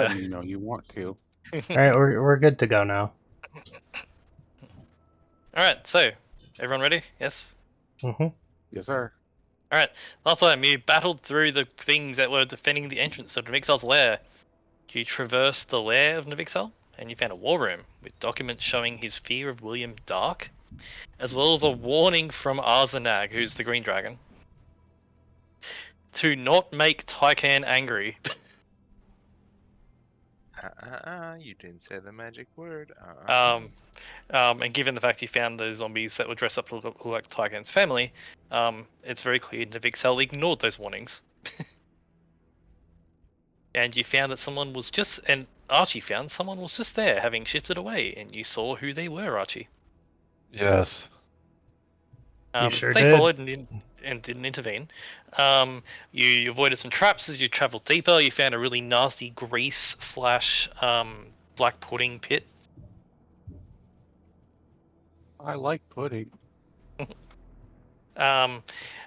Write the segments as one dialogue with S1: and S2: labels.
S1: button, you know, you want to.
S2: Alright, we're good to go now.
S3: Alright, so, everyone ready? Yes?
S2: Mm-hmm.
S1: Yes, sir.
S3: Alright, last time you battled through the things that were defending the entrance of Navixel's lair. You traversed the lair of Navixel, and you found a war room with documents showing his fear of William Dark, as well as a warning from Arzanag, who's the Green Dragon, to not make Tycan angry.
S4: You didn't say the magic word.
S3: And given the fact you found those zombies that were dressed up to look like Tycan's family, it's very clear Navixel ignored those warnings. And you found that someone was just, and Archie found someone was just there, having shifted away, and you saw who they were, Archie.
S5: Yes.
S2: You sure
S3: they
S2: did.
S3: followed and didn't intervene. You avoided some traps as you traveled deeper. You found a really nasty grease / black pudding pit.
S1: I like pudding.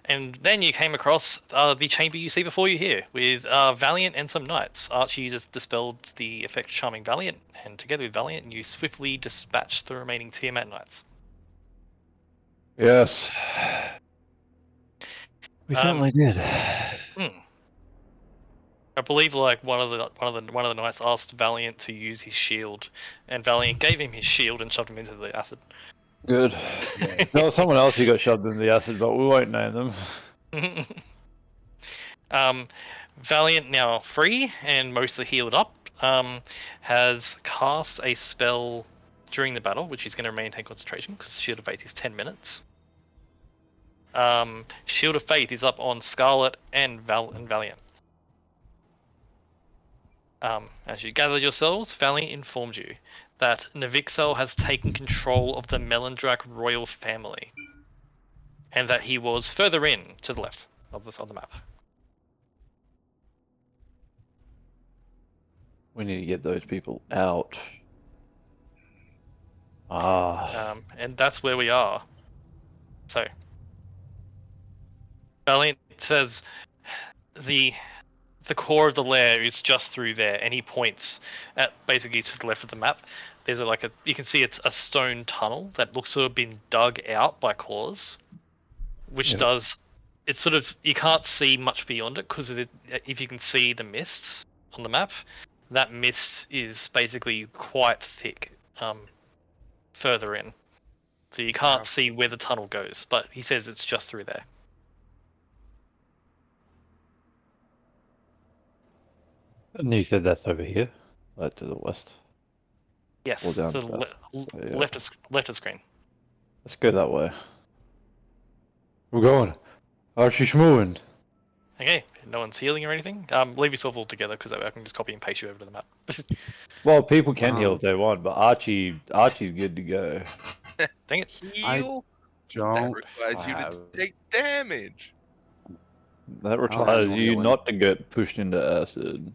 S3: And then you came across the chamber you see before you here, with Valiant and some knights. Archie just dispelled the effect charming Valiant, and together with Valiant, you swiftly dispatched the remaining Tiamat knights.
S5: Yes. We certainly did.
S3: I believe like one of the knights asked Valiant to use his shield, and Valiant gave him his shield and shoved him into the acid.
S5: Good. There was someone else who got shoved in the acid, but we won't name them.
S3: Valiant, now free and mostly healed up, has cast a spell during the battle, which he's going to maintain concentration because Shield of Faith is 10 minutes. Shield of Faith is up on Scarlet and Valiant. As you gather yourselves, Valiant informed you that Navixel has taken control of the Melendrak royal family, and that he was further in to the left of the map.
S5: We need to get those people out.
S3: And that's where we are. So, Valiant says the core of the lair is just through there, and he points at basically to the left of the map. There's you can see it's a stone tunnel that looks to have been dug out by claws, which does, it's sort of, you can't see much beyond it because if you can see the mists on the map, that mist is basically quite thick further in. So you can't see where the tunnel goes, but he says it's just through there.
S5: And you said that's over here, like to the west.
S3: Yes,
S5: Or down
S3: to the left of screen.
S5: Let's go that way. We're going. Archie's moving.
S3: Okay, no one's healing or anything. Leave yourselves all together because I can just copy and paste you over to the map.
S5: Well, people can heal if they want, but Archie's good to go.
S3: Dang it.
S4: Heal? That
S1: Don't
S4: requires you to take damage.
S5: That requires you not to get pushed into acid.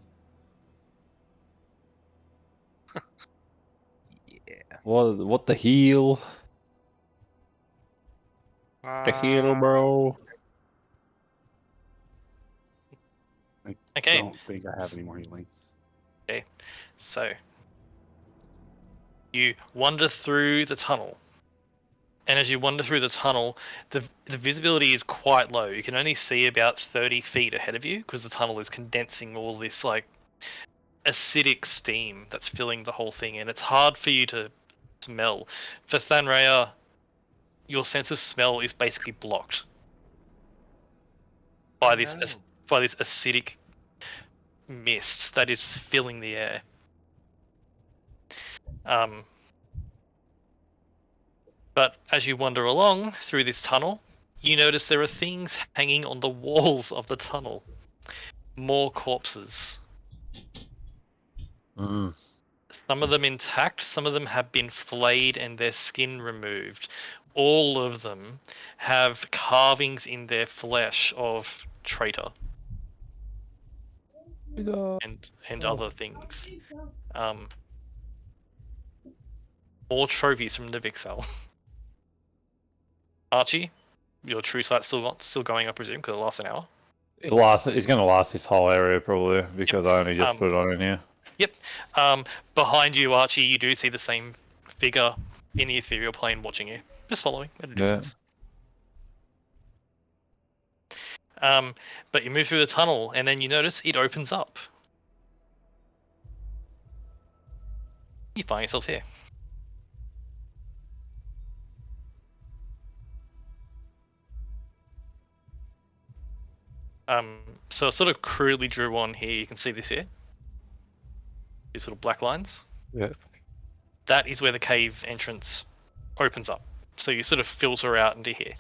S4: Yeah.
S5: What the heal? The heal, bro.
S1: I
S3: Okay.
S1: don't think I have any more healing.
S3: Okay, so you wander through the tunnel, and as you wander through the tunnel, the visibility is quite low. You can only see about 30 feet ahead of you because the tunnel is condensing all this like acidic steam that's filling the whole thing, and it's hard for you to smell. For Thanraya, your sense of smell is basically blocked by this acidic mist that is filling the air. But as you wander along through this tunnel, you notice there are things hanging on the walls of the tunnel. More corpses.
S5: Mm.
S3: Some of them intact, some of them have been flayed and their skin removed. All of them have carvings in their flesh of traitor. And other things. More trophies from Navixel. Archie, your true sight's still going, I presume, because it lasts an hour.
S5: It's gonna last this whole area probably because I only just put it on in here.
S3: Yep. Behind you, Archie, you do see the same figure in the ethereal plane watching you, just following at a distance. But you move through the tunnel, and then you notice it opens up. You find yourselves here. So I sort of crudely drew on here. You can see this here. These little black lines.
S5: Yeah.
S3: That is where the cave entrance opens up. So you sort of filter out into here.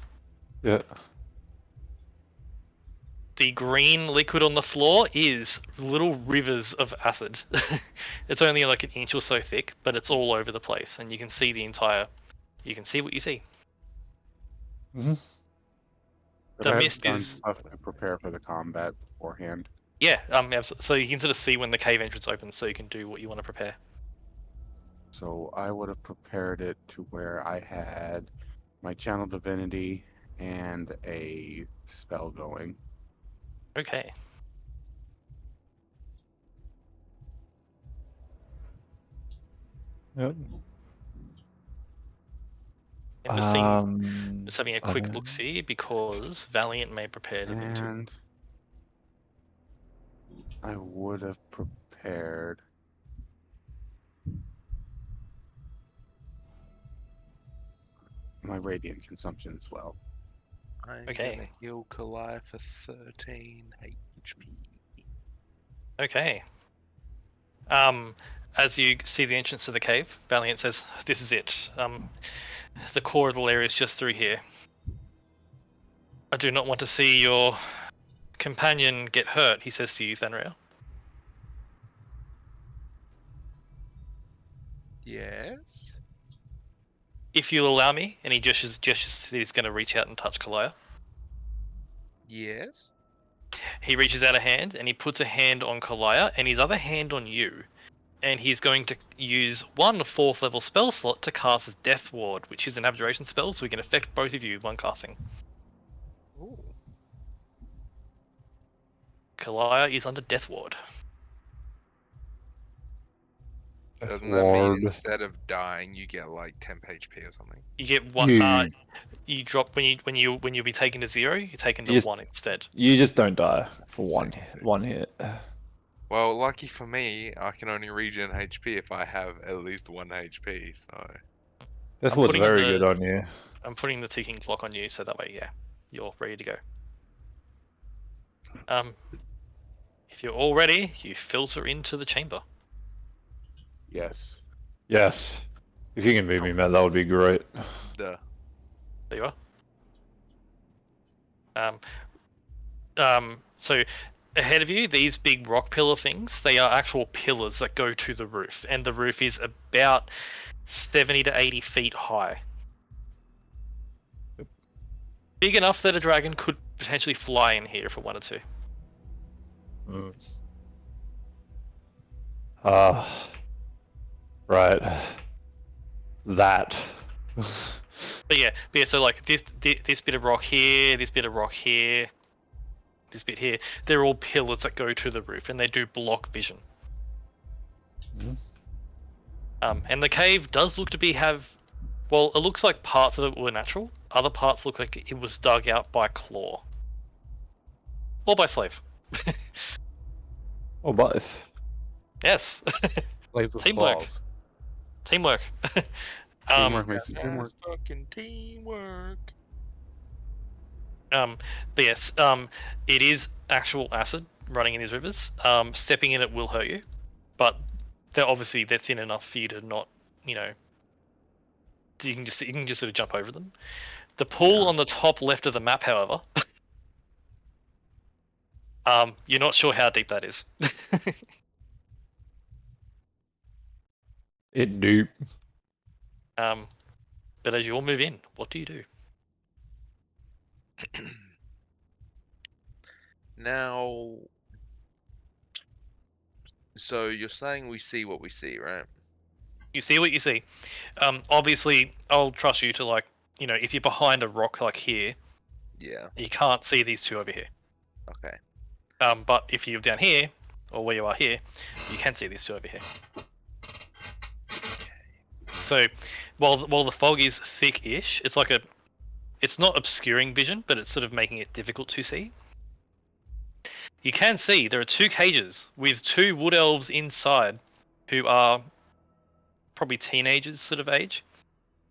S5: Yeah.
S3: The green liquid on the floor is little rivers of acid. It's only like an inch or so thick, but it's all over the place, and you can see the entire. You can see what you see.
S5: Mm-hmm.
S3: The
S1: I have
S3: mist
S1: done
S3: is.
S1: stuff to prepare for the combat beforehand.
S3: Yeah, so you can sort of see when the cave entrance opens, so you can do what you want to prepare.
S1: So I would have prepared it to where I had my channel divinity and a spell going.
S3: Okay.
S5: Yep.
S3: I'm just having a quick
S5: okay.
S3: look see because Valiant may prepare to do too.
S1: And I would have prepared my radiant consumption as well.
S4: I'm
S3: Okay.
S4: gonna heal Kalai for 13 HP.
S3: Okay. As you see the entrance to the cave, Valiant says, "This is it. The core of the lair is just through here. I do not want to see your companion get hurt," he says to you, Thanrail.
S4: Yes.
S3: "If you'll allow me," and he gestures that he's going to reach out and touch Kalaya.
S4: Yes.
S3: He reaches out a hand and he puts a hand on Kalaya and his other hand on you. And he's going to use one 4th level spell slot to cast his Death Ward, which is an abjuration spell, so he can affect both of you with one casting.
S4: Ooh.
S3: Kalaya is under Death Ward.
S4: Doesn't that mean instead of dying, you get like 10 HP or something?
S3: You get one.
S5: You-
S3: You drop when you'll be taken to 0. You're taken to
S5: You just-
S3: 1 instead.
S5: You just don't die for
S4: Sick.
S5: one hit.
S4: Well, lucky for me, I can only regen HP if I have at least 1 HP, so...
S5: This
S3: I'm
S5: was
S3: putting
S5: very
S3: the-
S5: good on you.
S3: I'm putting the ticking clock on you, so that way, yeah, you're ready to go. If you're all ready, you filter into the chamber.
S1: Yes.
S5: Yes. If you can beat me, Matt, that would be great.
S4: Duh.
S3: There you are. So ahead of you, these big rock pillar things, they are actual pillars that go to the roof, and the roof is about 70 to 80 feet high. Big enough that a dragon could potentially fly in here if it wanted to.
S5: Mm. Right. That.
S3: But yeah, so like this bit of rock here, this bit of rock here, this bit here, they're all pillars that go to the roof, and they do block vision.
S5: Mhm.
S3: And the cave does look to well, it looks like parts of it were natural. Other parts look like it was dug out by claw. Or by slave.
S5: Or both.
S3: Yes.
S1: Plays with
S3: Teamwork.
S1: claws.
S3: Teamwork.
S1: Teamwork makes the dream work.
S4: That's fucking teamwork.
S3: But yes, it is actual acid running in these rivers. Stepping in it will hurt you, but they're thin enough for you to not, you can just sort of jump over them. The pool on the top left of the map, however, you're not sure how deep that is.
S5: It deep.
S3: But as you all move in, what do you do?
S4: Now, so you're saying we see what we see, right?
S3: You see what you see. Obviously, I'll trust you to if you're behind a rock like here,
S4: Yeah.
S3: you can't see these two over here.
S4: Okay.
S3: But if you're down here, or where you are here, you can see these two over here. So, while the fog is thick-ish, it's not obscuring vision, but it's sort of making it difficult to see. You can see there are 2 cages with 2 wood elves inside, who are probably teenagers sort of age,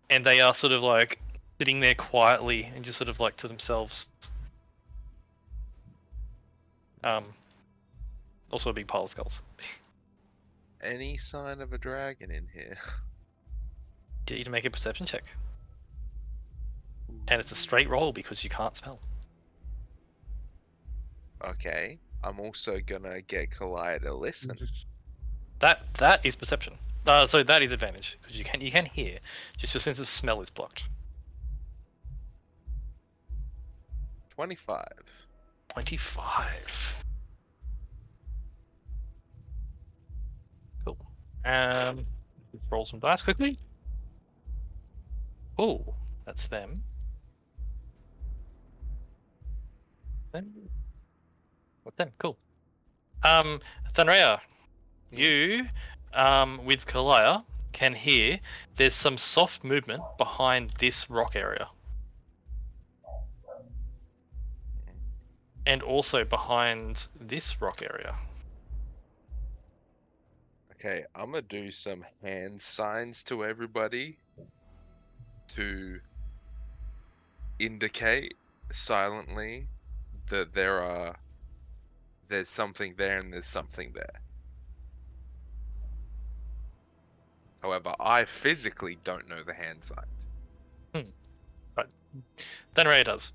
S3: and they are sort of like sitting there quietly and just sort of like to themselves. Also a big pile of skulls.
S4: Any sign of a dragon in here?
S3: Get you to make a perception check. And it's a straight roll because you can't smell.
S4: Okay. I'm also gonna get Kalaya to listen.
S3: That is perception. So that is advantage because you can hear, just your sense of smell is blocked.
S4: 25.
S3: 25. Cool. Let's roll some dice quickly. Oh, that's them. Them. What's them? Cool. Thanrea, you, with Kalaya, can hear there's some soft movement behind this rock area. And also behind this rock area.
S4: Okay, I'm gonna do some hand signs to everybody to indicate silently that there's something there and there's something there. However, I physically don't know the hand signs.
S3: But Thanrea does.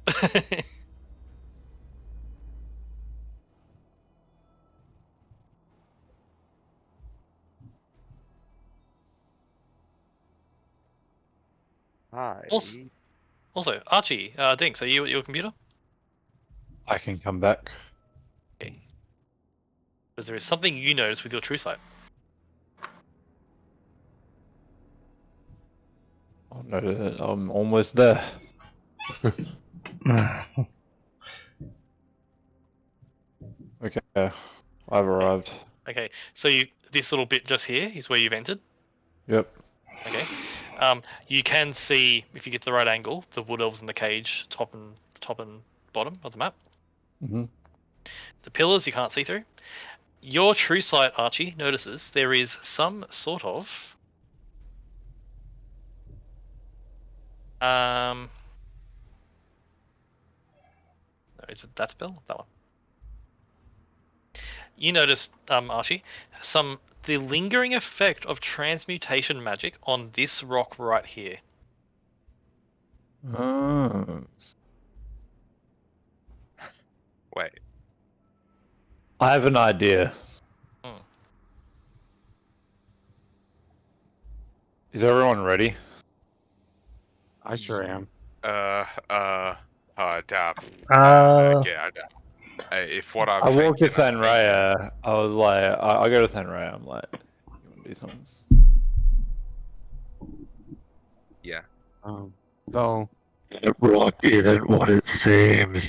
S4: Hi.
S3: Also, Archie, Dinks, are you at your computer?
S5: I can come back.
S3: Okay. Because there is something you notice with your true sight.
S5: Oh no, I'm almost there. Okay, I've arrived.
S3: Okay, so this little bit just here is where you've entered.
S5: Yep.
S3: Okay. You can see, if you get the right angle, the wood elves in the cage, top and bottom of the map.
S5: Mm-hmm.
S3: The pillars you can't see through. Your true sight, Archie, notices there is some sort of no, is it that spell? That one. You notice, Archie, the lingering effect of transmutation magic on this rock right here.
S5: Oh.
S4: Wait.
S5: I have an idea. Is everyone ready?
S1: I sure am.
S4: Daff.
S2: Uh,
S4: Yeah, if what I'm
S5: I walked to
S4: thinking,
S5: Thanrea. I was like, I go to Thanrea. I'm like, you want to do something?
S4: Yeah.
S1: So
S6: That rock isn't what it seems.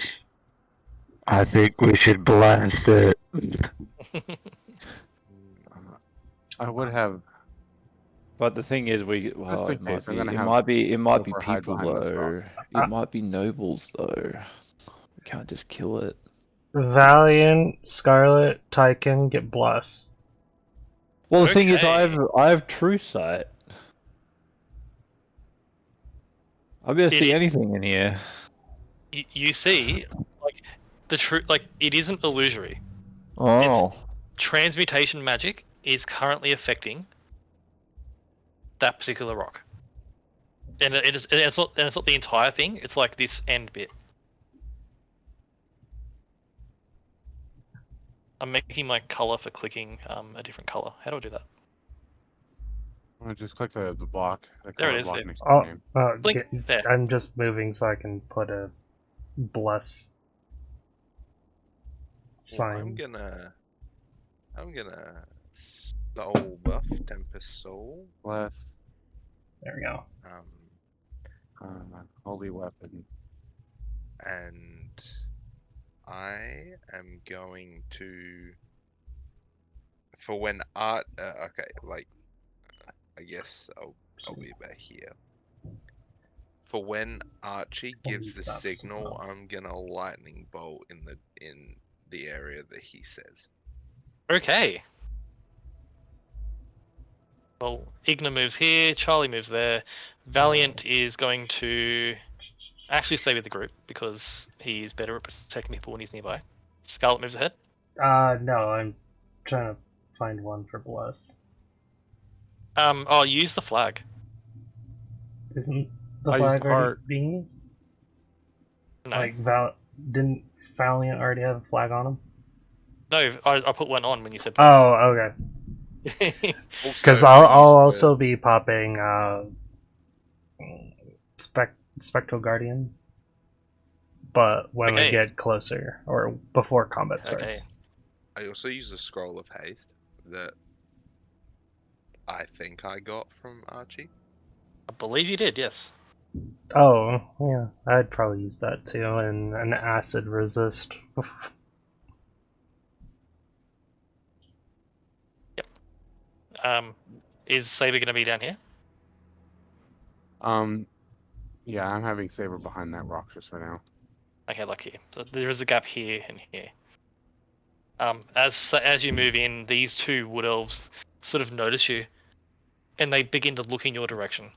S6: I think we should blast it.
S1: I would have.
S5: But the thing is,
S1: Just in case, I'm gonna
S5: it
S1: have
S5: might be
S1: Silver hide
S5: people
S1: behind this
S5: though.
S1: rock.
S5: It might be nobles though. We can't just kill it.
S2: Valiant, Scarlet, Tyken get blessed.
S5: Well, the thing is,
S3: Okay.
S5: I have true sight. I'll be able to see anything in here.
S3: You see, like it isn't illusory.
S5: Oh.
S3: Transmutation magic is currently affecting that particular rock, and it's not the entire thing. It's like this end bit. I'm making my color for clicking a different color. How do I do that?
S1: I'm gonna just click the block. The
S3: There it
S1: color
S3: is,
S1: block
S3: there.
S1: next to
S2: Oh,
S1: the name.
S3: Blink, there.
S2: I'm just moving so I can put a bless
S4: Well, I'm
S2: sign.
S4: gonna soul buff Tempest Soul.
S1: Bless.
S2: There we go.
S1: Holy weapon.
S4: And I am going to for when art. Okay, like I guess I'll be back here. For when Archie
S2: We'll
S4: gives
S2: use
S4: the
S2: that for something
S4: signal,
S2: else.
S4: I'm gonna lightning bolt in the area that he says.
S3: Okay. Well, Igna moves here, Charlie moves there. Valiant is going to actually stay with the group because he's better at protecting people when he's nearby. Scarlet moves ahead.
S2: No, I'm trying to find one for Bless.
S3: Oh, use the flag.
S2: Isn't the
S1: I
S2: flag
S1: used
S2: already
S1: art.
S2: being used?
S3: No,
S2: Like, didn't Valiant already have a flag on him?
S3: no, I put one on when you said. Bless.
S2: Oh, okay. Because
S4: Also,
S2: I'll
S4: I used
S2: also be popping Spectral Guardian, but when we
S3: Okay.
S2: get closer or before combat starts.
S3: Okay.
S4: I also use the scroll of haste that I think I got from Archie.
S3: I believe you did, yes.
S2: Oh, yeah, I'd probably use that too, and an acid resist.
S3: Is Saber going to be down here?
S1: Yeah, I'm having Saber behind that rock just for now.
S3: Okay, lucky. So there is a gap here and here. As you move in, these two wood elves sort of notice you, and they begin to look in your direction.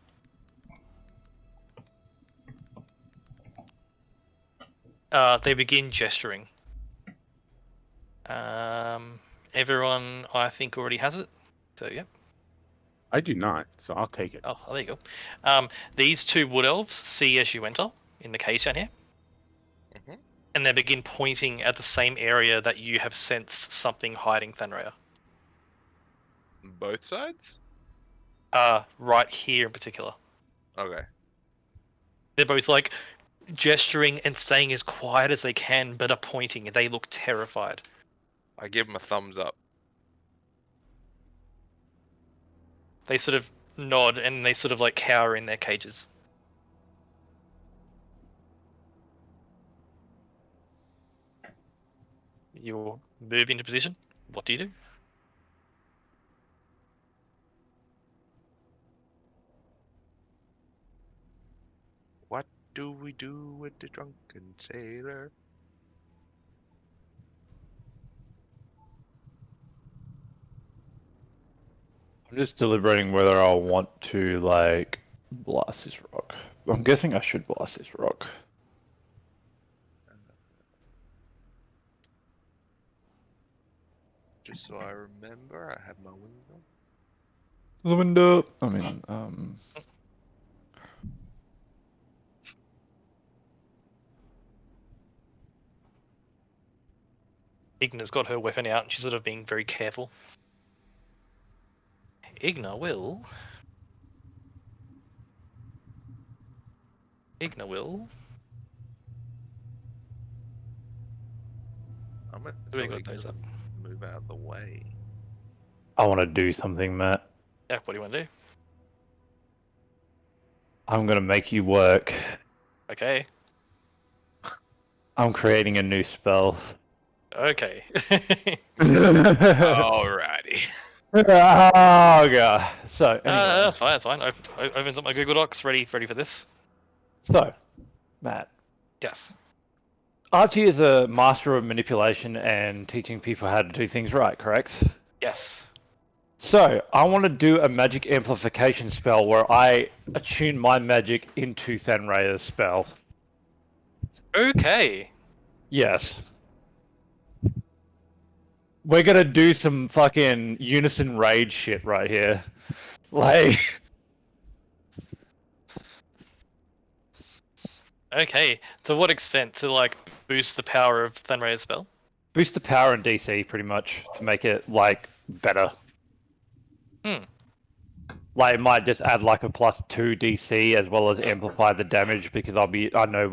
S3: They begin gesturing. Everyone, I think, already has it. So yeah.
S1: I do not, so I'll take it.
S3: Oh, there you go. These two wood elves see as you enter in the cage down here,
S4: Mhm.
S3: and they begin pointing at the same area that you have sensed something hiding Thanraya.
S4: Both sides?
S3: Right here in particular.
S4: Okay.
S3: They're both like gesturing and staying as quiet as they can, but are pointing, and they look terrified.
S4: I give him a thumbs up.
S3: They sort of nod and they sort of like cower in their cages. You move into position. What do you do?
S4: What do we do with the drunken sailor?
S5: I'm just deliberating whether I want to, like, blast this rock. I'm guessing I should blast this rock.
S4: Just so I remember, I have my wings on.
S5: The window. I mean,
S3: Igna's got her weapon out and she's sort of being very careful. Igna will.
S4: I'm gonna
S3: Who
S4: tell
S3: got
S4: Igna
S3: those
S4: to
S3: up?
S4: move out of the way.
S5: I want to do something, Matt.
S3: Yeah, what do you want to do?
S5: I'm gonna make you work.
S3: Okay.
S5: I'm creating a new spell.
S3: Okay.
S4: Alrighty.
S5: Oh god. So, anyway.
S3: That's fine. That's fine. Opens up my Google Docs. Ready for this.
S5: So, Matt.
S3: Yes.
S5: Archie is a master of manipulation and teaching people how to do things right, correct?
S3: Yes.
S5: So, I want to do a magic amplification spell where I attune my magic into Thanraya's spell.
S3: Okay.
S5: Yes. We're gonna do some fucking unison rage shit right here. Like...
S3: Okay. To what extent? To like boost the power of Thanraya's spell?
S5: Boost the power and DC pretty much to make it like better. Like it might just add like a +2 DC as well as amplify the damage because I know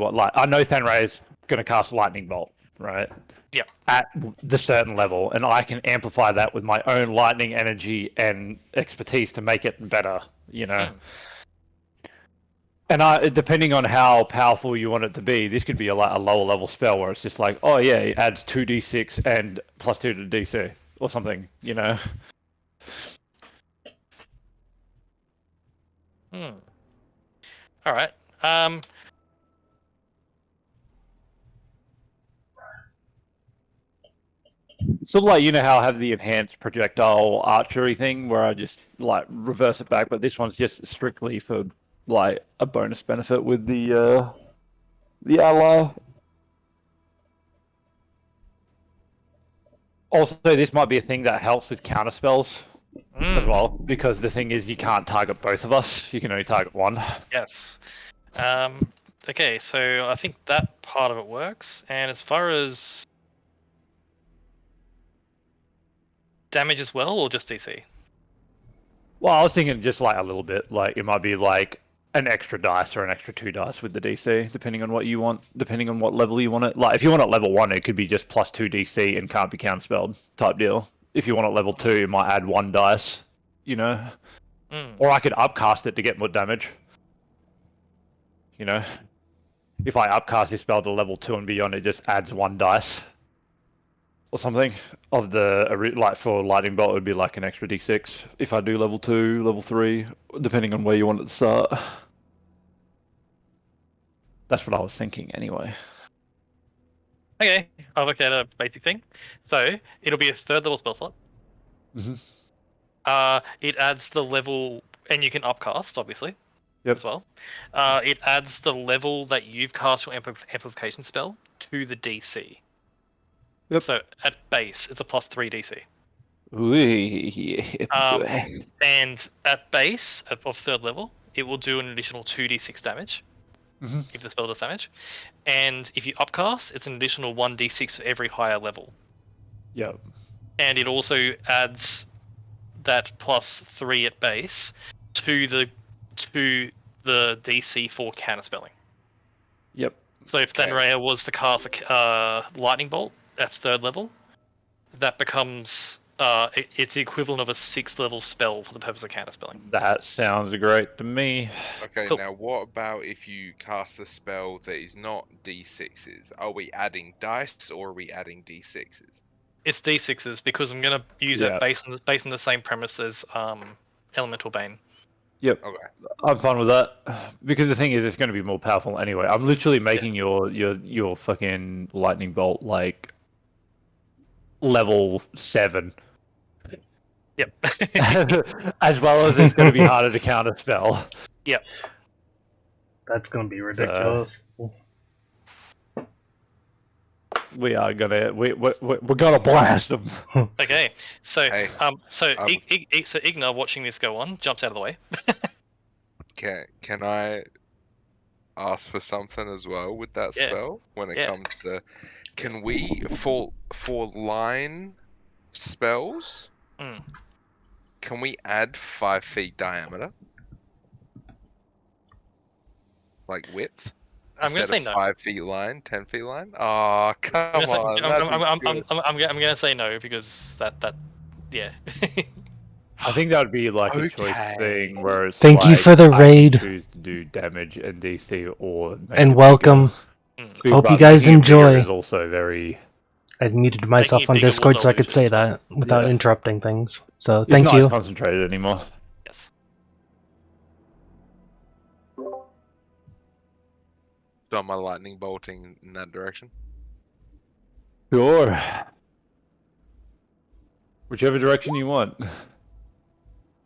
S5: Thanraya's gonna cast Lightning Bolt, right?
S3: Yeah.
S5: At the certain level, and I can amplify that with my own lightning energy and expertise to make it better, you know. And depending on how powerful you want it to be, this could be a lower level spell where it's just like, oh yeah, it adds 2d6 and +2 to DC, or something, you know.
S3: All right.
S5: Sort of like, you know how I have the enhanced projectile archery thing where I just like reverse it back, but this one's just strictly for like a bonus benefit with the ally. Also, this might be a thing that helps with counter spells as well, because the thing is you can't target both of us, you can only target one.
S3: Yes. Okay, so I think that part of it works. And as far as damage as well, or just DC?
S5: Well, I was thinking just like a little bit, like it might be like an extra dice or an extra 2 dice with the DC, depending on what you want, depending on what level you want it. Like if you want it level 1, it could be just plus 2 DC and can't be counterspelled type deal. If you want it level 2, it might add 1 dice, you know. Or I could upcast it to get more damage. You know, if I upcast this spell to level 2 and beyond, it just adds 1 dice. Or something of the like for lightning bolt, it would be like an extra d6 if I do level 2, level 3, depending on where you want it to start. That's what I was thinking anyway.
S3: Okay, I'll look at a basic thing. So it'll be a 3rd level spell slot. It adds the level, and you can upcast obviously.
S5: Yep.
S3: As well. It adds the level that you've cast your amplification spell to the DC.
S5: Yep.
S3: So at base, it's a plus 3 DC.
S5: Ooh,
S3: And at base of 3rd level, it will do an additional 2d6 damage if the spell does damage. And if you upcast, it's an additional 1d6 for every higher level.
S5: Yep.
S3: And it also adds that plus 3 at base to the DC for counterspelling.
S5: Yep.
S3: So if Thenrea was to cast a lightning bolt at 3rd level, that becomes it's the equivalent of a 6th level spell for the purpose of counterspelling.
S5: That sounds great to me.
S4: Okay,
S3: Cool.
S4: now what about if you cast a spell that is not d6s? Are we adding dice or are we adding d6s?
S3: It's d6s because I'm going to use it based on the same premise as Elemental Bane.
S5: Yep.
S4: Okay.
S5: I'm fine with that because the thing is, it's going to be more powerful anyway. I'm literally making your fucking lightning bolt like level 7.
S3: Yep.
S5: As well as it's going to be harder to counter spell.
S3: Yep.
S2: That's gonna be ridiculous.
S5: We are gonna we're gonna blast them.
S3: Okay, so
S4: Hey,
S3: so Igna watching this go on jumps out of the way.
S4: Can I ask for something as well with that spell when it comes to? Can we for line spells? Can we add 5 feet diameter, like width?
S3: I'm gonna say no.
S4: 5 feet line, 10 feet line. Oh, come on!
S3: I'm gonna say no because that yeah.
S5: I think that would be like a choice thing where it's
S2: Thank you
S5: like,
S2: for the
S5: I
S2: raid.
S5: choose to do damage and DC or make
S2: And
S5: it
S2: welcome.
S5: bigger.
S2: Hope you
S5: But
S2: guys
S5: making it bigger
S2: enjoy.
S5: Is also very.
S2: I muted myself on
S3: bigger will
S2: Discord so I could
S3: dilute
S2: say
S3: it as well.
S2: that without
S5: Yeah.
S2: interrupting things. So
S5: It's
S2: thank
S5: not
S2: you.
S5: as concentrated anymore.
S3: Yes.
S4: Start my lightning bolting in that direction.
S5: Sure. Whichever direction you want.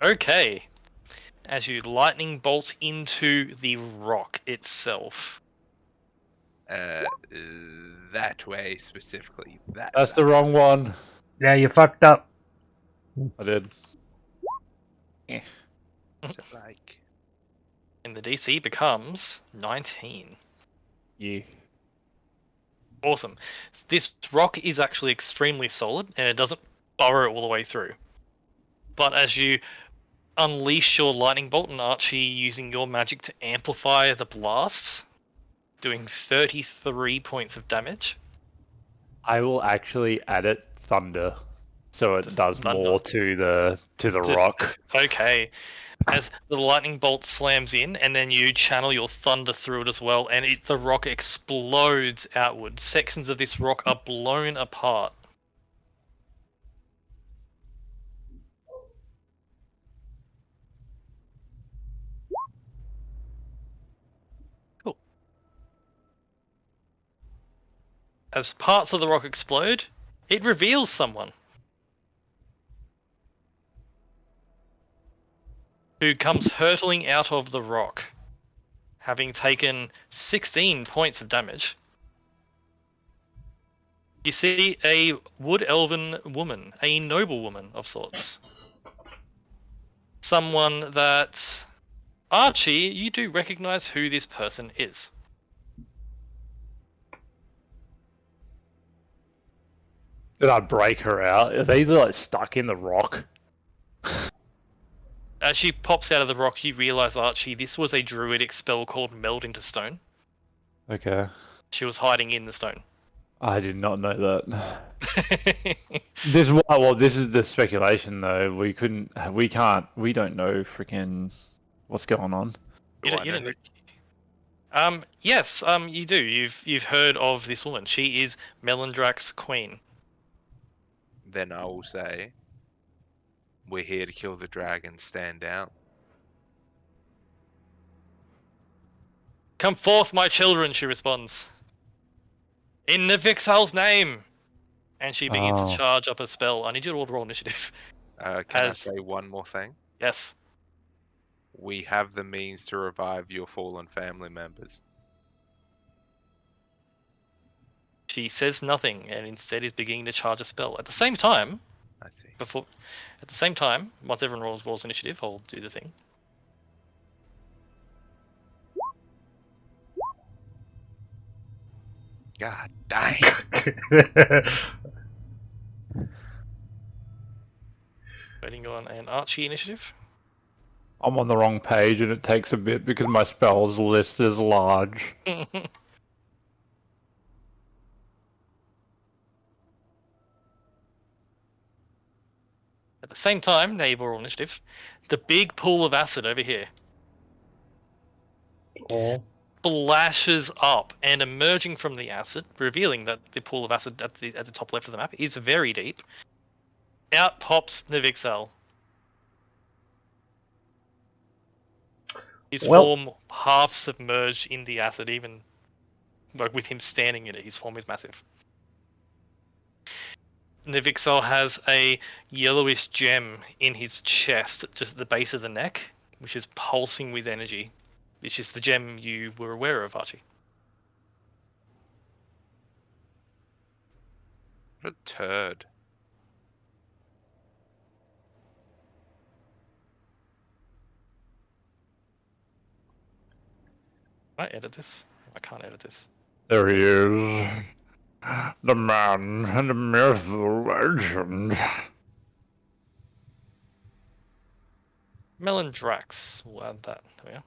S3: Okay. As you lightning bolt into the rock itself.
S4: That way specifically.
S5: That's the wrong one.
S2: Yeah, you fucked up.
S5: I did.
S4: So, like,
S3: And the DC becomes 19.
S5: Yeah.
S3: Awesome. This rock is actually extremely solid and it doesn't burrow all the way through. But as you unleash your lightning bolt and Archie using your magic to amplify the blasts, doing 33 points of damage.
S5: I will actually add it thunder, so it does
S3: Thunder.
S5: more to the rock.
S3: Okay. As the lightning bolt slams in, and then you channel your thunder through it as well, and the rock explodes outward. Sections of this rock are blown apart. as parts of the rock explode, it reveals someone who comes hurtling out of the rock, having taken 16 points of damage. You see a wood elven woman, a noble woman of sorts. Someone that, Archie, you do recognize who this person is.
S5: Did I break her out? Are they like stuck in the rock?
S3: As she pops out of the rock, you realize, Archie, this was a druidic spell called Meld into Stone.
S5: Okay.
S3: She was hiding in the stone.
S5: I did not know that. This is the speculation though. We don't know freaking what's going on.
S3: You don't know. Yes, you do. You've heard of this woman. She is Melandrach's queen.
S4: Then I will say, we're here to kill the dragon, stand down.
S3: Come forth, my children, she responds. In Nivixal's name! And she begins to charge up a spell. I need you to all roll initiative.
S4: Can I say one more thing?
S3: Yes.
S4: We have the means to revive your fallen family members.
S3: She says nothing and instead is beginning to charge a spell. At the same time,
S4: I see.
S3: once everyone rolls initiative, I'll do the thing.
S4: God dang.
S3: Waiting on an Archie initiative.
S5: I'm on the wrong page and it takes a bit because my spells list is large.
S3: At the same time, neighbor roll initiative. The big pool of acid over here splashes up, and emerging from the acid, revealing that the pool of acid at the top left of the map is very deep. Out pops Nivixal. His form half submerged in the acid, even like with him standing in it. His form is massive. Nivixal has a yellowish gem in his chest, just at the base of the neck, which is pulsing with energy. Which is the gem you were aware of, Archie.
S4: What a turd.
S3: Can I edit this? I can't edit this.
S5: There he is. The man and the myth, the legend.
S3: Melandrax. We'll add that. There we are.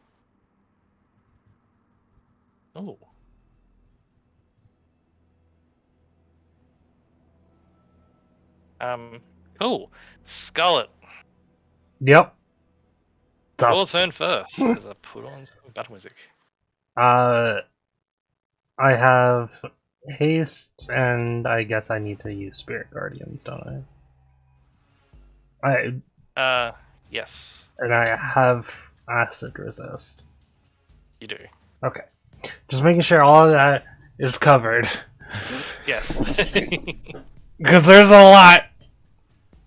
S3: Oh. Cool. Scarlet.
S2: Yep.
S3: Your turn first, as I put on some battle music.
S2: I have haste, and I guess I need to use Spirit Guardians, don't I?
S3: Yes.
S2: And I have acid resist.
S3: You do.
S2: Okay. Just making sure all of that is covered.
S3: Yes.
S2: Because there's a lot.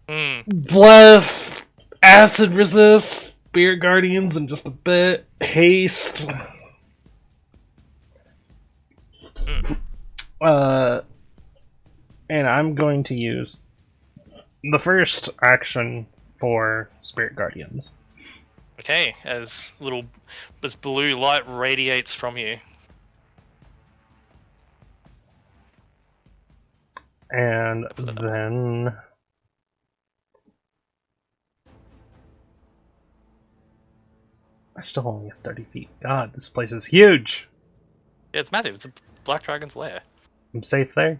S3: Mm.
S2: Bless, acid resist, Spirit Guardians, and just a bit. Haste. And I'm going to use the first action for Spirit Guardians.
S3: Okay, as blue light radiates from you.
S2: And then I still only have 30 feet. God, this place is huge!
S3: Yeah, it's massive. It's a Black Dragon's lair.
S2: I'm safe there?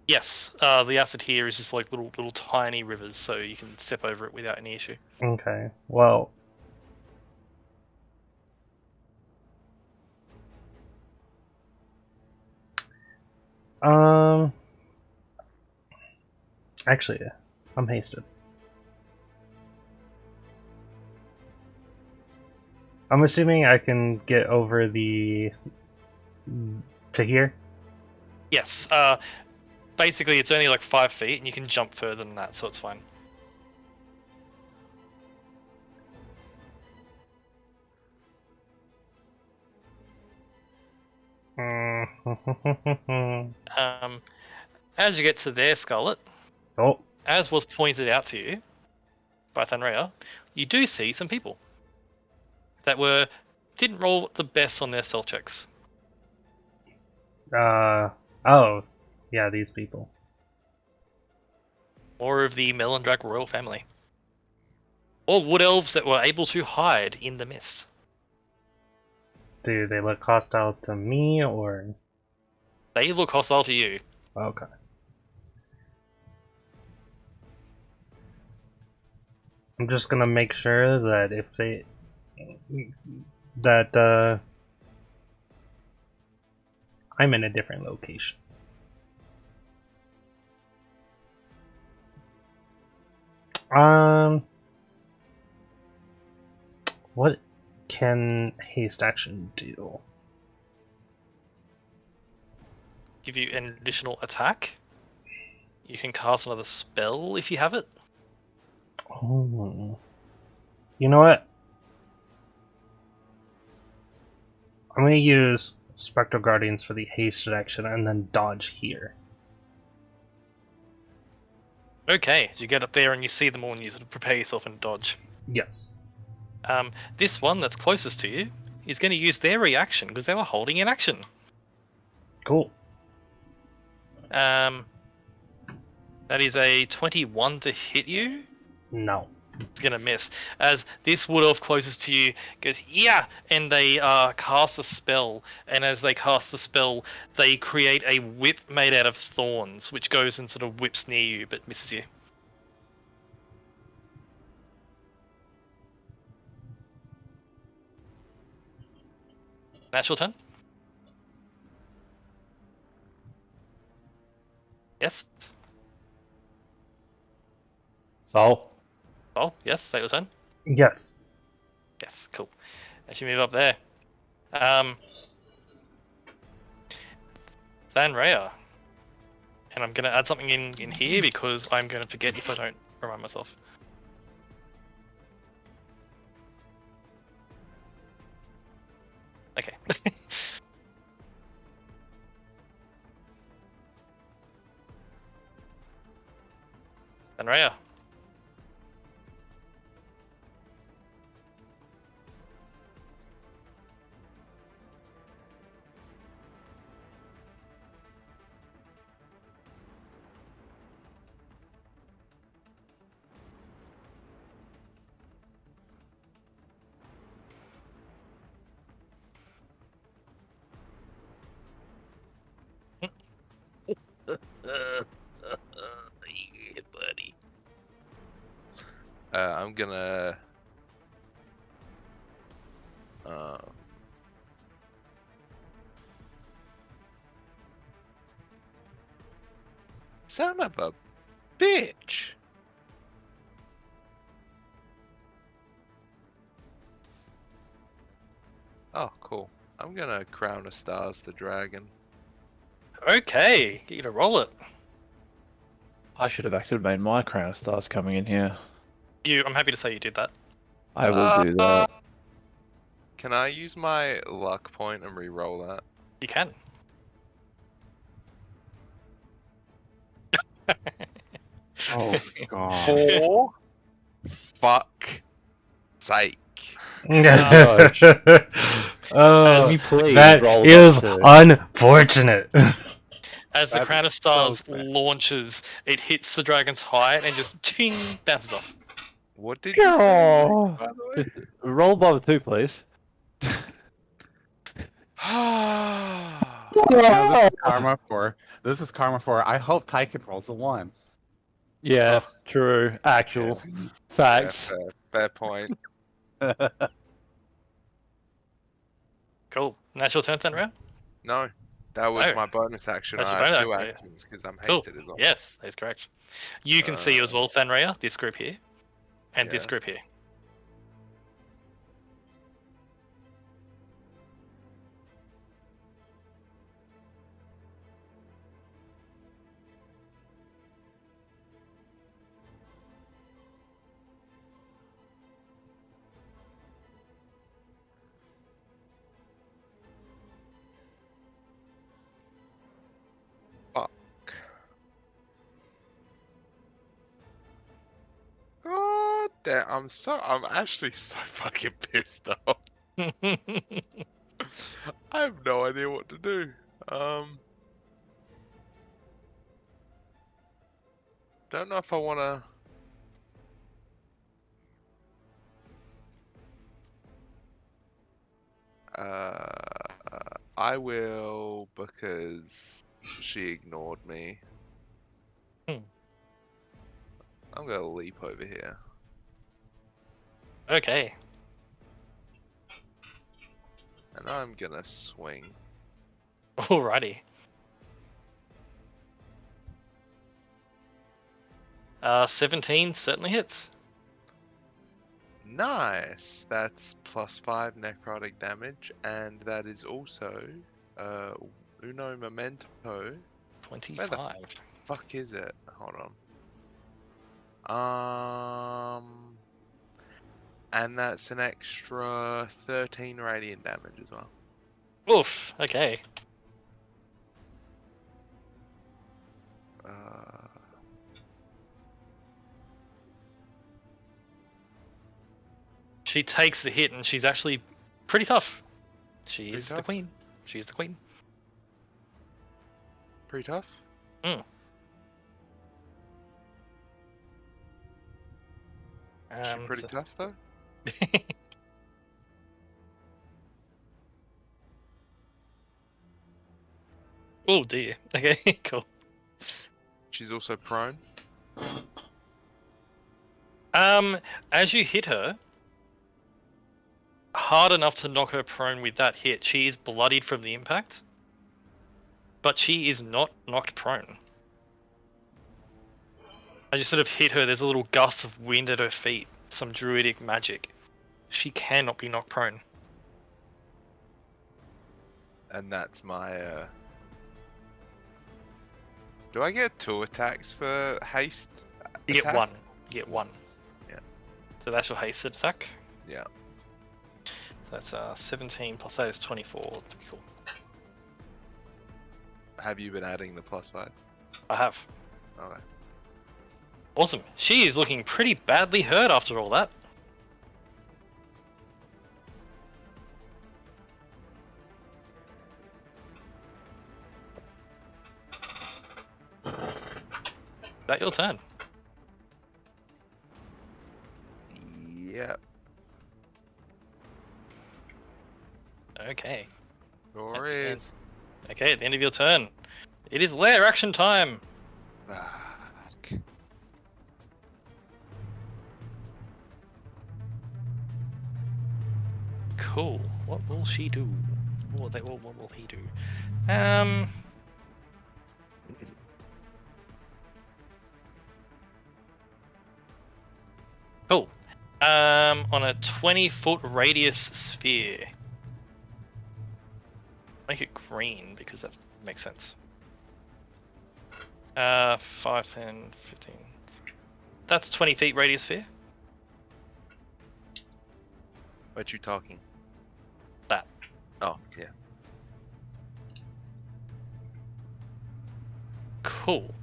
S3: Yes, the acid here is just like little tiny rivers, so you can step over it without any issue.
S2: Okay, well... Actually, I'm hasted. I'm assuming I can get over the to here?
S3: Yes. Basically, it's only like 5 feet, and you can jump further than that, so it's fine. As you get to there, Scarlet,
S2: Oh,
S3: as was pointed out to you by Thanrea, you do see some people that didn't roll the best on their stealth checks.
S2: oh, yeah, these people.
S3: More of the Melandrag royal family. Or wood elves that were able to hide in the mist.
S2: Do they look hostile to me, or...?
S3: They look hostile to you.
S2: Okay. I'm just gonna make sure that if they... that, I'm in a different location. What can haste action do?
S3: Give you an additional attack. You can cast another spell if you have it.
S2: Oh. You know what? I'm gonna use Spectral Guardians for the hasted action and then dodge here.
S3: Okay, so you get up there and you see them all and you sort of prepare yourself and dodge.
S2: Yes.
S3: This one that's closest to you is going to use their reaction because they were holding an action.
S2: Cool.
S3: That is a 21 to hit you.
S2: No.
S3: It's going to miss. As this wood elf closest to you goes, yeah, and they cast a spell. And as they cast the spell, they create a whip made out of thorns, which goes and sort of whips near you but misses you. That's your turn? Yes?
S5: So,
S3: Oh, yes, that your turn?
S2: Yes.
S3: Yes, cool. As you move up there. Thanrea. And I'm going to add something in here because I'm going to forget if I don't remind myself. Okay. Thanrea. Yeah, buddy.
S4: I'm gonna. Son of a bitch! Oh, cool. I'm gonna Crown of Stars the dragon.
S3: Okay, get you to roll it.
S5: I should have actually made my Crown of Stars coming in here.
S3: I'm happy to say you did that.
S5: I will do that.
S4: Can I use my luck point and re-roll that?
S3: You can.
S1: Oh god.
S4: For fuck sake.
S2: Oh,
S5: Can you please
S2: that
S5: roll
S2: is
S5: that too?
S2: unfortunate.
S3: As the
S1: That
S3: Crown
S1: is
S3: of Stars
S1: so bad.
S3: launches, it hits the dragon's height and just ting bounces off.
S4: What did you say,
S5: Oh.
S4: by the way?
S5: Roll above 2, please.
S1: Now, this is karma for. This is karma for. I hope Tyken rolls a 1.
S5: Yeah, true. Actual facts.
S4: Fair point.
S3: Cool. Natural turn, Thanrea?
S4: No, that was
S3: Oh.
S4: my bonus action.
S3: That's
S4: I
S3: your
S4: have
S3: bonus
S4: 2
S3: action, yeah.
S4: actions because I'm
S3: Cool.
S4: hasted as well.
S3: Yes, that is correct. You can see as well, Thanrea, this group here, and this
S4: Yeah.
S3: group here.
S4: I'm actually so fucking pissed off. I have no idea what to do. Don't know if I wanna. I will because she ignored me.
S3: Hmm.
S4: I'm gonna leap over here.
S3: Okay.
S4: And I'm gonna swing.
S3: Alrighty. 17 certainly hits.
S4: Nice! That's +5 necrotic damage, and that is also Uno Memento.
S3: 25.
S4: Fuck is it? Hold on. And that's an extra 13 radiant damage as well.
S3: Oof. Okay. She takes the hit, and she's actually pretty tough. She is the queen. She's the queen.
S4: Pretty tough?
S3: Mm.
S4: Is she pretty tough though?
S3: Oh dear. Okay, cool.
S4: She's also prone.
S3: As you hit her, hard enough to knock her prone with that hit, she is bloodied from the impact, but she is not knocked prone. As you sort of hit her, there's a little gust of wind at her feet, some druidic magic. She cannot be knocked prone.
S4: And that's my Do I get 2 attacks for haste?
S3: You get
S4: attack?
S3: one. You get one.
S4: Yeah.
S3: So that's your haste attack.
S4: Yeah.
S3: So that's 17 plus that is 24. Cool.
S4: Have you been adding the +5?
S3: I have.
S4: Okay.
S3: Awesome. She is looking pretty badly hurt after all that. Is that your turn?
S4: Yep.
S3: Okay.
S4: Sure is.
S3: Okay, at the end of your turn, it is lair action time.
S4: Fuck.
S3: Cool. What will she do? What will he do? Cool. On a 20-foot radius sphere. Make it green because that makes sense. 5, 10, 15. That's 20 feet radius sphere.
S4: What you talking?
S3: That.
S4: Oh, yeah.
S3: Cool.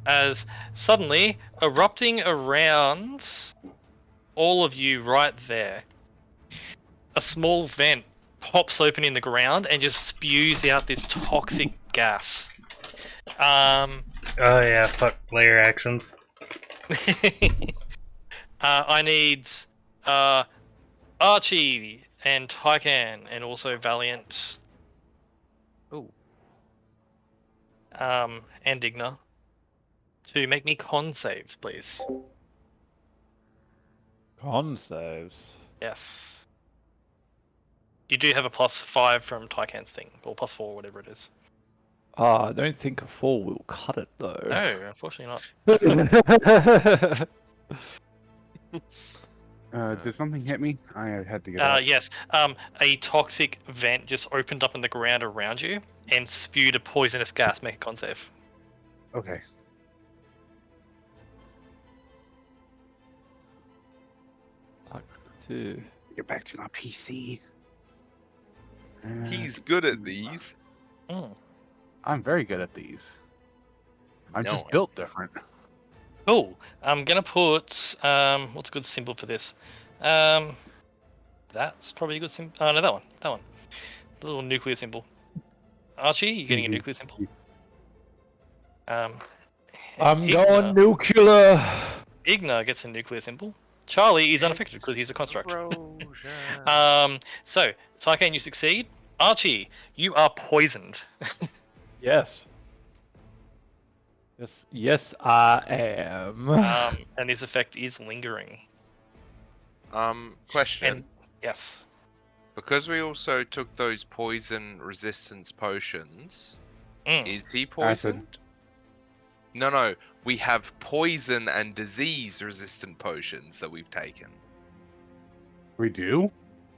S3: As suddenly, erupting around all of you right there, a small vent pops open in the ground and just spews out this toxic gas.
S2: Oh yeah, fuck layer actions.
S3: I need Archie and Tycan and also Valiant. Ooh. And Digna to make me con saves, please.
S5: Con saves.
S3: Yes. You do have a +5 from Tycan's thing, or +4, whatever it is.
S5: I don't think a 4 will cut it though.
S3: No, unfortunately not.
S1: Did something hit me? I had to get out.
S3: Yes. A toxic vent just opened up in the ground around you and spewed a poisonous gas. Make a con save.
S1: Okay. Get back to my PC.
S4: He's good at these.
S3: Mm.
S1: I'm very good at these. I'm
S4: No,
S1: just built different.
S3: Cool. I'm gonna put what's a good symbol for this? That's probably a good symbol. Oh no, that one. That one. The little nuclear symbol. Archie, you getting a nuclear symbol?
S5: I'm
S3: Igna,
S5: going nuclear.
S3: Igna gets a nuclear symbol. Charlie is unaffected because he's a construct. So Tycoon, you succeed. Archie, you are poisoned.
S5: Yes. Yes, I am.
S3: And this effect is lingering.
S4: Question.
S3: And yes.
S4: Because we also took those poison resistance potions, is he poisoned? No, we have poison and disease resistant potions that we've taken.
S1: We do?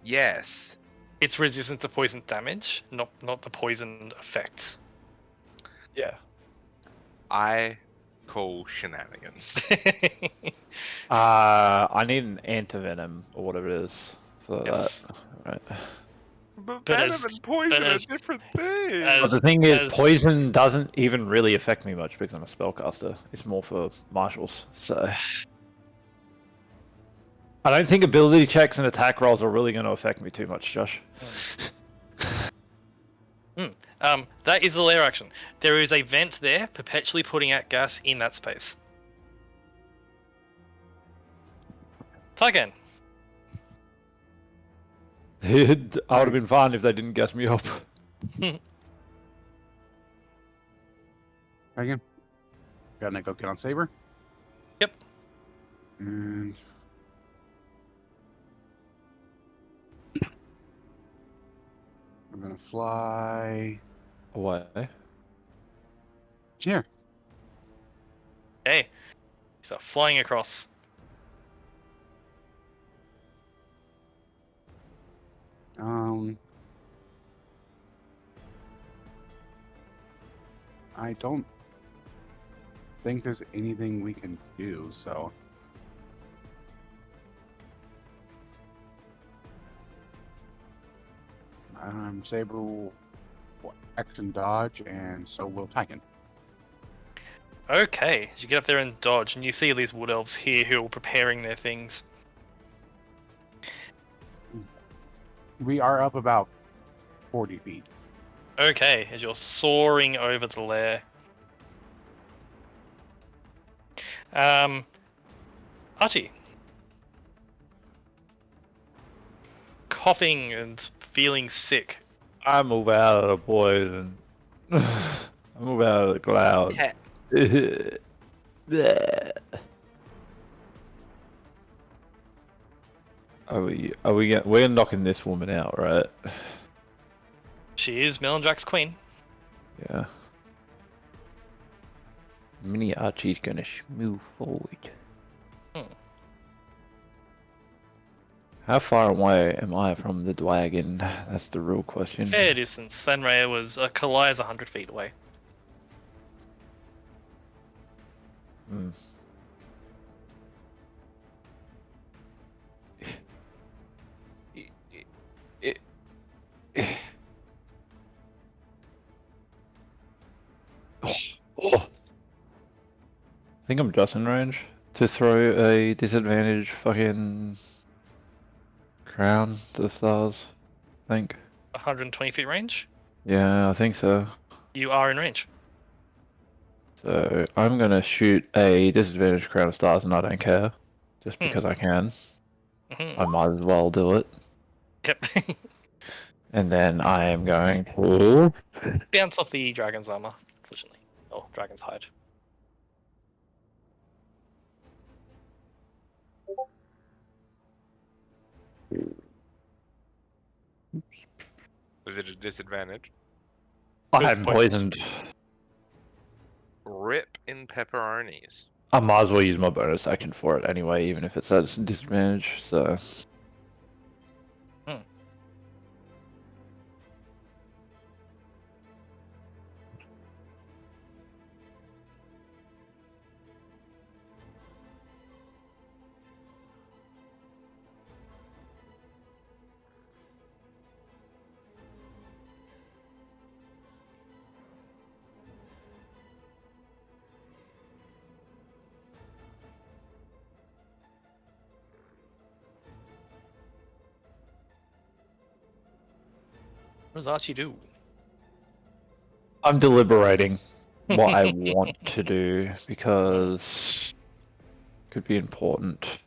S4: Yes.
S3: It's resistant to poison damage, not the poison effect.
S5: Yeah.
S4: I call shenanigans.
S5: I need an antivenom or whatever it is for
S3: Yes.
S5: that. Right.
S4: But
S3: But
S4: venom
S3: as-
S4: and poison
S3: but
S4: are
S3: as-
S4: different things.
S5: But the thing is, poison doesn't even really affect me much because I'm a spellcaster. It's more for marshals, so... I don't think ability checks and attack rolls are really going to affect me too much, Josh.
S3: That is the lair action. There is a vent there, perpetually putting out gas in that space. Tygan.
S5: I would have been fine if they didn't gas me up.
S1: Again. Gotta go get on Saber.
S3: Yep.
S1: And I'm gonna fly
S5: Away.
S1: here.
S3: Hey. So flying across.
S1: I don't think there's anything we can do, so Saber will action dodge, and so will Tyken.
S3: Okay, as you get up there and dodge, and you see these wood elves here who are preparing their things.
S1: We are up about 40 feet.
S3: Okay, as you're soaring over the lair. Archie. Coughing and feeling sick.
S5: I move out of the poison. I move out of the cloud. We're knocking this woman out, right?
S3: She is Melindrak's queen.
S5: Yeah. Mini Archie's gonna move forward. How far away am I from the dragon? That's the real question.
S3: Fair distance. Thanraya was Kalaya's 100 feet away.
S5: Hmm. I think I'm just in range to throw a disadvantage fucking crown to the stars. I think.
S3: 120 feet range.
S5: Yeah, I think so.
S3: You are in range.
S5: So I'm gonna shoot a disadvantage crown of stars, and I don't care, just because I can. I might as well do it.
S3: Yep.
S5: And then I am going to
S3: Bounce off the dragon's armor, fortunately. Oh, dragon's hide.
S4: Was it a disadvantage?
S5: I'm poisoned.
S4: Rip in pepperonis.
S5: I might as well use my bonus action for it anyway, even if it's at a disadvantage, so...
S3: What does Archie do?
S5: I'm deliberating what I want to do because it could be important.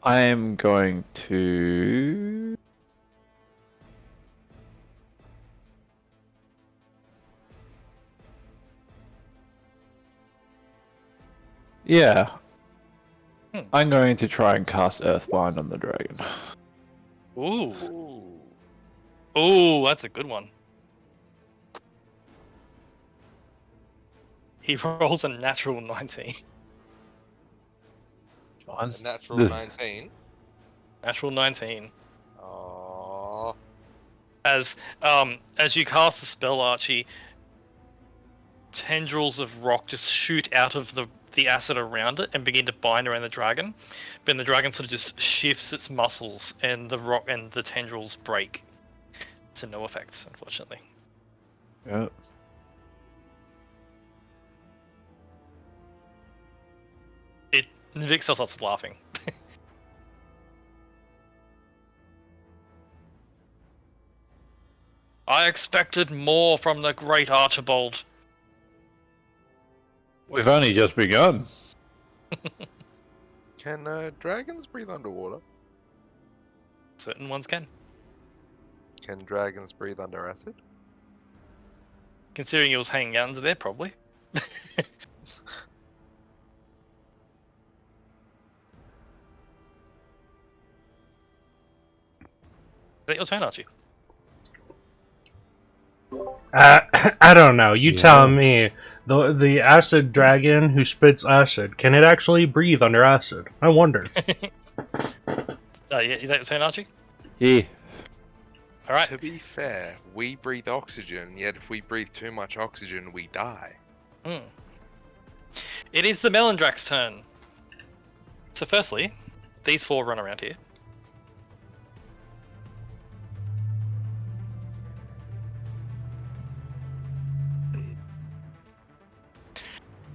S5: I am going to... Yeah. I'm going to try and cast Earthbind on the dragon.
S3: Ooh. Ooh, that's a good one. He rolls a natural 19.
S5: Fine.
S4: A natural
S5: This-
S4: 19.
S3: Natural 19.
S4: Oh.
S3: As you cast the spell, Archie, tendrils of rock just shoot out of the acid around it and begin to bind around the dragon. But then the dragon sort of just shifts its muscles, and the rock and the tendrils break to no effect, unfortunately.
S5: Yeah.
S3: Vixel starts laughing. I expected more from the great Archibald.
S5: We've only just begun.
S4: Can dragons breathe underwater?
S3: Certain ones can.
S4: Can dragons breathe under acid?
S3: Considering he was hanging out under there, probably. Is that your turn, Archie?
S2: I don't know. You
S5: Yeah.
S2: tell me. The acid dragon who spits acid, can it actually breathe under acid? I wonder.
S3: Yeah, is that your turn, Archie?
S5: Yeah.
S3: Alright.
S4: To be fair, we breathe oxygen, yet if we breathe too much oxygen, we die.
S3: It is the Melondrak's turn. So firstly, these four run around here.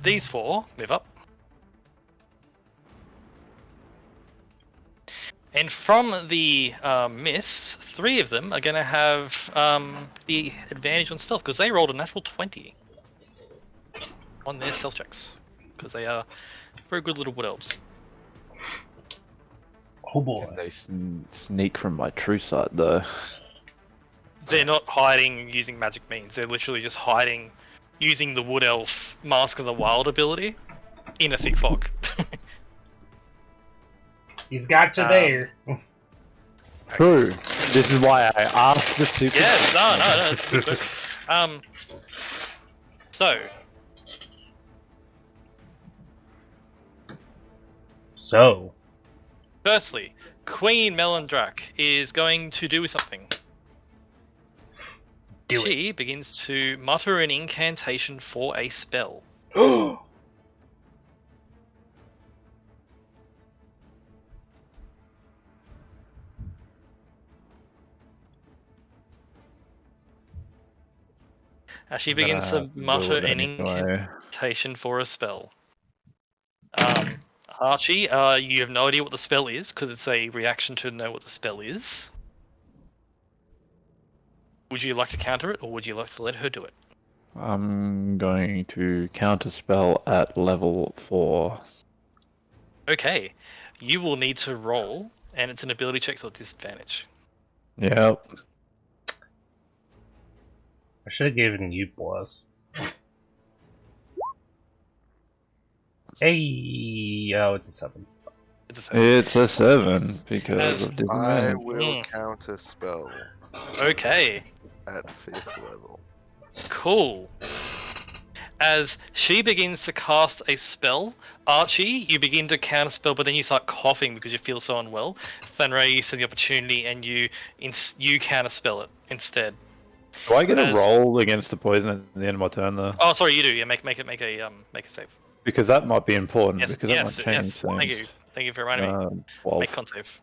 S3: These four move up. And from the mist, three of them are going to have the advantage on stealth because they rolled a natural 20 on their stealth checks. Because they are very good little wood elves.
S2: Oh boy.
S5: They sneak from my true sight, though.
S3: They're not hiding using magic means. They're literally just hiding using the wood elf Mask of the Wild ability in a thick fog.
S2: He's got you there.
S5: True. This is why I asked the super.
S3: Yes, no, it's good, good.
S2: So,
S3: Firstly, Queen Melondrak is going to do something. She begins to mutter an incantation for a spell. As she begins to mutter an incantation for a spell. Archie, you have no idea what the spell is, because it's a reaction to know what the spell is. Would you like to counter it, or would you like to let her do it?
S5: I'm going to counter spell at level 4.
S3: Okay, you will need to roll, and it's an ability check, so disadvantage.
S5: Yep.
S2: I should have given you plus. Hey, oh, it's a 7.
S5: It's a 7 because
S3: As
S5: of different
S4: I
S5: man.
S4: will counter spell
S3: Okay,
S4: at 5th level.
S3: cool. As she begins to cast a spell, Archie, you begin to counter spell, but then you start coughing because you feel so unwell. Fenrir, you see the opportunity and you counter spell it instead.
S5: Do I get a
S3: As-
S5: roll against the poison at the end of my turn though?
S3: Oh, sorry, you do. Yeah, make a save.
S5: Because that might be important.
S3: Yes,
S5: because
S3: yes,
S5: that might change
S3: yes. Thank you.
S5: things.
S3: Thank you for reminding me.
S5: 12.
S3: Make con save.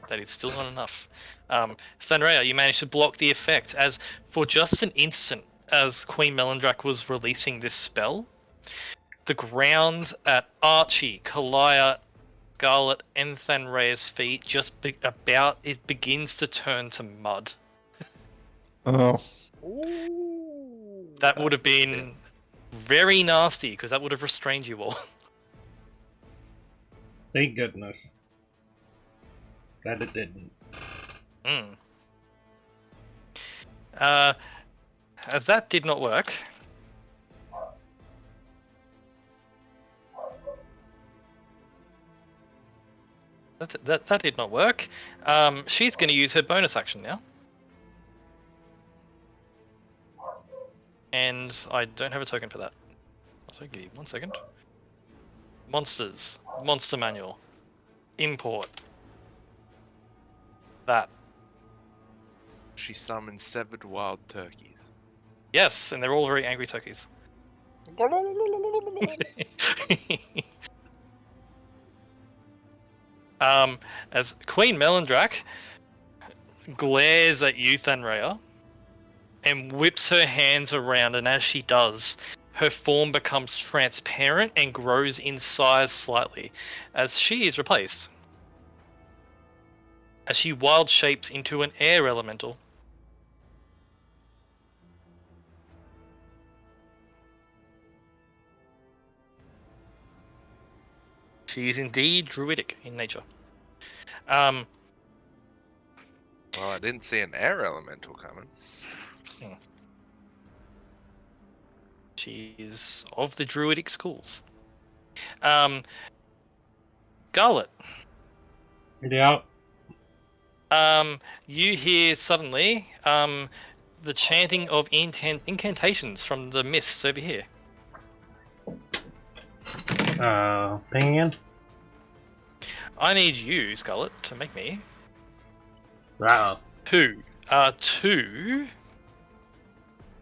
S3: That is still not enough. Thunrea, you managed to block the effect as for just an instant as Queen Melindrak was releasing this spell, the ground at Archie, Kalaya, Scarlet, and Thunrea's feet it begins to turn to mud.
S5: Oh.
S4: Ooh,
S3: That would have been very nasty because that would have restrained you all.
S2: Thank goodness that it didn't.
S3: That did not work. That did not work. She's going to use her bonus action now. And I don't have a token for that. So give me 1 second. Monsters. Monster manual. Import. That.
S4: She summons 7 wild turkeys.
S3: Yes, and they're all very angry turkeys. As Queen Melindrak glares at you, Thunrea, and whips her hands around, and as she does, her form becomes transparent and grows in size slightly, as she is replaced. As she wild shapes into an air elemental. She is indeed druidic in nature.
S4: Well, I didn't see an air elemental coming.
S3: She is of the druidic schools. Garlet.
S2: Yeah.
S3: You hear suddenly the chanting of incantations from the mists over here.
S2: Ping again?
S3: I need you, Scarlet, to make me
S2: Wow.
S3: two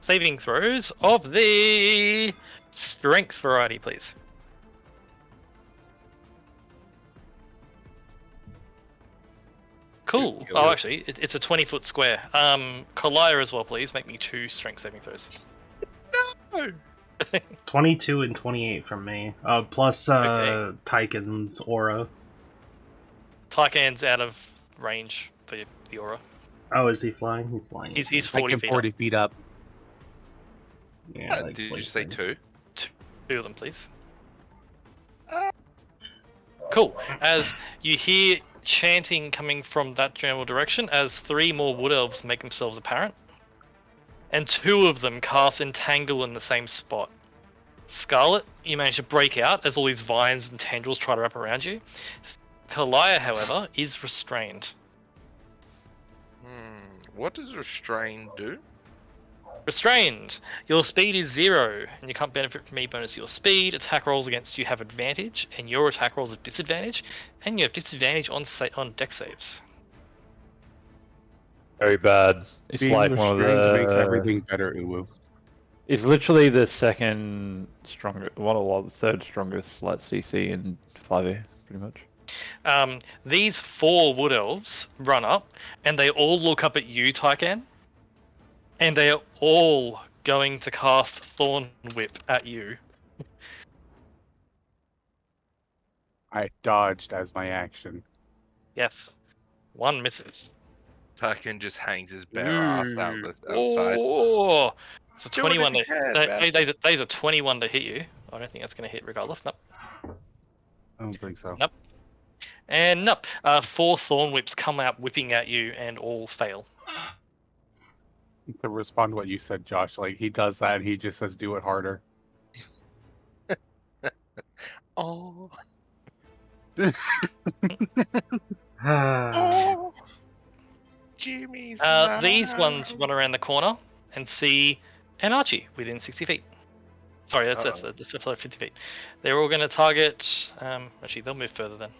S3: saving throws of the strength variety, please. Cool.
S4: Kill
S3: Oh,
S4: it.
S3: actually, it's a 20-foot square. Kalaya as well, please. Make me 2 strength saving throws.
S4: No!
S2: 22 and 28 from me. Plus
S3: Okay.
S2: Tyken's aura.
S3: Tycan's out of range for the aura.
S2: Oh, is he flying? He's flying.
S3: He's
S1: Like
S3: 40
S1: him
S3: feet
S1: 40 feet up.
S2: Yeah, like
S4: Did you
S2: place
S4: say
S2: things.
S4: 2?
S3: up. 2 of them, please. Cool. As you hear chanting coming from that general direction, as 3 more wood elves make themselves apparent, and 2 of them cast Entangle in the same spot. Scarlet, you manage to break out as all these vines and tendrils try to wrap around you. Kalaya, however, is restrained.
S4: What does restrain do?
S3: Restrained. Your speed is 0, and you can't benefit from any bonus to your speed. Attack rolls against you have advantage, and your attack rolls have disadvantage, and you have disadvantage on deck saves.
S5: Very bad. It's
S1: Being
S5: like one of
S1: restrained
S5: the.
S1: makes everything better, Uwu.
S5: It's literally the second strongest, the third strongest like CC in 5e, pretty much.
S3: These 4 wood elves run up, and they all look up at you, Tycan, and they are all going to cast Thorn Whip at you.
S1: I dodged as my action.
S3: Yes. 1 misses.
S4: Tyken just hangs his bare ass outside.
S3: Oh, it's a
S4: Do it
S3: 21
S4: if you can, man.
S3: These are 21 to hit you. I don't think that's going to hit regardless. Nope.
S1: I don't think so.
S3: Nope. And nope. 4 Thorn Whips come out whipping at you and all fail.
S1: To respond to what you said, Josh, like he does that and he just says, do it harder.
S4: Oh.
S2: Oh.
S4: Jimmy's
S3: These ones run around the corner and see an Archie within 60 feet. Sorry, that's 50 feet. They're all going to target. Actually, they'll move further then.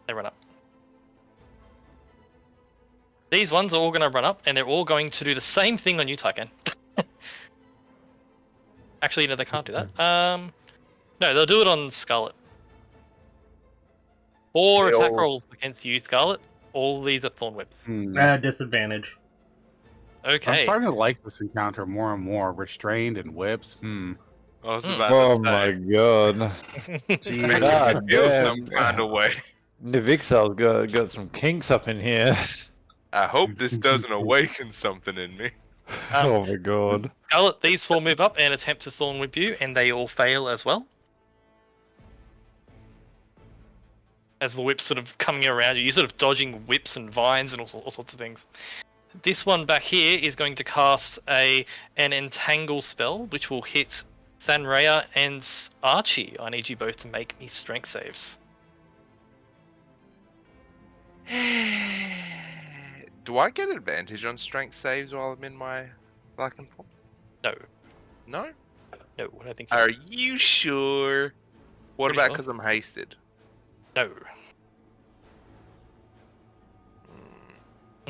S3: They run up. These ones are all going to run up, and they're all going to do the same thing on you, Tycan. Actually, no, they can't do that. No, they'll do it on Scarlet. 4
S5: They
S3: attack
S5: all-
S3: rolls against you, Scarlet. All these are thorn whips.
S2: Disadvantage.
S1: I'm
S3: Okay.
S1: starting to like this encounter more and more. Restrained and whips.
S4: I was
S3: Hmm.
S4: about
S5: Oh
S4: to
S5: my
S4: say,
S5: god.
S4: make
S5: God
S4: me feel
S5: damn.
S4: some kind of way.
S5: Nivixel's got some kinks up in here.
S4: I hope this doesn't awaken something in me.
S5: Oh my god.
S3: Scarlet, these four move up and attempt to thorn whip you, and they all fail as well. As the whip's sort of coming around you, you're sort of dodging whips and vines and all sorts of things. This one back here is going to cast an entangle spell, which will hit Thanrea and Archie. I need you both to make me strength saves.
S4: Do I get advantage on strength saves while I'm in my Blackened form?
S3: No,
S4: No?
S3: no, I don't think so.
S4: Are you sure? What
S3: Pretty
S4: about
S3: sure.
S4: because I'm hasted?
S3: No.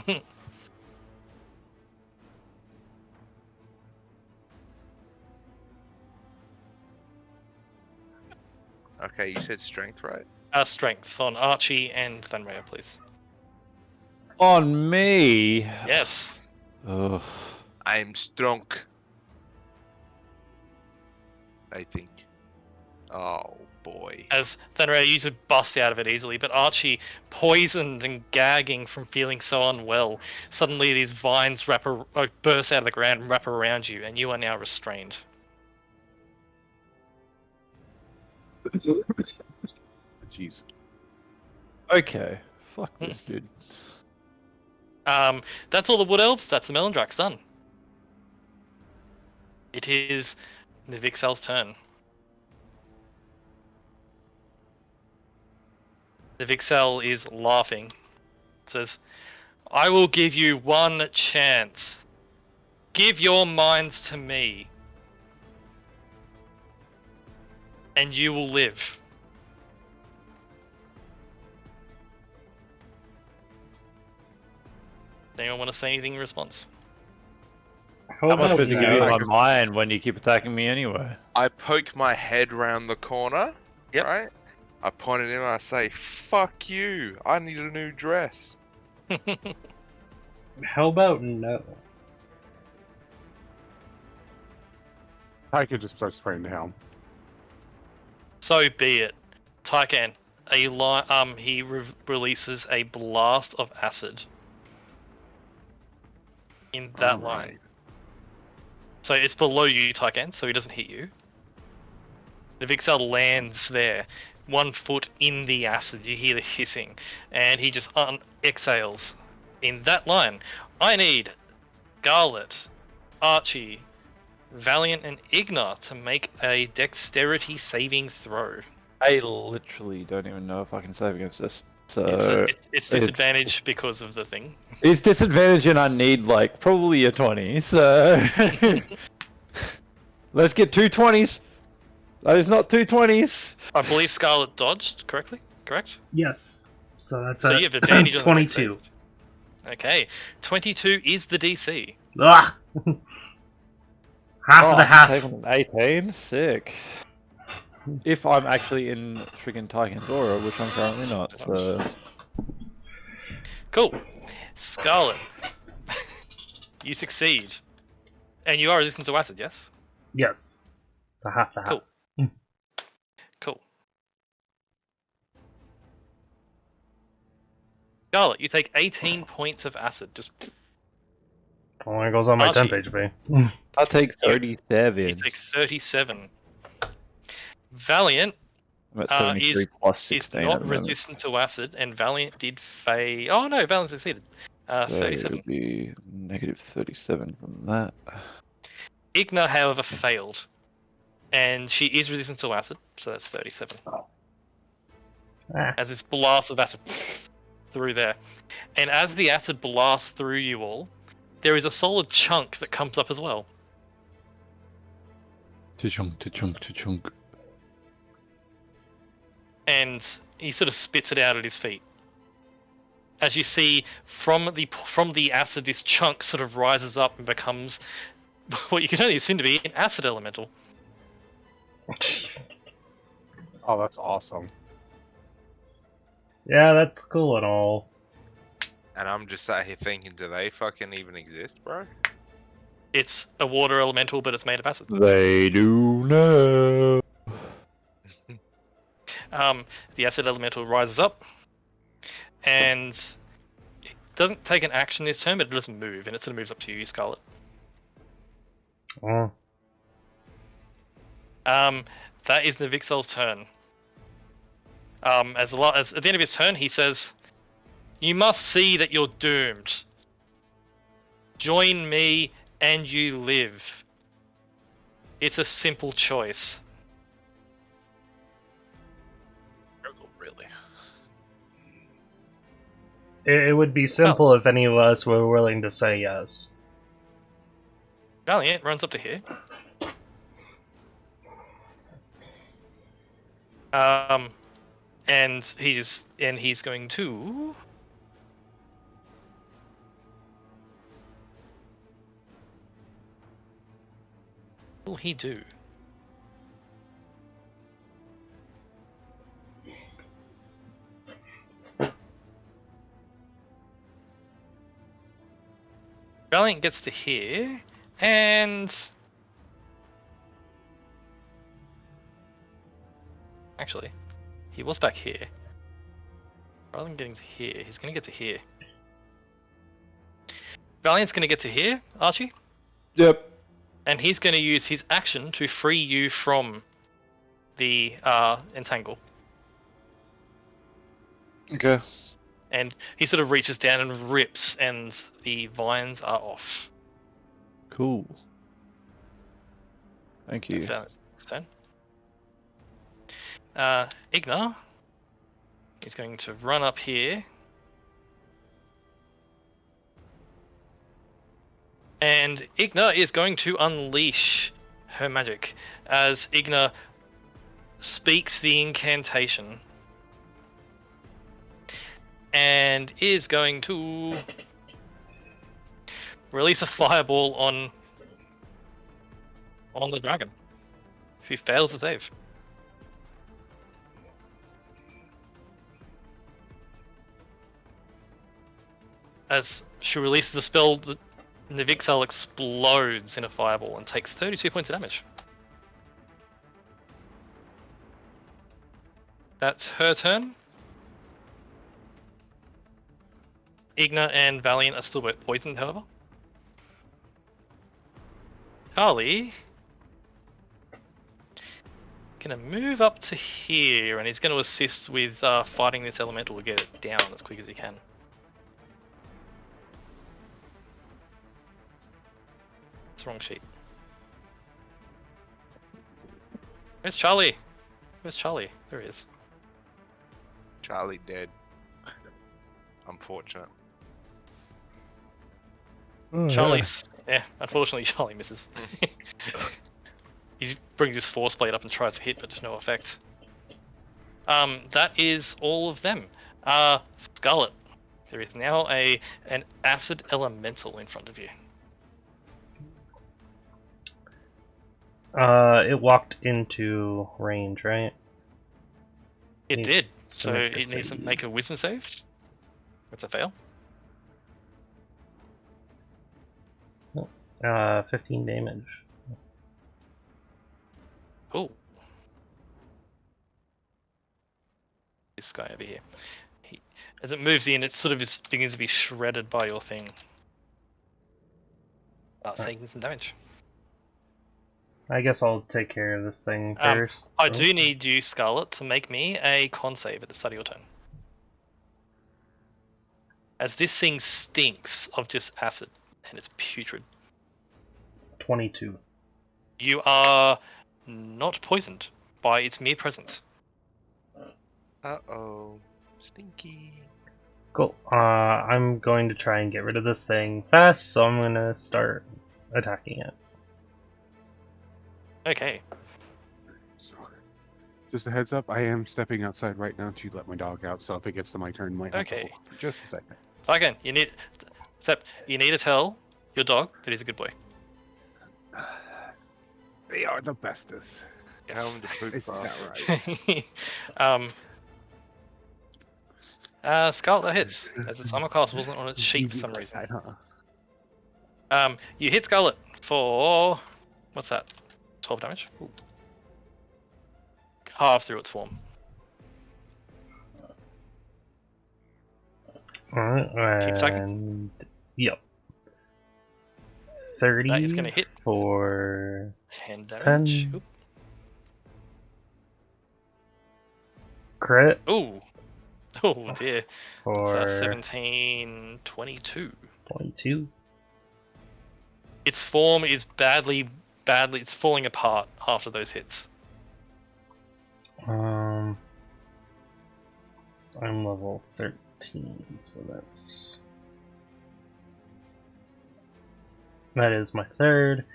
S4: Hmm. Okay, you said strength, right?
S3: Strength on Archie and Thanrea, please.
S5: On me.
S3: Yes.
S5: Ugh.
S4: I'm strong. I think. Oh boy.
S3: As Thanrea, you could bust out of it easily, but Archie, poisoned and gagging from feeling so unwell, suddenly these vines burst out of the ground and wrap around you, and you are now restrained.
S1: Jeez.
S5: Okay. Fuck this dude.
S3: That's all the Wood Elves. That's the Melandrax done. It is Nivixel's turn. Nivixel is laughing. It says, I will give you one chance. Give your minds to me. And you will live. Anyone want to say anything in response?
S2: How
S5: I'm
S2: about
S5: supposed to give you
S2: no?
S5: my mind when you keep attacking me anyway.
S4: I poke my head round the corner.
S3: Yep.
S4: Right? I point at him and I say, fuck you. I need a new dress.
S2: How about no?
S1: Tyka just starts spraying to him.
S3: So be it. Tykan, he releases a blast of acid in that line.
S1: Alright.
S3: So it's below you, Tykan, so he doesn't hit you. The Vixel lands there, 1 foot in the acid. You hear the hissing, and he just exhales. In that line, I need Scarlet, Archie, Valiant, and Igna to make a dexterity saving throw.
S5: I literally don't even know if I can save against this. So
S3: It's disadvantage because of the thing.
S5: it's disadvantage and I need like probably a 20. So let's get 2 20s. That is not 2 20s.
S3: I believe Scarlet dodged correctly. Correct.
S2: Yes. So that's
S3: So
S2: a
S3: you have advantage on the
S2: 22.
S3: dex save. Okay, 22 is the DC.
S2: Ugh. Half of the half.
S5: Taking an 18. Sick. If I'm actually in friggin' Tykan's aura, which I'm currently not, so...
S3: Cool. Scarlet, you succeed. And you are resistant to acid, yes?
S2: Yes. It's a half to half.
S3: Cool. Cool. Scarlet, you take 18 points of acid. Just
S2: Only goes on my
S3: Archie.
S2: 10 HP.
S5: I take
S3: you
S5: 37.
S3: take 37. Valiant
S5: I'm at 73
S3: is
S5: plus
S3: is
S5: 16 at
S3: not
S5: the moment.
S3: resistant to acid, and Valiant did fail. Oh no, Valiant succeeded.
S5: So
S3: 37.
S5: it'll be negative 37 from that.
S3: Igna, however, failed. And she is resistant to acid, so that's 37.
S2: Ah.
S3: As this blast of acid through there. And as the acid blasts through you all, there is a solid chunk that comes up as well.
S5: To-chunk, to-chunk, to-chunk.
S3: And he sort of spits it out at his feet. As you see, from the acid, this chunk sort of rises up and becomes what you can only assume to be an acid elemental.
S1: Oh, that's awesome.
S2: Yeah, that's cool and all.
S4: And I'm just sat here thinking, do they fucking even exist, bro?
S3: It's a water elemental, but it's made of acid.
S5: They do know.
S3: The acid elemental rises up, and it doesn't take an action this turn, but it doesn't move, and it sort of moves up to you, Scarlet.
S2: Oh.
S3: That is Navixel's turn. As at the end of his turn, he says, "You must see that you're doomed. Join me, and you live. It's a simple choice." Really?
S2: It would be simple if any of us were willing to say yes.
S3: Valiant runs up to here. And he's going to. What will he do? Valiant gets to here, and actually, he was back here. Rather than getting to here, he's gonna get to here. Valiant's gonna get to here, Archie.
S5: Yep.
S3: And he's gonna use his action to free you from the entangle.
S5: Okay.
S3: And he sort of reaches down and rips, and the vines are off.
S5: Cool. Thank you.
S3: That's turn. Igna is going to run up here. And Igna is going to unleash her magic as Igna speaks the incantation. And is going to release a fireball on the dragon, who fails to save. As she releases the spell, the Navixel explodes in a fireball and takes 32 points of damage. That's her turn. Igna and Valiant are still both poisoned, however. Carly gonna move up to here, and he's gonna assist with fighting this elemental to get it down as quick as he can. It's the wrong sheet. Where's Charlie? Where's Charlie? There he is.
S4: Charlie dead. Unfortunate.
S2: Oh,
S3: Charlie's yeah, unfortunately Charlie misses. He brings his force blade up and tries to hit, but to no effect. That is all of them. Scarlet, there is now an acid elemental in front of you.
S2: It walked into range, right?
S3: It
S2: Needs
S3: did.
S2: to
S3: So
S2: make a
S3: it needs to
S2: save.
S3: make a wisdom save. That's a fail.
S2: 15 damage.
S3: Cool. This guy over here. As it moves in, it sort of begins to be shredded by your thing. Taking some damage.
S2: I guess I'll take care of this thing
S3: Um,
S2: first.
S3: I do need you, Scarlet, to make me a con save at the start of your turn. As this thing stinks of just acid, and it's putrid.
S2: 22.
S3: You are not poisoned by its mere presence.
S4: Uh-oh. Stinky.
S2: Cool. I'm going to try and get rid of this thing fast, so I'm gonna start attacking it.
S3: Okay.
S1: So, just a heads up, I am stepping outside right now to let my dog out, so if it gets to my turn, might have to
S3: Okay.
S1: hold for just a second.
S3: Again, you need to tell your dog that he's a good boy.
S1: They are the bestest.
S4: Tell him to poop
S1: It's
S4: fast.
S1: that right.
S3: Scarlet, that hits. As its armor class wasn't on its sheet for some reason. You hit Scarlet for what's that? 12 damage. Ooh. Half through its form.
S2: Alright,
S3: Keep attacking.
S2: and yep. 30
S3: That is gonna hit.
S2: for
S3: 10 damage.
S2: 10.
S3: Oop.
S2: crit
S3: Ooh. Oh dear.
S2: for
S3: 17, 22.
S2: 22.
S3: Its form is badly, it's falling apart after those hits.
S2: I'm level 13, so that is my third.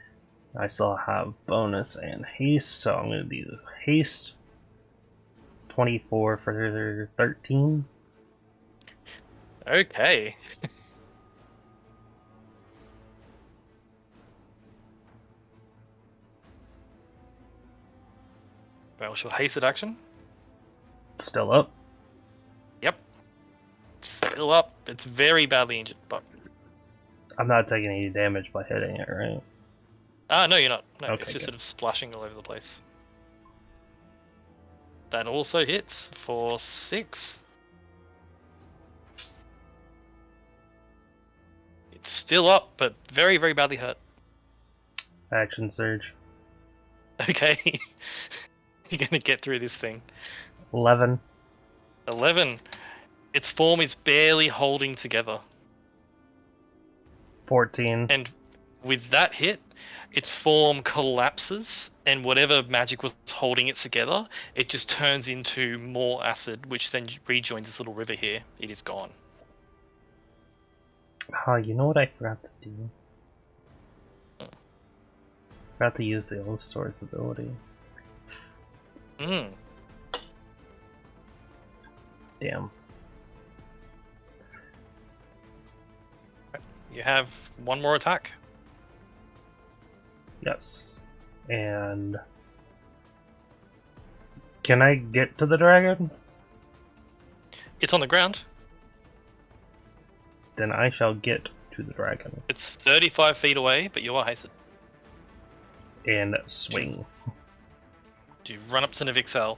S2: I still have bonus and haste, so I'm going to do haste. 24 for 13.
S3: Okay. Well, she'll hasted action.
S2: Still up.
S3: Yep. Still up. It's very badly injured, but
S2: I'm not taking any damage by hitting it, right?
S3: no, you're not. No,
S2: Okay,
S3: it's just
S2: good.
S3: sort of splashing all over the place. That also hits for 6. It's still up, but very, very badly hurt.
S2: Action surge.
S3: Okay. You're gonna get through this thing.
S2: 11.
S3: 11. Its form is barely holding together.
S2: 14.
S3: And with that hit, its form collapses, and whatever magic was holding it together, it just turns into more acid, which then rejoins this little river here. It is gone.
S2: You know what I forgot to do? Forgot to use the Oath Sword's ability. Damn.
S3: You have one more attack.
S2: Yes. And can I get to the dragon?
S3: It's on the ground.
S2: Then I shall get to the dragon.
S3: It's 35 feet away, but you are hasted.
S2: And swing.
S3: Do you run up to Navixel?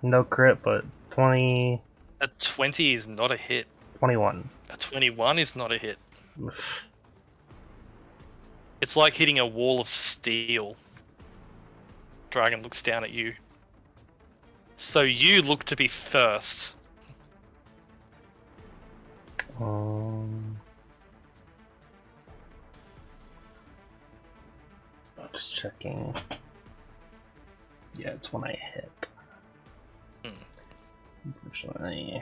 S2: No crit, but 20...
S3: A 20 is not a hit.
S2: 21.
S3: A 21 is not a hit. It's like hitting a wall of steel. Dragon looks down at you. So you look to be first.
S2: Just checking. Yeah, it's when I hit. Unfortunately.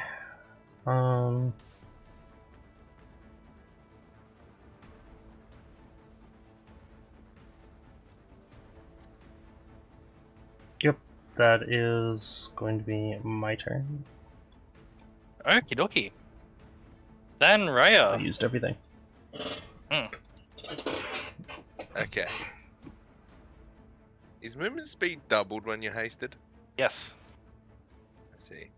S2: Yep, that is going to be my turn.
S3: Okie dokie. Then
S2: I
S3: Raya.
S2: used everything.
S4: Okay. Is movement speed doubled when you're hasted?
S3: Yes.
S4: I see.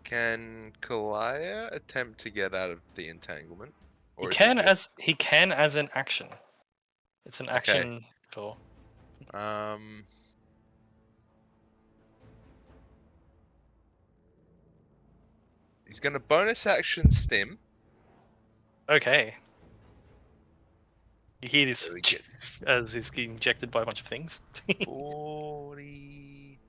S4: Can Kalaya attempt to get out of the entanglement?
S3: He
S4: is it
S3: can
S4: just-
S3: as an action. It's an action for
S4: He's gonna bonus action stim.
S3: Okay. You hear this
S4: So he gets
S3: as he's getting injected by a bunch of things.
S4: 40.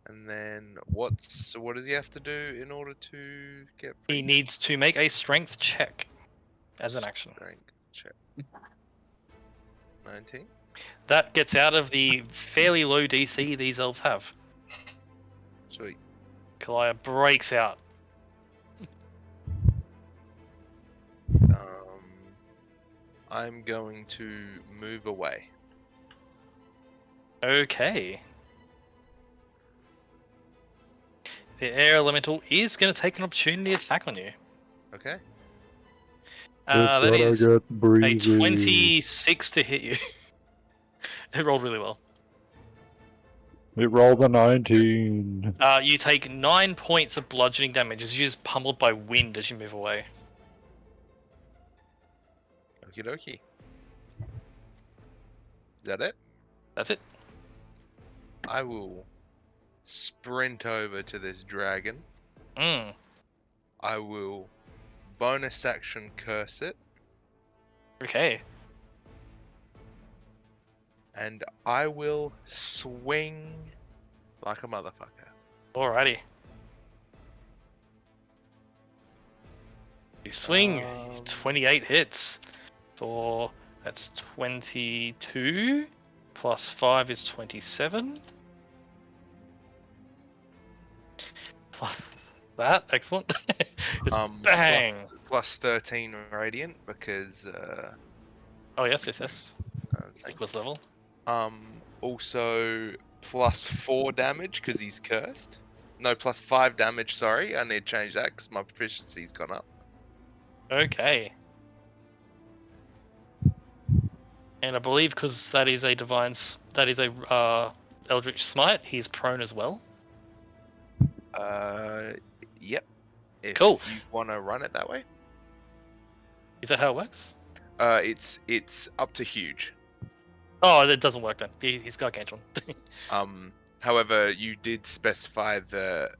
S4: And then what does he have to do in order to get
S3: He
S4: free?
S3: needs to make a strength check as an action.
S4: Strength check. 19.
S3: That gets out of the fairly low DC these elves have.
S4: Sweet.
S3: Kalaya breaks out.
S4: I'm going to move away.
S3: Okay. The air elemental is going to take an opportunity attack on you.
S4: Okay.
S3: That is a 26 to hit you. It rolled really well.
S5: It rolled a 19.
S3: You take 9 points of bludgeoning damage as you're just pummeled by wind as you move away.
S4: Okie dokie. Is that it?
S3: That's it.
S4: I will sprint over to this dragon.
S3: Mm.
S4: I will bonus action curse it.
S3: Okay.
S4: And I will swing like a motherfucker.
S3: Alrighty. You swing. 28 hits. That's 22. Plus 5 is 27. That, excellent. Just bang!
S4: Plus 13 radiant because
S3: Oh yes, equals level.
S4: Also plus 4 damage because he's cursed. No, plus 5 damage, sorry. I need to change that because my proficiency's gone up.
S3: Okay. And I believe because that is a Eldritch Smite, he's prone as well.
S4: Yep. If
S3: Cool.
S4: you want to run it that way.
S3: Is that how it works?
S4: It's up to huge.
S3: Oh, it doesn't work then. He's gargantuan.
S4: However, you did specify that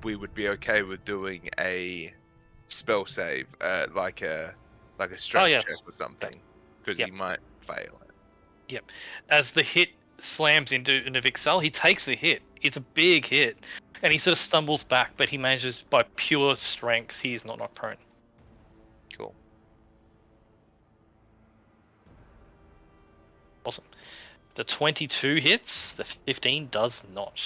S4: we would be okay with doing a spell save, like a strength check or something, because he might fail it.
S3: Yep. As the hit slams into Vixel, he takes the hit. It's a big hit, and he sort of stumbles back, but he manages by pure strength. He's not knocked prone.
S4: Cool.
S3: Awesome. The 22 hits. The 15 does not.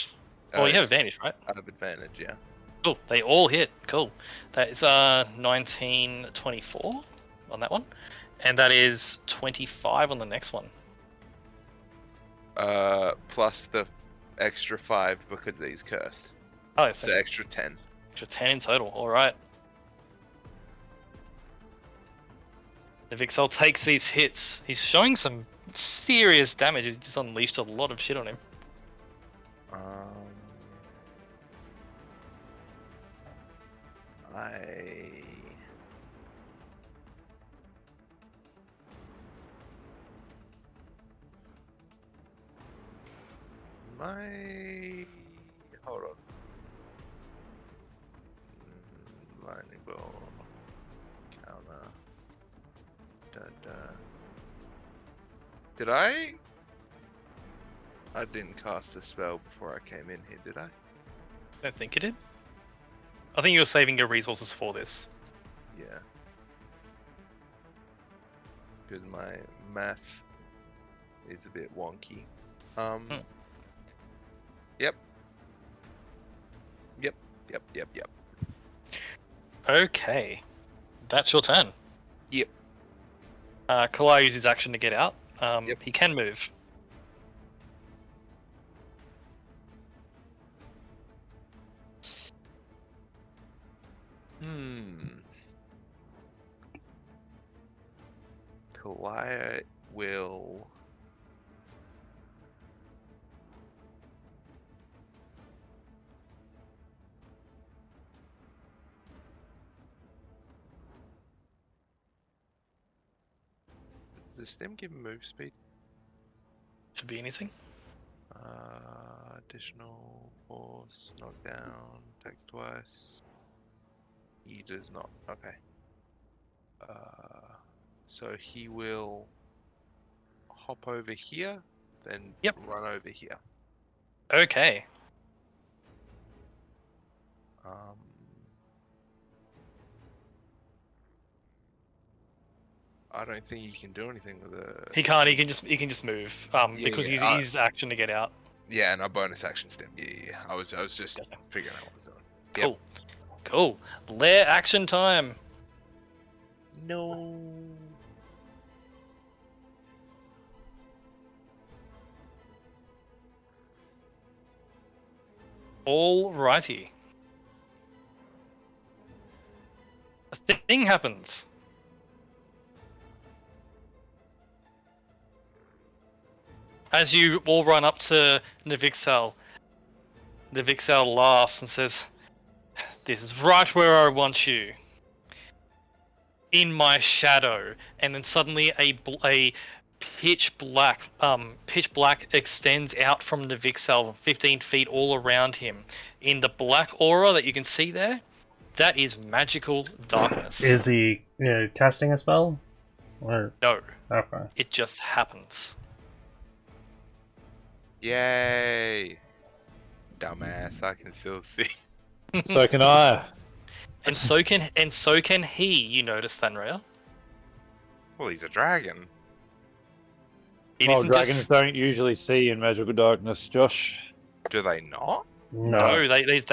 S3: Oh, you have advantage, right?
S4: I have advantage, yeah.
S3: Cool. They all hit. Cool. That is 1924 on that one, and that is 25 on the next one.
S4: Plus the extra 5 because he's cursed.
S3: Oh, yes.
S4: So extra 10.
S3: Extra 10 in total. All right. The Vixel takes these hits. He's showing some serious damage. He just unleashed a lot of shit on him.
S4: Hold on. Lightning ball. Counter. Did I didn't cast a spell before I came in here, did I?
S3: I don't think you did. I think you were saving your resources for this.
S4: Yeah. Because my math is a bit wonky. Yep.
S3: Okay. That's your turn.
S4: Yep.
S3: Kalai uses his action to get out.
S4: Yep.
S3: He can move.
S4: Kalaya will... Does the stem give move speed?
S3: Should be anything.
S4: Additional force, knockdown, attacks twice. He does not. Okay. So he will hop over here, then run over here.
S3: Okay.
S4: I don't think he can do anything with it.
S3: He can't. He can just move. Because he's his action to get out.
S4: Yeah, and a bonus action step. Yeah. I was just figuring out what I was doing.
S3: Cool. Cool. Lair action time.
S4: No.
S3: Alrighty. A thing happens. As you all run up to Navixel, Navixel laughs and says, "This is right where I want you. In my shadow." And then suddenly a pitch black extends out from Navixel 15 feet all around him. In the black aura that you can see there, that is magical darkness.
S2: Is he casting a spell? Or
S3: No,
S2: okay.
S3: it just happens.
S4: Yay! Dumbass, I can still see.
S5: So can I.
S3: And so can he, you notice, Thanraya.
S4: Well, he's a dragon.
S3: It
S5: Well,
S3: isn't
S5: dragons
S3: just-
S5: don't usually see in magical darkness, Josh.
S4: Do they not?
S3: No, they just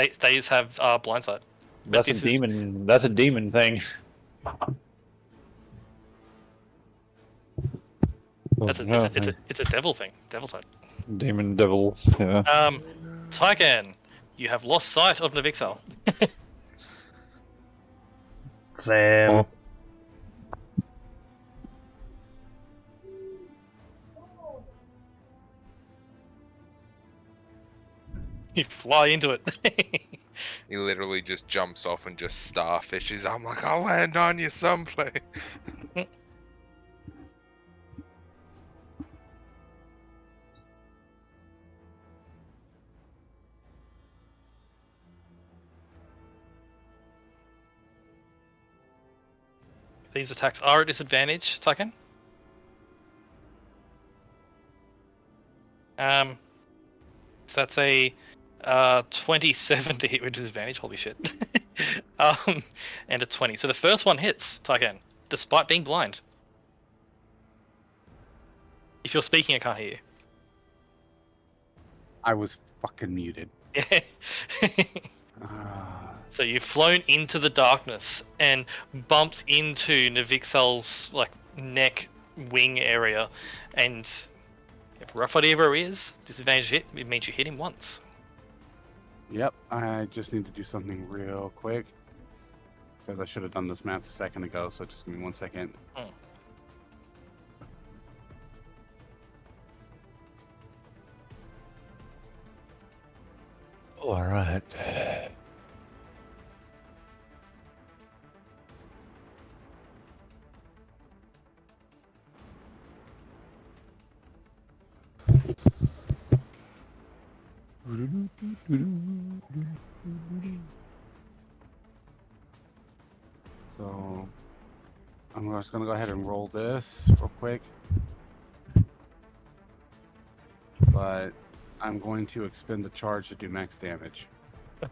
S3: have blindside.
S5: That's a
S3: this is-
S5: demon. That's a demon thing.
S3: It's a devil thing. Devil side.
S5: Demon devil. Yeah.
S3: Tygan, you have lost sight of Navixel.
S2: Sam.
S5: Oh.
S3: You fly into it.
S4: He literally just jumps off and just starfishes. I'm like, I'll land on you someplace.
S3: These attacks are at disadvantage, Tygan. So that's a 27 to hit with disadvantage. Holy shit. And a 20. So the first one hits, Tygan, despite being blind. If you're speaking, I can't hear you.
S1: I was fucking muted.
S3: Yeah. So you've flown into the darkness and bumped into Navixel's like neck wing area, and if rough idea where he is, disadvantage hit, it means you hit him once.
S1: Yep, I just need to do something real quick. Because I should have done this math a second ago, so just give me 1 second.
S5: All right.
S1: So I'm just gonna go ahead and roll this real quick. But I'm going to expend the charge to do max damage.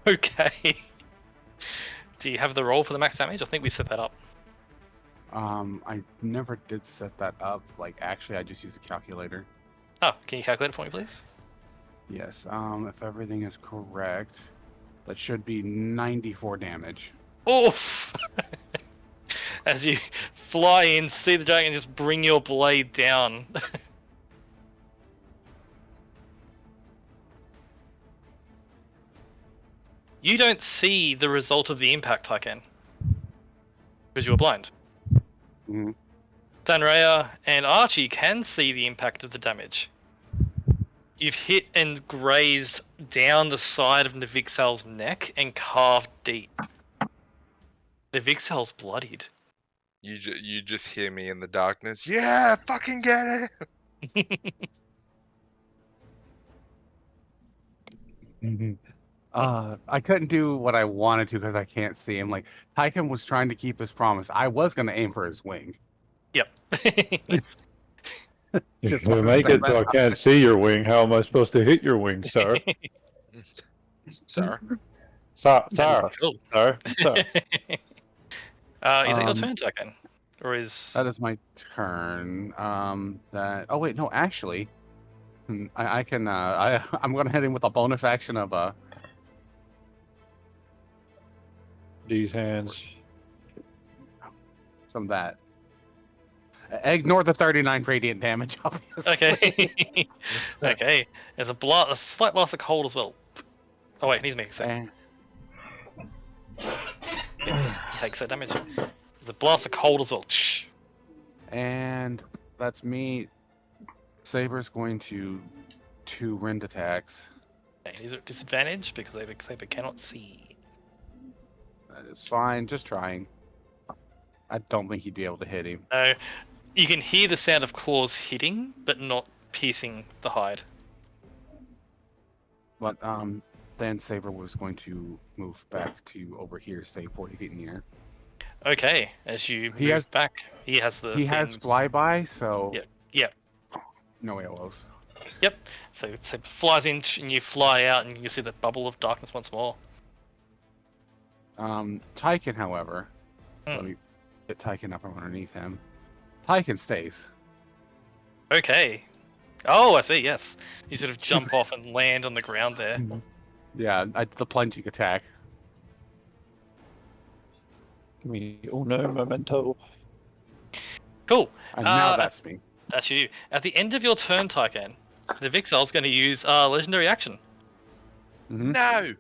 S3: Okay. Do you have the roll for the max damage? I think we set that up.
S1: I never did set that up. Like, actually, I just used a calculator.
S3: Oh, can you calculate it for me, please?
S1: Yes, if everything is correct, that should be 94 damage.
S3: Oof! As you fly in, see the dragon, just bring your blade down. You don't see the result of the impact, Tyken. Because you were blind.
S1: Mhm.
S3: Thanraya and Archie can see the impact of the damage. You've hit and grazed down the side of Navixel's neck and carved deep. Navixel's bloodied.
S4: You just hear me in the darkness. Yeah, fucking get it.
S1: I couldn't do what I wanted to because I can't see him. Like, Tyken was trying to keep his promise. I was going to aim for his wing.
S3: Yep.
S1: Just
S5: If we make it so I can't see your wing, how am I supposed to hit your wing, sir?
S4: Sir.
S5: Sir.
S3: Cool.
S5: Sir. Sir.
S3: Is that your
S1: Um,
S3: turn, Tyken? Or is...
S1: That is my turn. Oh wait, no, actually, I can. I'm going to hit him with a bonus action of
S5: These hands.
S1: some of that. Ignore the 39 radiant damage, obviously.
S3: Okay. Okay. There's a slight blast of cold as well. Oh wait, he needs to make a second. He takes that damage. There's a blast of cold as well.
S1: And that's me Saber's going to 2 rend attacks.
S3: Okay, these are at disadvantage because Saber cannot see.
S1: That is fine. Just trying. I don't think he'd be able to hit him.
S3: No, you can hear the sound of claws hitting, but not piercing the hide.
S1: But then Saber was going to move back to over here, stay 40 feet in the air.
S3: Okay, as you move back, he has the.
S1: He has flyby, so.
S3: Yep.
S1: No AOs.
S3: Yep. So flies in, and you fly out, and you see the bubble of darkness once more.
S1: Tyken, however, let me get Tyken up from underneath him. Tyken stays.
S3: Okay. Oh, I see. Yes, you sort of jump off and land on the ground there.
S1: Yeah, the plunging attack.
S5: We all know Memento.
S3: Cool.
S1: And now that's me.
S3: That's you. At the end of your turn, Tyken, the Vixal's going to use legendary action.
S4: No!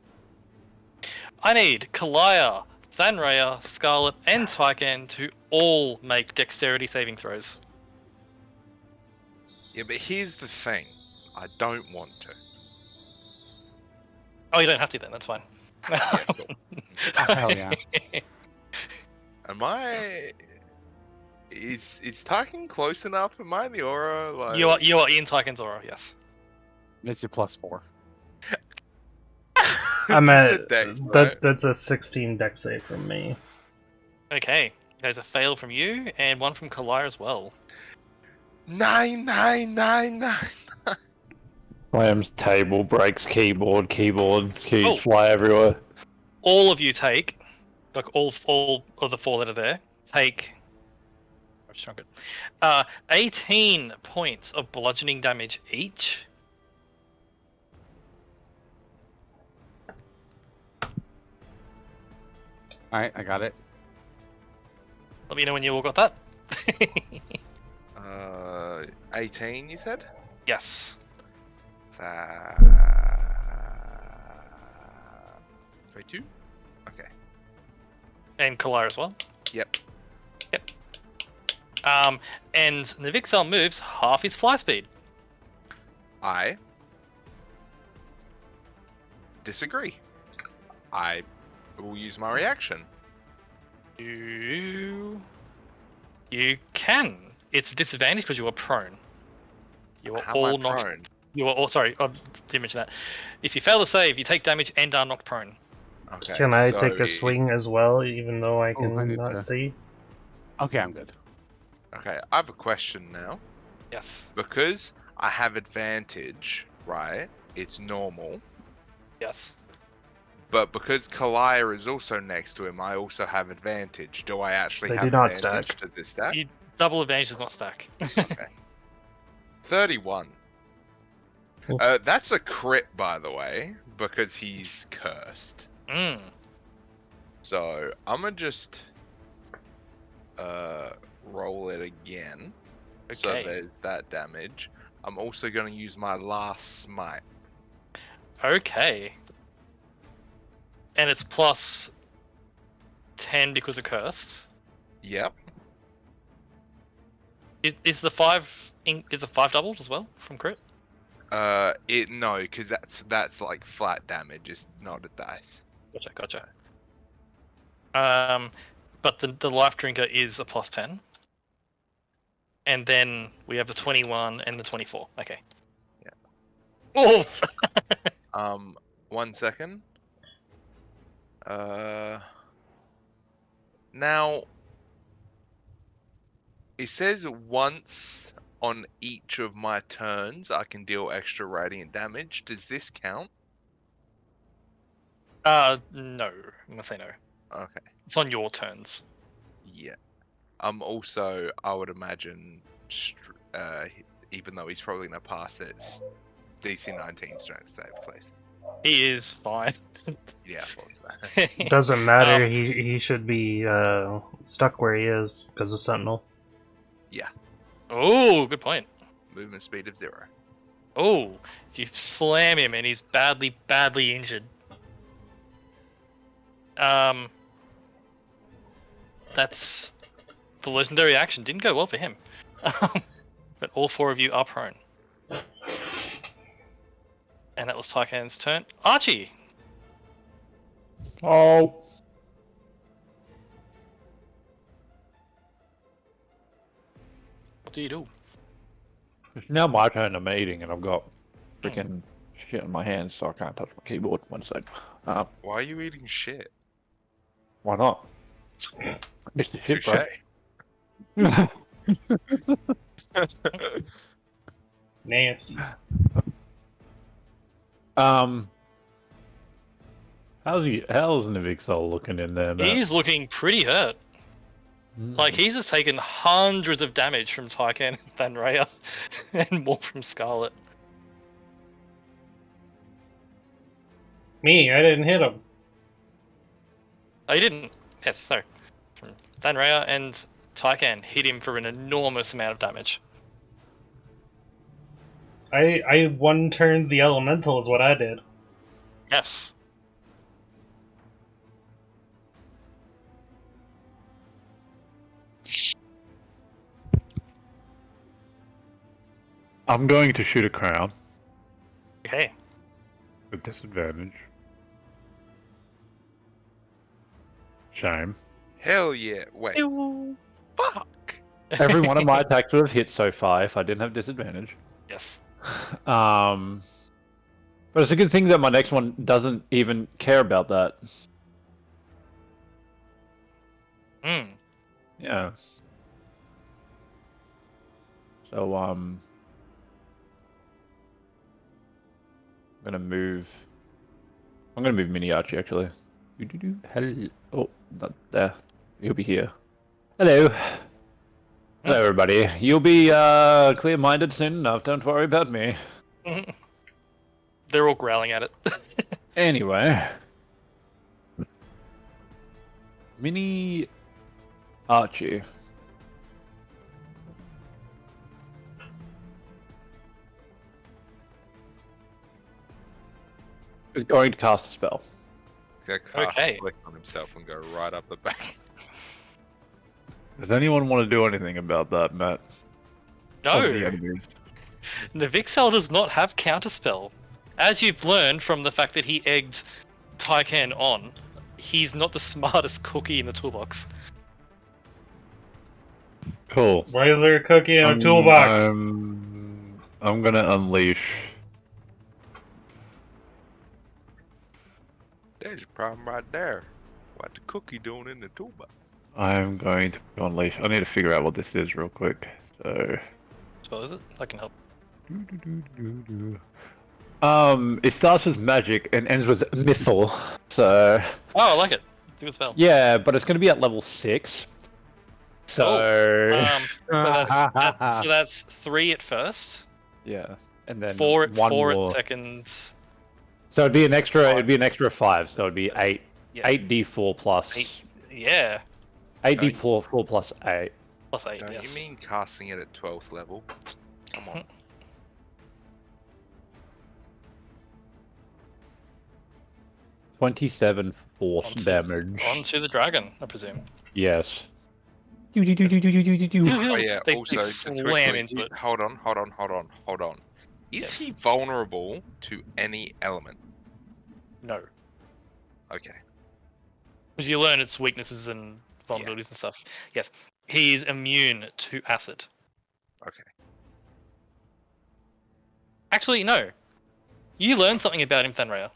S3: I need Kalaya, Thanraya, Scarlet, and Tyken to all make dexterity saving throws.
S4: Yeah, but here's the thing. I don't want to.
S3: Oh, you don't have to then, that's fine.
S4: Yeah, cool.
S1: Oh, hell yeah.
S4: Am I... Is Tyken close enough? Am I in the aura? Like...
S3: You are in Tyken's aura, yes.
S1: It's your +4.
S2: I'm at
S4: Dex, right?
S2: that's a 16 dex save from me.
S3: Okay, there's a fail from you and one from Kalaya as well.
S4: 9, 9, 9, 9.
S5: Slams table, breaks keyboard, keys
S3: Oh.
S5: fly everywhere.
S3: All of you take, like all of the 4 that are there, take. I've shrunk it. 18 points of bludgeoning damage each.
S1: Alright, I got it.
S3: Let me know when you all got that.
S4: 18, you said?
S3: Yes.
S4: 32? Okay.
S3: And Kalaya as well.
S4: Yep.
S3: And Navixel moves half his fly speed.
S4: I disagree. I will use my reaction.
S3: You can. It's a disadvantage because you are prone. You are
S4: How
S3: all
S4: am I
S3: knocked.
S4: prone?
S3: You are all sorry. I didn't mention that. If you fail to save, you take damage and are knocked prone.
S4: Okay.
S2: Can I
S4: so
S2: take a swing as well, even though I
S1: I
S2: can
S1: need
S2: not
S1: to-
S2: see?
S1: Okay, I'm good.
S4: Okay, I have a question now.
S3: Yes.
S4: Because I have advantage, right? It's normal.
S3: Yes.
S4: But because Kalaya is also next to him, I also have advantage. Do I actually
S2: They
S4: have
S2: do not
S4: advantage
S2: stack.
S4: to this stat?
S3: You double advantage does not stack.
S4: Okay. 31.
S2: Cool.
S4: That's a crit, by the way, because he's cursed.
S3: Mm.
S4: So I'm gonna just roll it again. So
S3: Okay.
S4: there's that damage. I'm also gonna use my last smite.
S3: Okay. And it's plus 10 because of cursed.
S4: Yep.
S3: Is the 5 doubled as well from crit?
S4: No, because that's like flat damage. It's not a dice.
S3: Gotcha. But the life drinker is a plus 10. And then we have the 21 and the 24. Okay.
S4: Yeah.
S3: Oh!
S4: 1 second. Now it says once on each of my turns I can deal extra radiant damage. Does this count?
S3: No. I'm gonna say no.
S4: Okay.
S3: It's on your turns.
S4: Yeah. Also, I would imagine, even though he's probably gonna pass it, it's DC 19 strength save, please.
S3: He is fine.
S4: Yeah, I thought so.
S2: It doesn't matter. He should be stuck where he is because of Sentinel.
S3: Oh, good point.
S4: Movement speed of 0.
S3: Oh, if you slam him and he's badly injured. That's the legendary action. Didn't go well for him. But all 4 of you are prone. And that was Tycan's turn. Archie!
S5: Oh.
S3: What do you do?
S5: It's now my turn. I'm eating, and I've got freaking shit in my hands, so I can't touch my keyboard. One sec.
S4: Why are you eating shit?
S5: Why not? It's the shit,
S4: Touche.
S5: bro.
S2: Nasty.
S5: How's Nivixol looking in there, man?
S3: He's looking pretty hurt. Like, he's just taken hundreds of damage from Tycan and Thanraya, and more from Scarlet.
S2: Me, I didn't hit him.
S3: Oh, you didn't? Yes, sorry. From Thanraya and Tycan hit him for an enormous amount of damage.
S2: I one-turned the elemental is what I did.
S3: Yes.
S5: I'm going to shoot a crown
S3: Okay.
S5: with disadvantage. Shame.
S4: Hell yeah. Wait. Fuck.
S5: Every one of my attacks would have hit so far if I didn't have disadvantage.
S3: Yes.
S5: But it's a good thing that my next one doesn't even care about that.
S3: Hmm.
S5: Yeah. So, I'm gonna move Mini Archie actually. Hello. Oh, not there. You'll be here. Hello. Hello, everybody. You'll be clear-minded soon enough. Don't worry about me.
S3: They're all growling at it.
S5: Anyway, Mini Archie. Is going to cast a spell.
S4: He's gonna cast
S3: Okay.
S4: Slick on himself and go right up the back.
S5: Does anyone want to do anything about that, Matt? Of the
S3: No!
S5: enemies?
S3: Nivixel does not have Counterspell. As you've learned from the fact that he egged Tycan on, he's not the smartest cookie in the toolbox.
S5: Cool.
S2: Why is there a cookie in a toolbox?
S5: I'm gonna unleash.
S4: There's your problem right there. What the cookie doing in the toolbox?
S5: I'm going to unleash. I need to figure out what this is real quick. So.
S3: Spell is it? I can help.
S5: It starts with magic and ends with missile. So.
S3: Oh, I like it. Good spell.
S5: Yeah, but it's going to be at level 6. So.
S3: So that's 3 at first,
S5: yeah, and then
S3: 4 at
S5: one
S3: 4
S5: more.
S3: at second.
S5: So it'd be an extra. It'd be an extra 5. So it'd be 8.
S3: Yeah.
S5: 8d4 plus.
S3: Yeah,
S5: 8d4 plus 8.
S3: plus 8.
S4: Don't
S3: Yes.
S4: you mean casting it at 12th level? Come on.
S5: 27 force
S3: Onto-
S5: damage.
S3: Onto the dragon, I presume.
S5: Yes.
S4: Oh yeah,
S3: They
S4: also to
S3: slam
S4: quickly,
S3: into it.
S4: hold on. Is
S3: Yes.
S4: he vulnerable to any element?
S3: No.
S4: Okay.
S3: Because you learn its weaknesses and vulnerabilities and stuff. Yes. He's immune to acid.
S4: Okay.
S3: Actually, no. You learned something about him, Thanraya.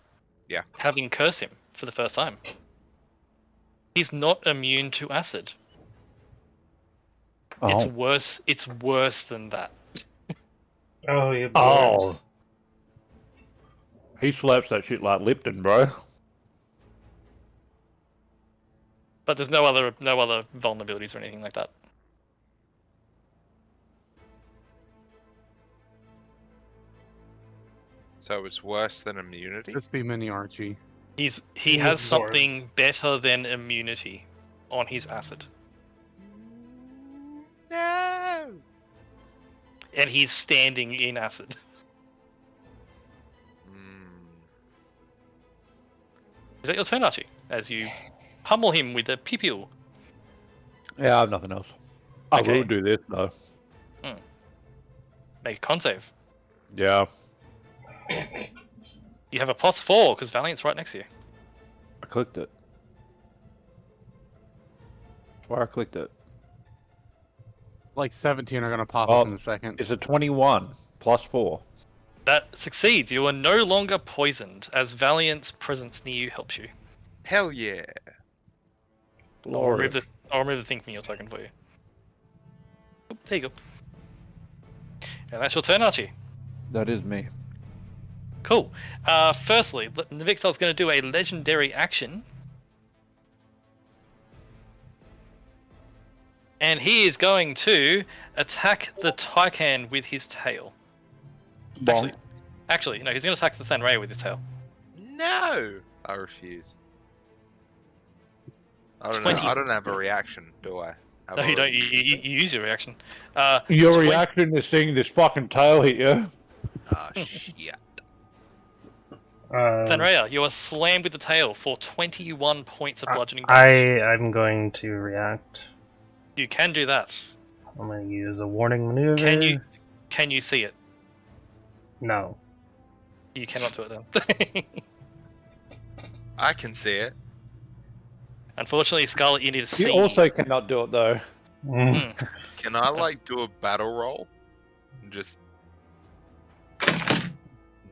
S4: Yeah.
S3: Having cursed him for the first time. He's not immune to acid. It's
S5: Oh.
S3: worse. It's worse than that.
S2: Oh, you
S5: Oh.
S2: blurs.
S5: He slaps that shit like Lipton, bro.
S3: But there's no other vulnerabilities or anything like that.
S4: So it's worse than immunity?
S1: Just be Mini Archie.
S3: He
S2: He
S3: has
S2: absorbs.
S3: something better than immunity on his acid.
S4: No!
S3: And he's standing in acid. Is that your turn, Archie? As you pummel him with a pipil.
S5: Yeah, I have nothing else. I
S3: Okay.
S5: will do this though.
S3: Make a con save.
S5: Yeah.
S3: You have a +4 because Valiant's right next to you.
S5: I clicked it. That's why I clicked it.
S1: Like 17 are gonna pop
S5: Oh,
S1: up in a second.
S5: It's a 21 +4.
S3: That succeeds. You are no longer poisoned, as Valiant's presence near you helps you.
S4: Hell yeah.
S3: I'll remove the thing from your token for you. Oop, there you go. And that's your turn, Archie.
S5: That is me.
S3: Cool. Firstly, Navixel's going to do a legendary action. And he is going to attack the Tycan with his tail.
S5: Bonk.
S3: Actually, no, he's going to attack the Thanraya with his tail.
S4: No! I refuse. I don't
S3: 20.
S4: know. I don't have a reaction, do I?
S3: No, you don't. You use your reaction.
S5: Your
S3: 20
S5: reaction is seeing this fucking tail hit you.
S4: Ah, shit.
S3: Thanraya, you are slammed with the tail for 21 points of bludgeoning
S2: I
S3: damage.
S2: I'm going to react.
S3: You can do that.
S2: I'm going to use a warning maneuver.
S3: Can you see it?
S2: No.
S3: You cannot do it then.
S4: I can see it.
S3: Unfortunately, Scarlet, you need to see.
S5: You also cannot do it though.
S3: Mm.
S4: Can I, like, do a battle roll? And just...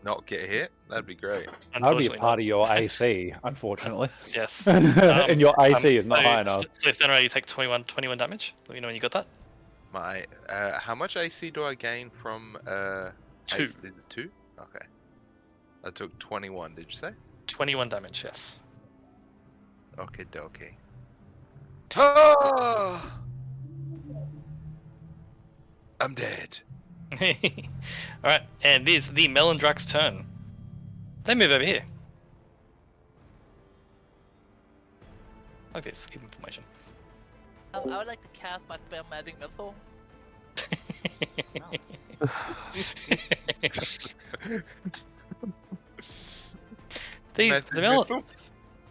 S4: not get hit? That'd be great.
S5: That would be a
S3: Unfortunately
S5: part of your AC, unfortunately.
S3: not. Yes.
S5: And your AC is not high enough.
S3: So Thanraya, you take 21 damage. Let me know when you got that.
S4: My, how much AC do I gain from,
S3: 2.
S4: Is it 2? Okay. I took 21, did you say?
S3: 21 damage, yes.
S4: Okay, dokie. Oh! I'm dead.
S3: Alright, and it is the Melondrak's turn. They move over here. Like this, give information.
S7: I would like to cast my spell Magic Missile.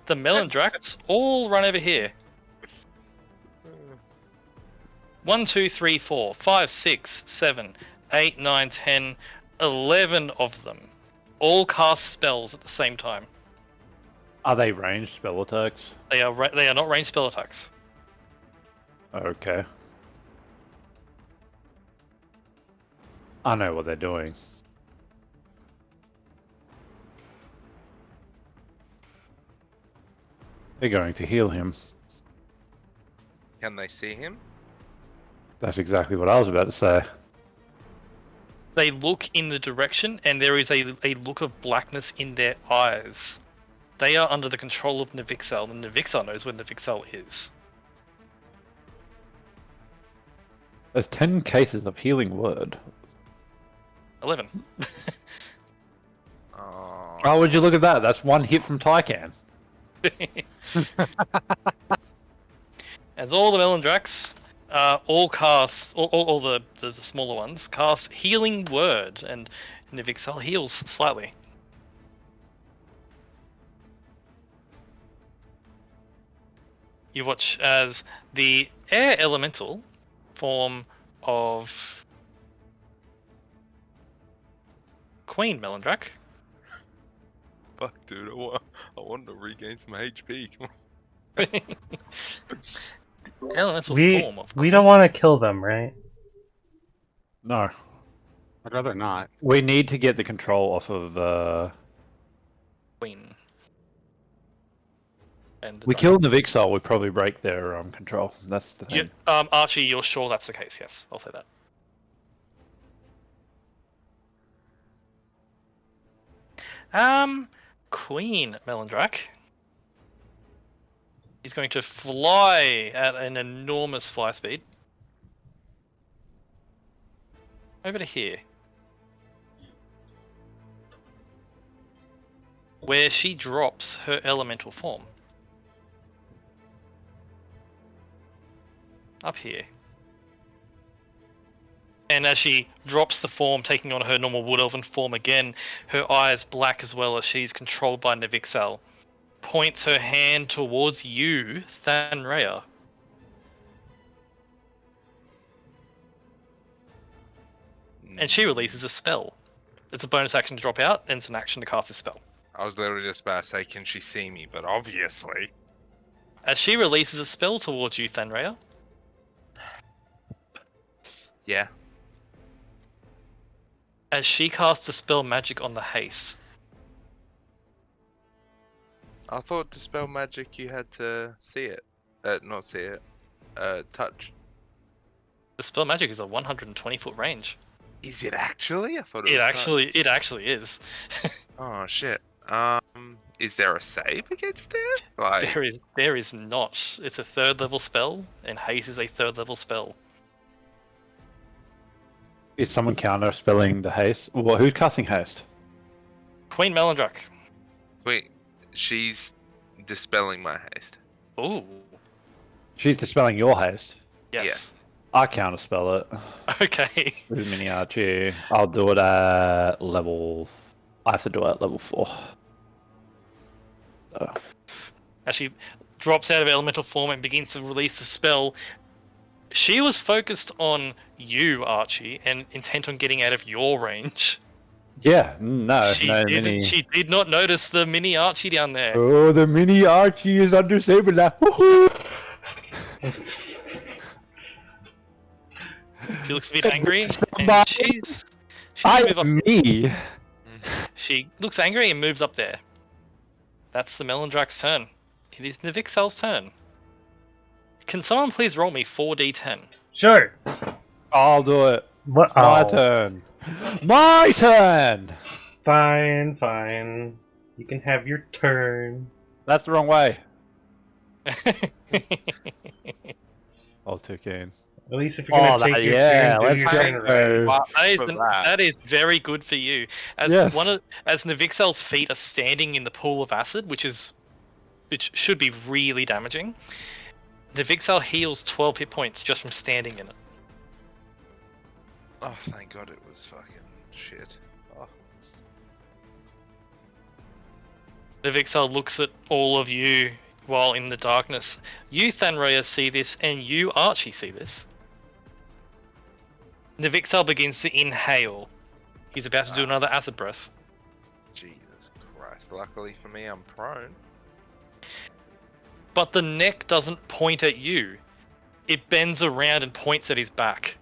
S3: The Melondraks all run over here. 1, 2, 3, 4, 5, 6, 7, 8, 9, 10, 11 of them. All cast spells at the same time.
S5: Are they ranged spell attacks?
S3: They are not ranged spell attacks.
S5: Okay. I know what they're doing. They're going to heal him.
S4: Can they see him?
S5: That's exactly what I was about to say.
S3: They look in the direction, and there is a look of blackness in their eyes. They are under the control of Navixel, and Navixel knows where Navixel is.
S5: There's 10 cases of healing word.
S3: 11.
S4: Oh.
S5: Oh, would you look at that? That's one hit from Tycan.
S3: As all the Melondraks all cast, all the smaller ones cast Healing Word, and Navixel heals slightly. You watch as the Air Elemental form of Queen Melondrak.
S4: Fuck, dude, I want to regain some HP.
S3: Elemental form of
S2: We don't want to kill them, right?
S5: No.
S1: I'd rather not.
S5: We need to get the control off of,
S3: Queen. And
S5: We kill Navixel, we probably break their control. That's the thing.
S3: Archie, you're sure that's the case? Yes, I'll say that. Queen Melondrak is going to fly at an enormous fly speed over to here, where she drops her elemental form. Up here. And as she drops the form, taking on her normal Wood Elven form again, her eyes black as well as she's controlled by Navixel, points her hand towards you, Thanraya. And she releases a spell. It's a bonus action to drop out, and it's an action to cast a spell.
S4: I was literally just about to say, can she see me? But obviously.
S3: As she releases a spell towards you, Thanraya.
S4: Yeah.
S3: As she casts Dispel Magic on the haste.
S4: I thought Dispel Magic you had to see it. Not see it. Touch.
S3: Dispel Magic is a 120-foot range.
S4: Is it actually? I thought it
S3: It
S4: was
S3: actually is.
S4: Oh shit. Is there a save against it? Like,
S3: There is not. It's a 3rd level spell, and haste is a 3rd level spell.
S5: Is someone counter spelling the haste? Well, who's casting haste?
S3: Queen Melandrak.
S4: wait, she's dispelling my haste.
S3: Ooh.
S5: She's dispelling your haste.
S3: Yes.
S5: I counter spell it
S3: Okay.
S5: with Mini Archie. I'll do it at level. I have to do it at level 4. So.
S3: As she drops out of elemental form and begins to release the spell, she was focused on you, Archie, and intent on getting out of your range.
S5: Yeah, no,
S3: She
S5: Mini.
S3: She did not notice the mini Archie down there.
S5: Oh, the Mini Archie is under saber now. Woohoo!
S3: She looks a bit angry, and she's gonna move up.
S5: Me.
S3: She looks angry and moves up there. That's the Melandrak's turn. It is Navixel's turn. Can someone please roll me 4d10?
S2: Sure.
S5: I'll do it.
S2: What?
S5: My
S2: Oh,
S5: turn. My turn.
S2: fine, fine. You can have your turn.
S5: That's the wrong way. I'll take in.
S2: At least if you're gonna
S5: Oh,
S2: take
S5: that-
S2: your
S5: yeah,
S2: turn, do
S5: let's
S2: your
S5: go.
S2: turn right.
S4: Wow,
S3: That
S4: for that.
S3: that is very good for you. As
S5: Yes.
S3: as Navixel's feet are standing in the pool of acid, which should be really damaging. Navixel heals 12 hit points just from standing in it.
S4: Oh, thank God it was fucking shit. Oh.
S3: Navixel looks at all of you while in the darkness. You, Thanraya, see this, and you, Archie, see this. Navixel begins to inhale. He's about to do another acid breath.
S4: Jesus Christ. Luckily for me, I'm prone.
S3: But the neck doesn't point at you. It bends around and points at his back.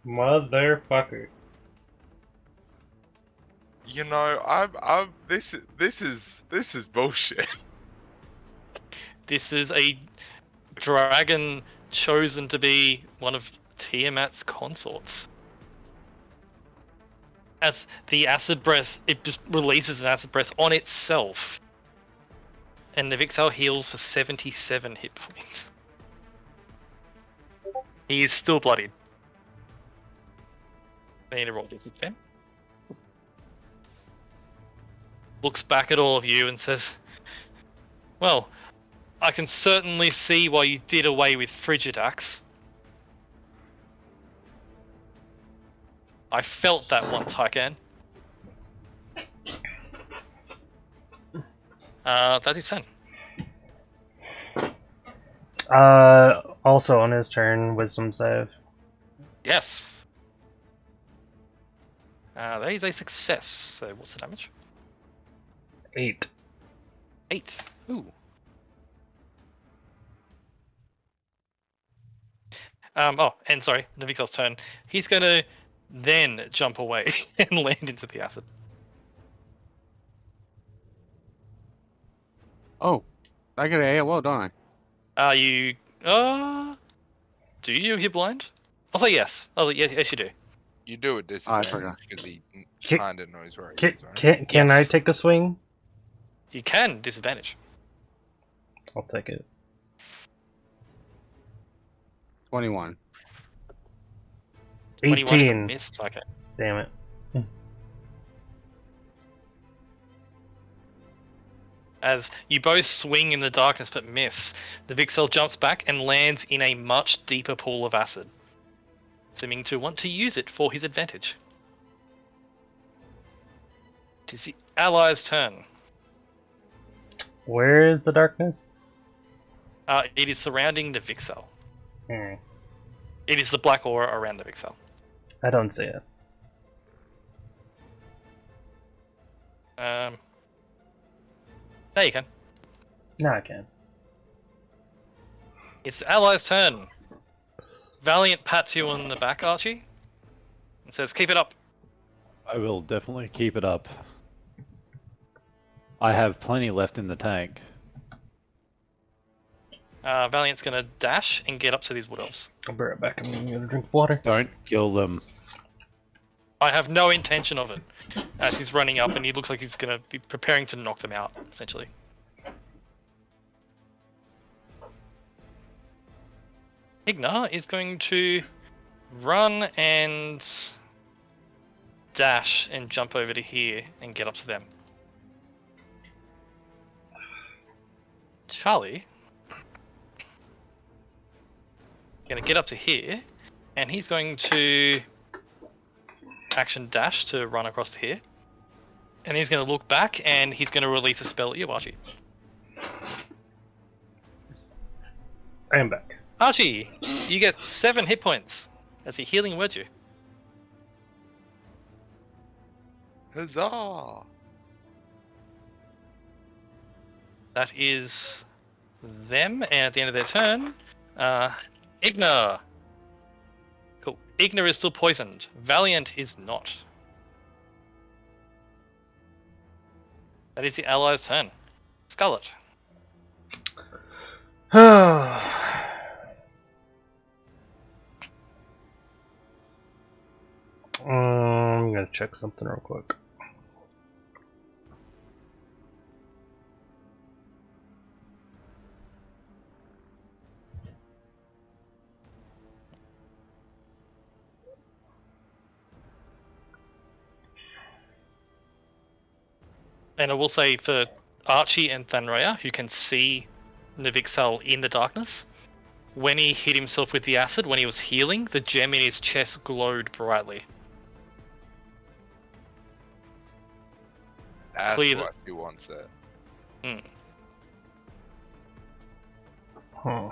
S2: Motherfucker.
S4: You know, this is bullshit.
S3: This is a dragon chosen to be one of Tiamat's consorts. As the acid breath, it just releases an acid breath on itself. And Navixel heals for 77 hit points. He is still bloodied. I need to roll this again. Looks back at all of you and says, well, I can certainly see why you did away with Frigidax. I felt that one, Tycan. That is 10.
S2: Also on his turn, wisdom save.
S3: Yes. That is a success. So what's the damage?
S2: 8.
S3: 8. Ooh. Oh, and sorry, Navixel's turn. He's gonna then jump away and land into the acid.
S1: Oh, I get an AOL, don't I?
S3: You do you? You're blind? I'll say yes. Yes, you do.
S4: You do it
S1: I
S4: disadvantage
S1: forgot.
S4: because he
S2: Ki-
S4: kinda knows where he
S2: Can,
S4: is, right?
S2: can I
S3: Yes.
S2: take a swing?
S3: You can disadvantage.
S2: I'll take it.
S1: 21.
S3: 21 is a
S2: 18.
S3: miss. Okay.
S2: Damn it.
S3: As you both swing in the darkness but miss, the Vixel jumps back and lands in a much deeper pool of acid, seeming to want to use it for his advantage. It is the ally's turn.
S2: Where is the darkness?
S3: It is surrounding the Vixel.
S2: Hmm.
S3: It is the black aura around the Vixel.
S2: I don't see it.
S3: There you can.
S2: No, I can.
S3: It's the allies' turn. Valiant pats you on the back, Archie, and says, "Keep it up."
S5: I will definitely keep it up. I have plenty left in the tank.
S3: Valiant's gonna dash and get up to these wood elves.
S2: I'll be right back. I'm gonna drink water.
S5: Don't kill them.
S3: I have no intention of it. As he's running up, and he looks like he's gonna be preparing to knock them out, essentially. Ignar is going to run and dash and jump over to here and get up to them. Charlie gonna get up to here, and he's going to action dash to run across to here, and he's gonna look back and he's gonna release a spell at you, Archie.
S2: I am back.
S3: Archie, you get 7 hit points as he healing words you.
S4: Huzzah!
S3: That is them, and at the end of their turn, Ignar. Cool. Ignar is still poisoned. Valiant is not. That is the allies' turn. Scarlet.
S2: I'm gonna check something real quick.
S3: And I will say for Archie and Thanraya, who can see Navixal in the darkness, when he hit himself with the acid, when he was healing, the gem in his chest glowed brightly.
S4: That's
S3: Clear
S4: what he wants it.
S2: Huh.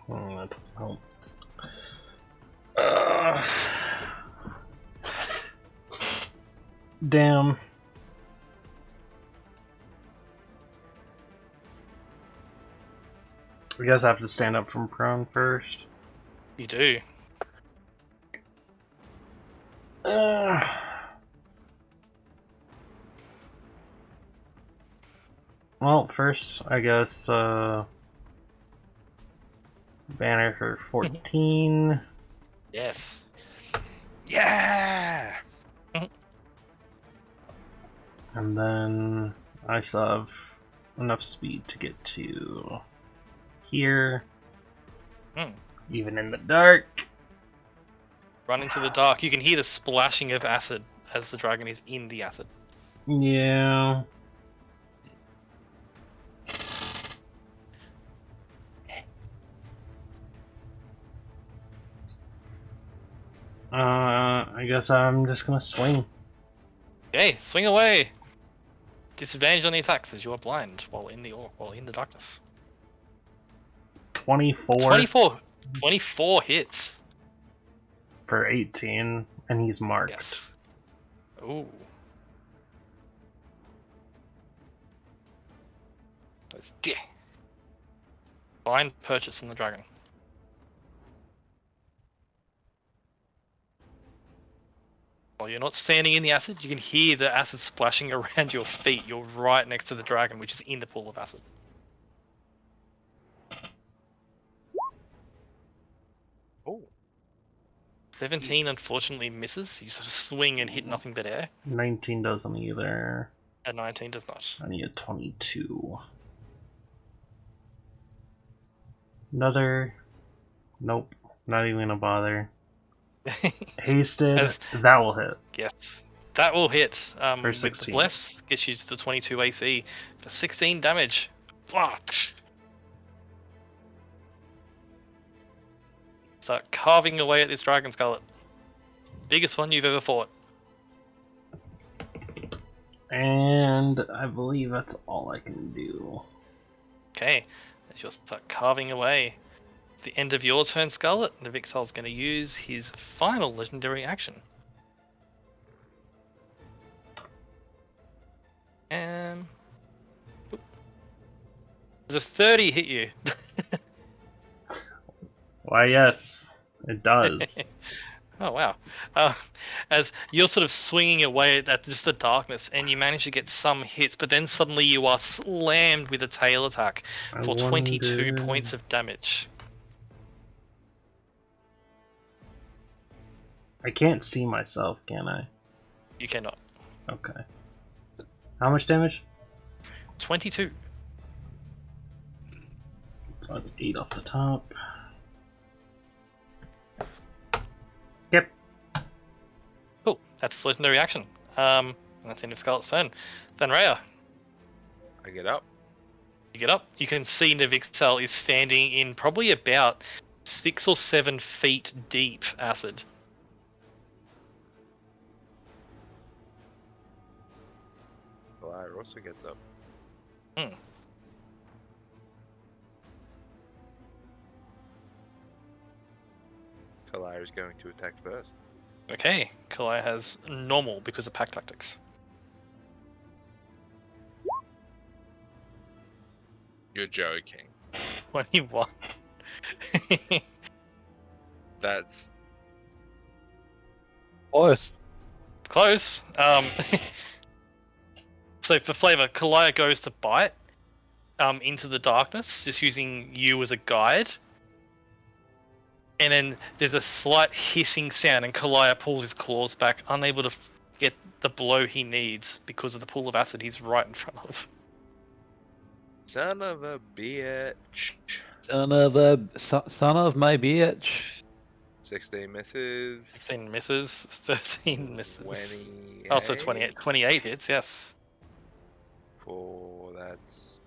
S2: That doesn't help. Damn. I guess I have to stand up from prone first.
S3: You do.
S2: Well, first, I guess, banner for 14.
S3: Yes.
S4: Yeah!
S2: And then I still have enough speed to get to here. Even in the dark.
S3: Run into the dark. You can hear the splashing of acid as the dragon is in the acid.
S2: Yeah. I guess I'm just gonna swing.
S3: Okay, swing away. Disadvantage on the attacks as you are blind while in the darkness.
S2: 24
S3: 24 hits.
S2: for 18, and he's marked.
S3: Yes. Ooh. Yeah. Blind purchase on the dragon. While you're not standing in the acid, you can hear the acid splashing around your feet. You're right next to the dragon, which is in the pool of acid.
S4: Oh.
S3: 17 unfortunately misses. You sort of swing and hit nothing but air.
S2: 19 doesn't either.
S3: And 19 does not.
S2: I need a 22. Another. Nope. Not even gonna bother. Hasted. That will hit.
S3: Yes. That will hit.
S2: For
S3: With
S2: 16.
S3: the Bless, gets you to the 22 AC for 16 damage. Blah. Start carving away at this dragon scarlet. Biggest one you've ever fought.
S2: And I believe that's all I can do.
S3: Okay. As you'll start carving away. At the end of your turn, Scarlet, Navixal's going to use his final legendary action. Oop. Does a 30 hit you?
S2: Why, yes, it does.
S3: Oh wow! As you're sort of swinging away at just the darkness, and you manage to get some hits, but then suddenly you are slammed with a tail attack for 22 points of damage.
S2: I can't see myself, can I?
S3: You cannot.
S2: Okay. How much damage?
S3: 22.
S2: So that's 8 off the top. Yep.
S3: Cool. That's legendary action. That's the end of Scarlet's turn. Then Rhea,
S4: I get up.
S3: you get up. You can see Navixel is standing in probably about 6 or 7 feet deep acid.
S4: Lyra also gets up. Kalia is going to attack first.
S3: Okay, Kalaya has normal because of pack tactics.
S4: You're joking.
S3: 21.
S4: That's
S5: Close.
S3: Close. So for flavor, Kalaya goes to bite into the darkness, just using you as a guide. And then there's a slight hissing sound, and Kalaya pulls his claws back, unable to get the blow he needs because of the pool of acid he's right in front of.
S4: son of a bitch.
S5: Son of my bitch.
S4: 16 misses.
S3: 16 misses, 13 misses.
S4: 28.
S3: Oh, so 28 hits, yes.
S4: 4, that's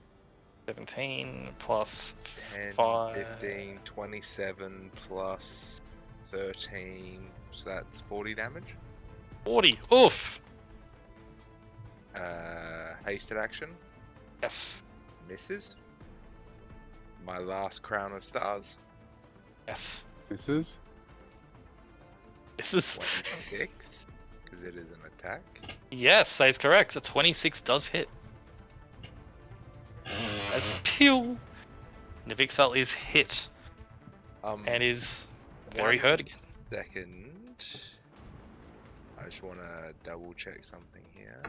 S3: 17 plus
S4: 10,
S3: 5.
S4: 15, 27 plus 13. So that's 40 damage.
S3: 40. Oof.
S4: Hasted action.
S3: Yes.
S4: Misses. My last crown of stars.
S3: Yes.
S1: Misses.
S3: This is
S4: 26. Because it is an attack.
S3: yes, that is correct. A 26 does hit. As pew, Navixel is hit and is very hurt again.
S4: Second. I just want to double check something here.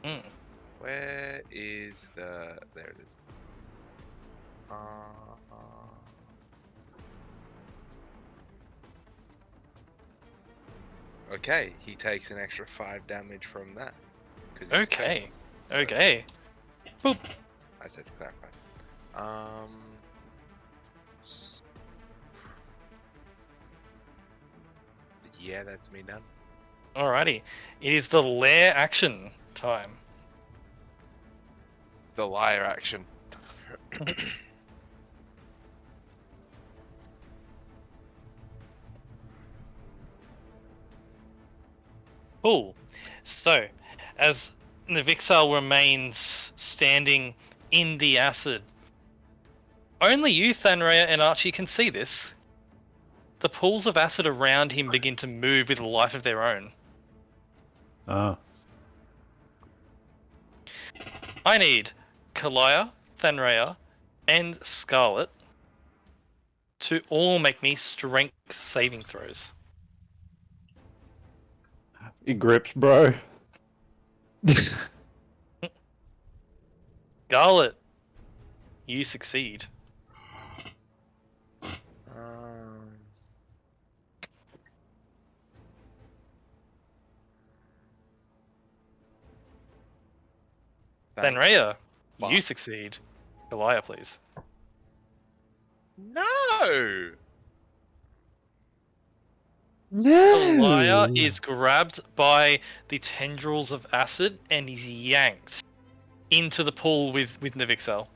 S3: Mm.
S4: Where is the... There it is. Okay, he takes an extra 5 damage from that. 'Cause he's
S3: Okay.
S4: curved.
S3: Okay. Boop.
S4: I said to clarify. S- Yeah, that's me done.
S3: Alrighty. It is the lair action time.
S4: The liar action.
S3: Cool. So, as Navixel remains standing in the acid, only you, Thanrea, and Archie can see this. The pools of acid around him begin to move with a life of their own.
S5: Oh.
S3: I need Kalaya, Thanrea, and Scarlet to all make me strength saving throws.
S5: It grips, bro.
S3: Scarlet, you succeed. Thanrea, you
S4: Fuck.
S3: succeed. Kalaya, please.
S4: No!
S3: Kalaya is grabbed by the tendrils of acid and is yanked into the pool with Navixel.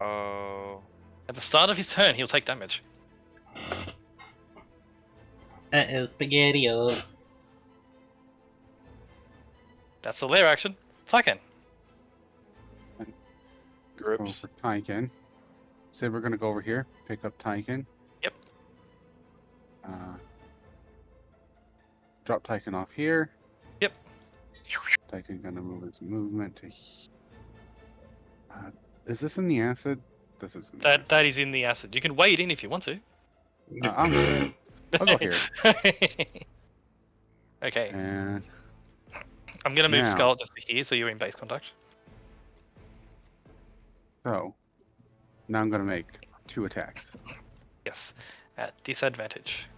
S4: Oh.
S3: At the start of his turn, he'll take damage.
S2: Uh-oh, spaghetti-o.
S3: That's the lair action. Tyken.
S1: Go for Tyken. Say we're gonna go over here, pick up Tyken.
S3: Yep.
S1: Drop Tyken off here.
S3: Yep.
S1: Tycoon gonna move its movement to. Is this in the acid? This is in the acid.
S3: That is in the acid. You can wade in if you want to.
S1: I'll go here.
S3: Okay.
S1: And
S3: I'm gonna move
S1: now-
S3: Scarlet just to here, so you're in base contact.
S1: so now I'm gonna make 2 attacks.
S3: Yes. At disadvantage.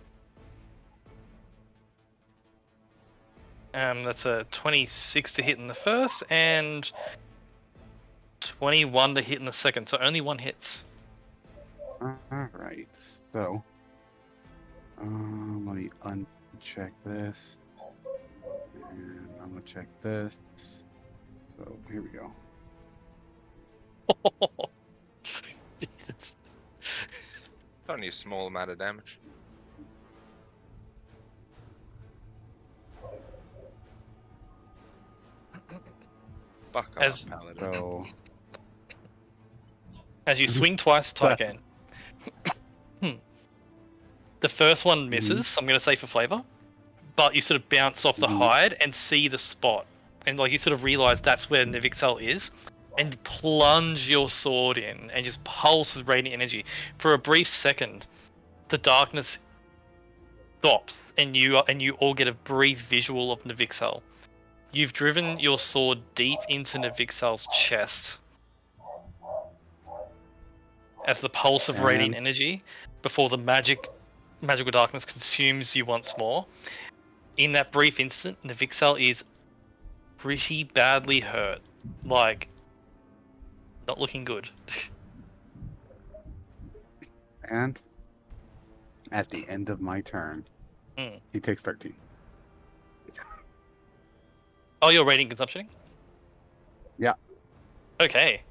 S3: That's a 26 to hit in the first and 21 to hit in the second, so only one hits.
S1: Alright, so let me uncheck this. And I'm gonna check this. So here we go.
S4: Only a small amount of damage. Fuck off,
S3: As-
S4: Paladin.
S1: So
S3: As you swing twice, Tycan. The first one misses, I'm going to say for flavor. But you sort of bounce off the hide and see the spot. And like you sort of realize that's where Nivixel is. And plunge your sword in and just pulse with radiant energy. For a brief second, the darkness stops and you all get a brief visual of Nivixel. You've driven your sword deep into Nivixel's chest. As the pulse of radiant
S1: And-
S3: energy before the magical darkness consumes you once more. In that brief instant, Nivixel is pretty badly hurt. Like, not looking good.
S1: and at the end of my turn, he takes 13.
S3: Oh, you're rating consumption?
S1: Yeah.
S3: Okay.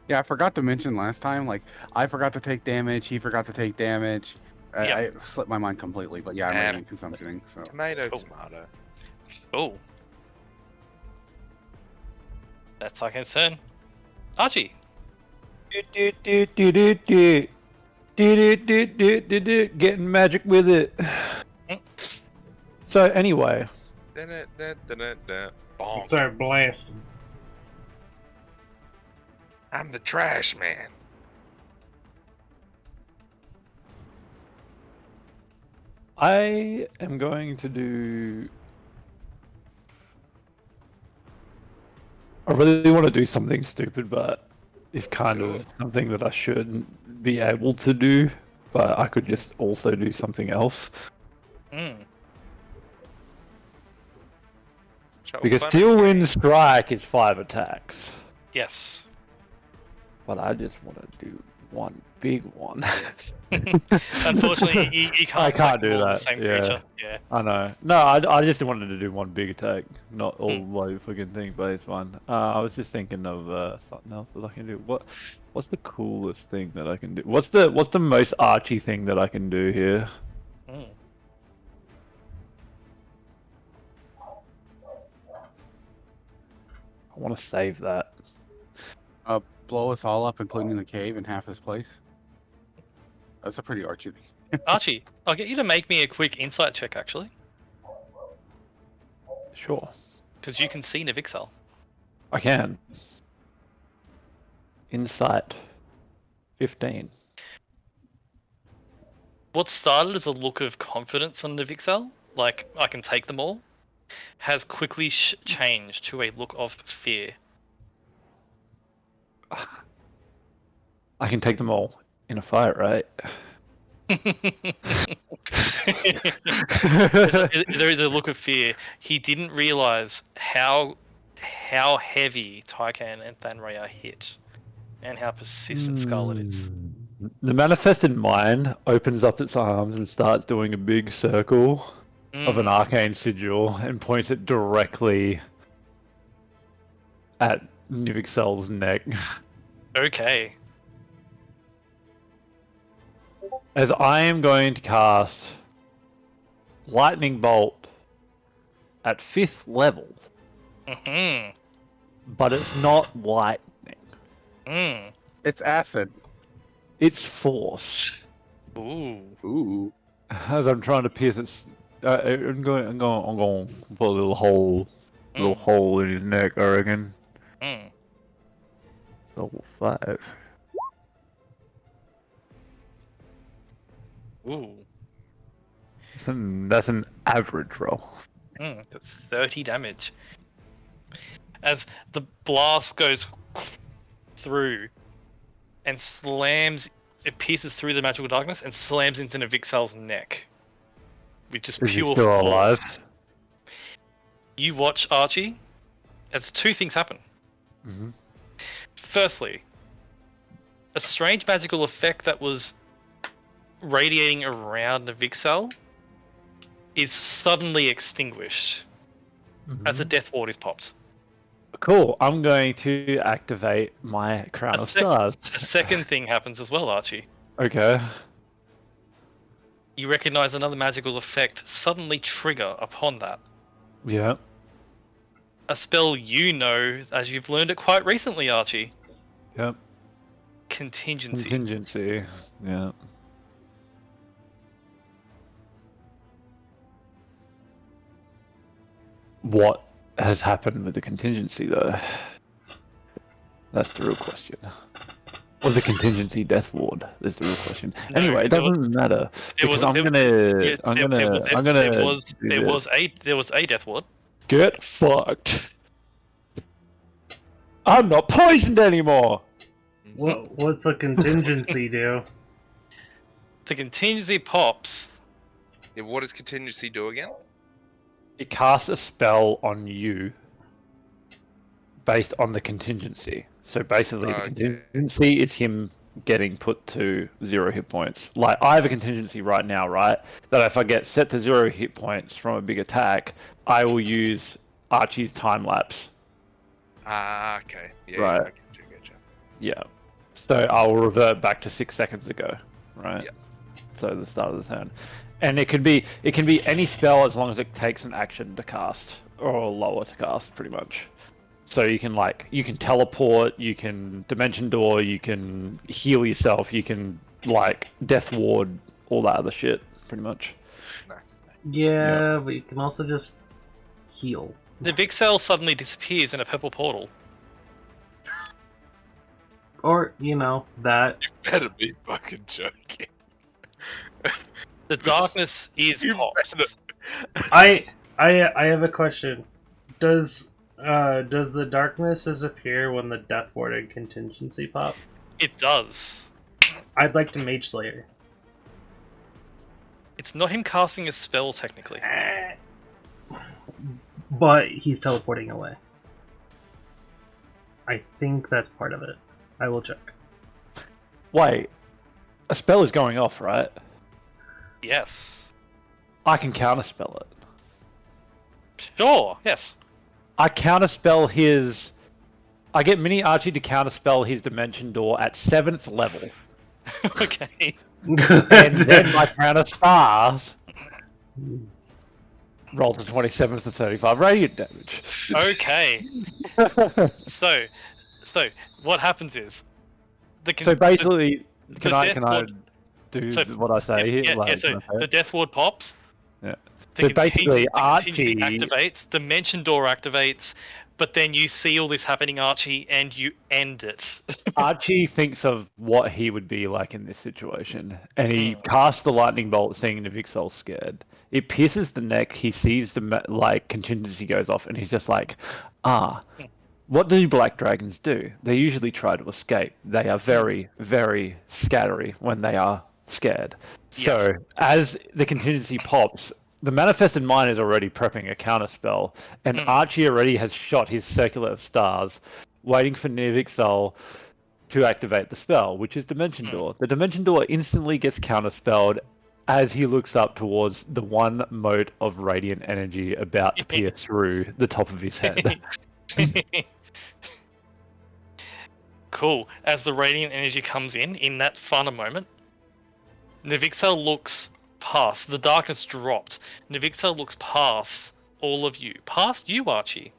S1: Yeah, I forgot to mention last time, like, I forgot to take damage, he forgot to take damage.
S3: Yeah.
S1: I slipped my mind completely, but yeah, I'm
S4: And-
S1: rating consumptioning, so.
S4: Tomato,
S3: Oh.
S4: tomato.
S3: Oh. That's our concern. Archie.
S5: Getting magic with it. So anyway,
S4: Bonk.
S2: Start blasting.
S4: I'm the trash man.
S5: I am going to do. I really want to do something stupid, but it's kind of something that I shouldn't be able to do. But I could just also do something else. Because Steel Wind Strike is 5 attacks.
S3: Yes.
S5: But I just want to do one big one.
S3: Unfortunately, you can't.
S5: I can't
S3: select
S5: do
S3: all
S5: that,
S3: The same
S5: yeah.
S3: creature. Yeah.
S5: I know. No, I just wanted to do one big attack, not all like fucking thing, but it's fine. I was just thinking of something else that I can do. What's the coolest thing that I can do? What's the most Archie thing that I can do here? I want to save that.
S1: Blow us all up, including the cave, in half this place. That's a pretty Archie thing.
S3: Archie, I'll get you to make me a quick insight check, actually,
S5: Sure.
S3: because you can see Nivixel.
S5: I can. Insight. 15.
S3: What started as a look of confidence on Nivixel, like I can take them all, has quickly changed to a look of fear.
S5: I can take them all in a fight, right?
S3: There is a look of fear. He didn't realize how heavy Tycan and Thanraya hit, and how persistent Scarlet is.
S5: The manifested mind opens up its arms and starts doing a big circle of an arcane sigil and points it directly at Nivixel's neck.
S3: Okay.
S5: As I am going to cast Lightning Bolt at 5th level, but it's not lightning.
S1: It's acid.
S5: It's force.
S3: Ooh.
S1: Ooh.
S5: As I'm trying to pierce its I'm going to put a little hole in his neck, I reckon.
S3: Mm.
S5: Level 5.
S3: Ooh.
S5: That's an average roll.
S3: That's 30 damage. As the blast goes through and slams, it pierces through the magical darkness and slams into Navixal's neck. With just
S5: Is he
S3: pure
S5: still alive?
S3: force. You watch Archie as two things happen.
S5: Mm-hmm.
S3: Firstly, a strange magical effect that was radiating around Navixal is suddenly extinguished as a death ward is popped.
S5: Cool. I'm going to activate my Crown of Stars.
S3: A second thing happens as well, Archie.
S5: Okay.
S3: You recognize another magical effect suddenly trigger upon that.
S5: Yeah.
S3: A spell you know as you've learned it quite recently, Archie.
S5: Yep.
S3: Contingency.
S5: Contingency. Yeah. What has happened with the contingency, though? That's the real question. Or the contingency death ward is the real question.
S3: No,
S5: Anyway, it doesn't matter because I'm gonna.
S3: There was a death ward.
S5: Get fucked. I'm not poisoned anymore.
S2: What's the contingency do?
S3: The contingency pops.
S4: Yeah, what does contingency do again?
S5: It casts a spell on you based on the contingency. So basically, the contingency is him getting put to 0 hit points. Like, I have a contingency right now, right? That if I get set to 0 hit points from a big attack, I will use Archie's time lapse.
S4: Ah, okay. Yeah,
S5: Right.
S4: yeah, I get you.
S5: Yeah. So I will revert back to 6 seconds ago, right?
S4: Yeah.
S5: So the start of the turn. And it can be any spell as long as it takes an action to cast, or lower to cast, pretty much. So you can teleport, you can dimension door, you can heal yourself, you can death ward, all that other shit, pretty much.
S4: Nice.
S2: Yeah, but you can also just heal.
S3: The Vixel suddenly disappears in a purple portal.
S2: Or, that.
S4: You better be fucking joking.
S3: The darkness is popped.
S2: I have a question. Does the darkness disappear when the death ward and contingency pop?
S3: It does.
S2: I'd like to Mage Slayer.
S3: It's not him casting a spell, technically.
S2: But he's teleporting away. I think that's part of it. I will check.
S5: Wait, a spell is going off, right?
S3: Yes.
S5: I can counterspell it.
S3: Sure, yes.
S5: I counterspell his... I get Mini Archie to counterspell his Dimension Door at 7th level.
S3: Okay.
S5: And then my Crown of Stars rolls a 27 to 35 radiant damage.
S3: Okay. So what happens is...
S5: So basically,
S3: the
S5: can I
S3: death ward-
S5: do
S3: so-
S5: what I say here?
S3: so the death ward pops.
S5: Yeah.
S3: The
S5: So basically,
S3: contingency
S5: Archie...
S3: activates, Dimension Door activates, but then you see all this happening, Archie, and you end it.
S5: Archie thinks of what he would be like in this situation, and he casts the lightning bolt, seeing Navixal scared. It pierces the neck. He sees the contingency goes off, and he's just like, what do black dragons do? They usually try to escape. They are very, very scattery when they are scared. So as the contingency pops, the Manifested Mind is already prepping a counterspell, and Archie already has shot his Circular of Stars, waiting for Navixal to activate the spell, which is Dimension Door. The Dimension Door instantly gets counterspelled as he looks up towards the one mote of radiant energy about to pierce through the top of his head.
S3: Cool. As the radiant energy comes in that fun moment, Navixal looks past. The darkness dropped. Navixal looks past all of you. Past you, Archie.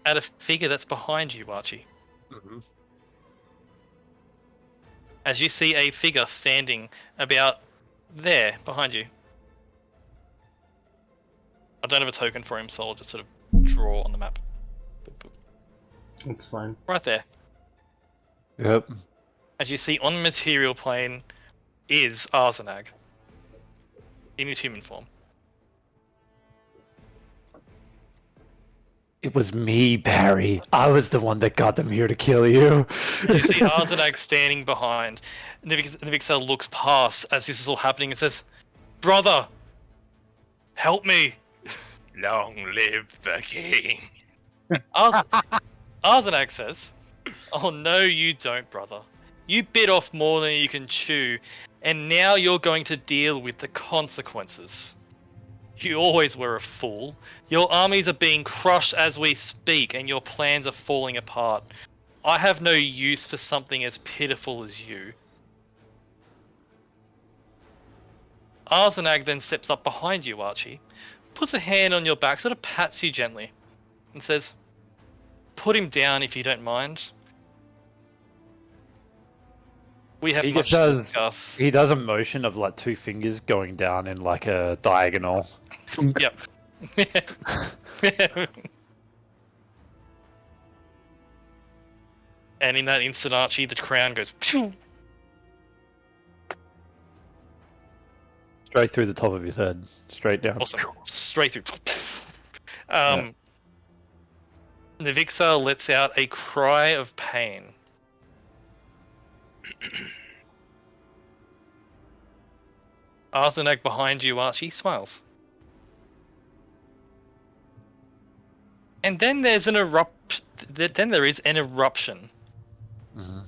S3: At a figure that's behind you, Archie.
S5: Mm-hmm.
S3: As you see a figure standing about there, behind you. I don't have a token for him, so I'll just sort of draw on the map.
S2: It's fine.
S3: Right there.
S5: Yep.
S3: As you see on the material plane is Arzenag. In his human form.
S5: It was me, Barry. I was the one that got them here to kill you.
S3: You see Arzenag standing behind. Nivixel looks past as this is all happening and says, "Brother, help me."
S4: Long live the king.
S3: Arzenag says, "Oh no you don't, brother. You bit off more than you can chew, and now you're going to deal with the consequences. You always were a fool. Your armies are being crushed as we speak, and your plans are falling apart. I have no use for something as pitiful as you." Arzenag then steps up behind you, Archie, puts a hand on your back, sort of pats you gently, and says, "Put him down if you don't mind. We have
S5: He
S3: much
S5: just
S3: to
S5: does.
S3: discuss."
S5: He does a motion of like 2 fingers going down in like a diagonal.
S3: Yep. And in that instant, Archie, the crown goes phew,
S5: Straight through the top of his head. Straight down.
S3: awesome, straight through. Nivixel lets out a cry of pain. Arzenag behind you, Archie, smiles. And then there's an eruption. Then there is an eruption
S5: Mhm.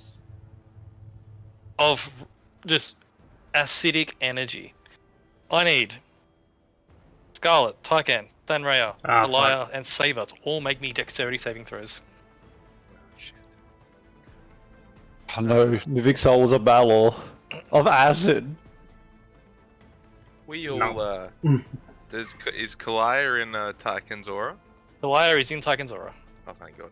S3: of just acidic energy. I need Scarlet, Tykan, Thanraya,
S2: Ah,
S3: Alaya, and Saber to all make me dexterity saving throws.
S4: Shit.
S5: I know. Nivixel was a battle of acid.
S4: We all
S2: No.
S4: is Kalaya in Tarkin's aura?
S3: Alaya is in Tykan's aura.
S4: Oh, thank God.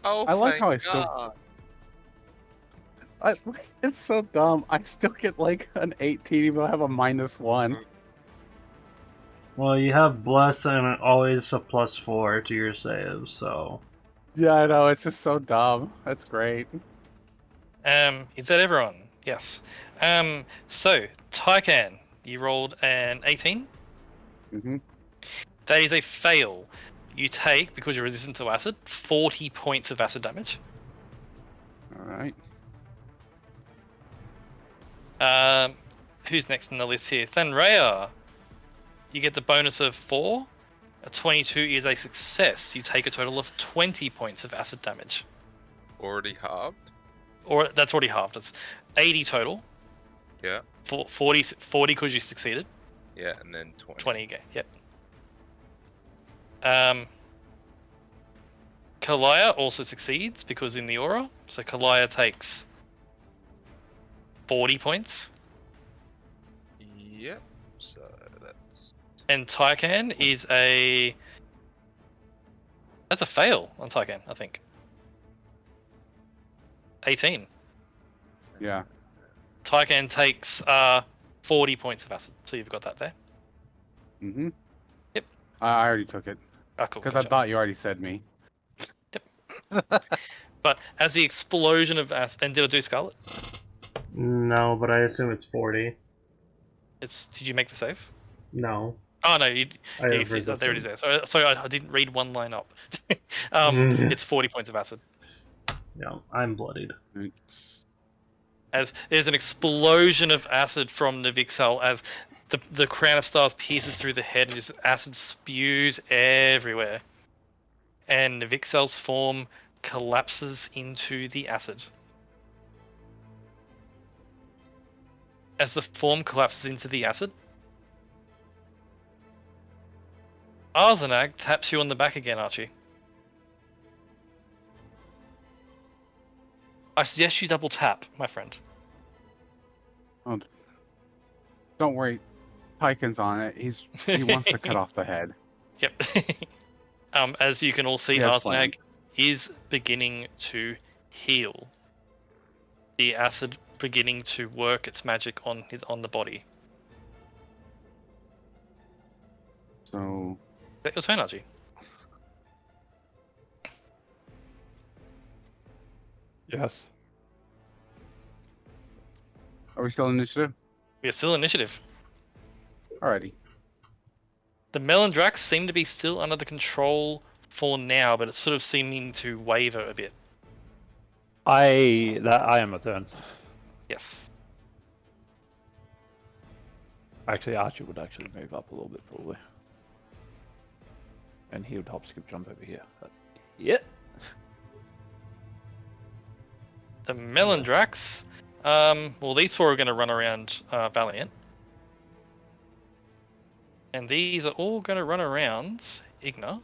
S4: Oh,
S1: I like
S4: thank
S1: how I still-
S4: God.
S1: It's so dumb. I still get like an 18 even though I have a -1.
S2: Well, you have bless and always a +4 to your saves, so
S1: Yeah, I know. It's just so dumb. That's great.
S3: Is that everyone? Yes. So Tykan, you rolled an 18.
S1: Mm-hmm.
S3: That is a fail. You take, because you're resistant to acid, 40 points of acid damage.
S1: All right.
S3: Who's next on the list here? Thanraya. You get the bonus of 4. A 22 is a success. You take a total of 20 points of acid damage.
S4: Already halved?
S3: Or that's already halved. It's 80 total.
S4: Yeah.
S3: 40 because you succeeded.
S4: Yeah, and then 20.
S3: 20 again. Yep. Kalaya also succeeds because in the aura. So Kalaya takes 40 points.
S4: Yep. So that's...
S3: And Tykan is a... That's a fail on Tykan, I think. 18.
S1: Yeah.
S3: Tykan takes 40 points of acid. So you've got that there.
S1: Mm-hmm.
S3: Yep.
S1: I already took it
S3: Ah, cool.
S1: because I
S3: gotcha.
S1: thought you already said me.
S3: But as the explosion of acid... And did I do Scarlet?
S2: no, but I assume it's 40.
S3: Did you make the save?
S2: No,
S3: Oh no, you...
S2: I
S3: Yeah,
S2: have
S3: there it is there.
S2: resistance.
S3: Sorry, I didn't read one line up. It's 40 points of acid.
S2: No, I'm bloodied.
S3: As there's an explosion of acid from Nivixel as the crown of stars pierces through the head and just acid spews everywhere. And Nivixel's form collapses into the acid. As the form collapses into the acid, Arzenag taps you on the back again, Archie. I suggest you double tap, my friend.
S1: Oh, don't worry. Tykan's on it. He wants to cut off the head.
S3: Yep. As you can all see,
S1: Yeah, it's fine.
S3: Arzenag is beginning to heal. the acid beginning to work its magic on the body.
S1: So
S3: Is that your turn, Archie?
S5: Yes.
S1: are we still in initiative?
S3: We are still initiative.
S1: Alrighty.
S3: The Melandrax seem to be still under the control for now, but it's sort of seeming to waver a bit.
S5: I am a turn.
S3: Yes.
S5: Actually, Archie would actually move up a little bit probably. And he would hop, skip, jump over here. But, yeah.
S3: The Melandrax. Well, these four are going to run around Valiant. And these are all going to run around Igna.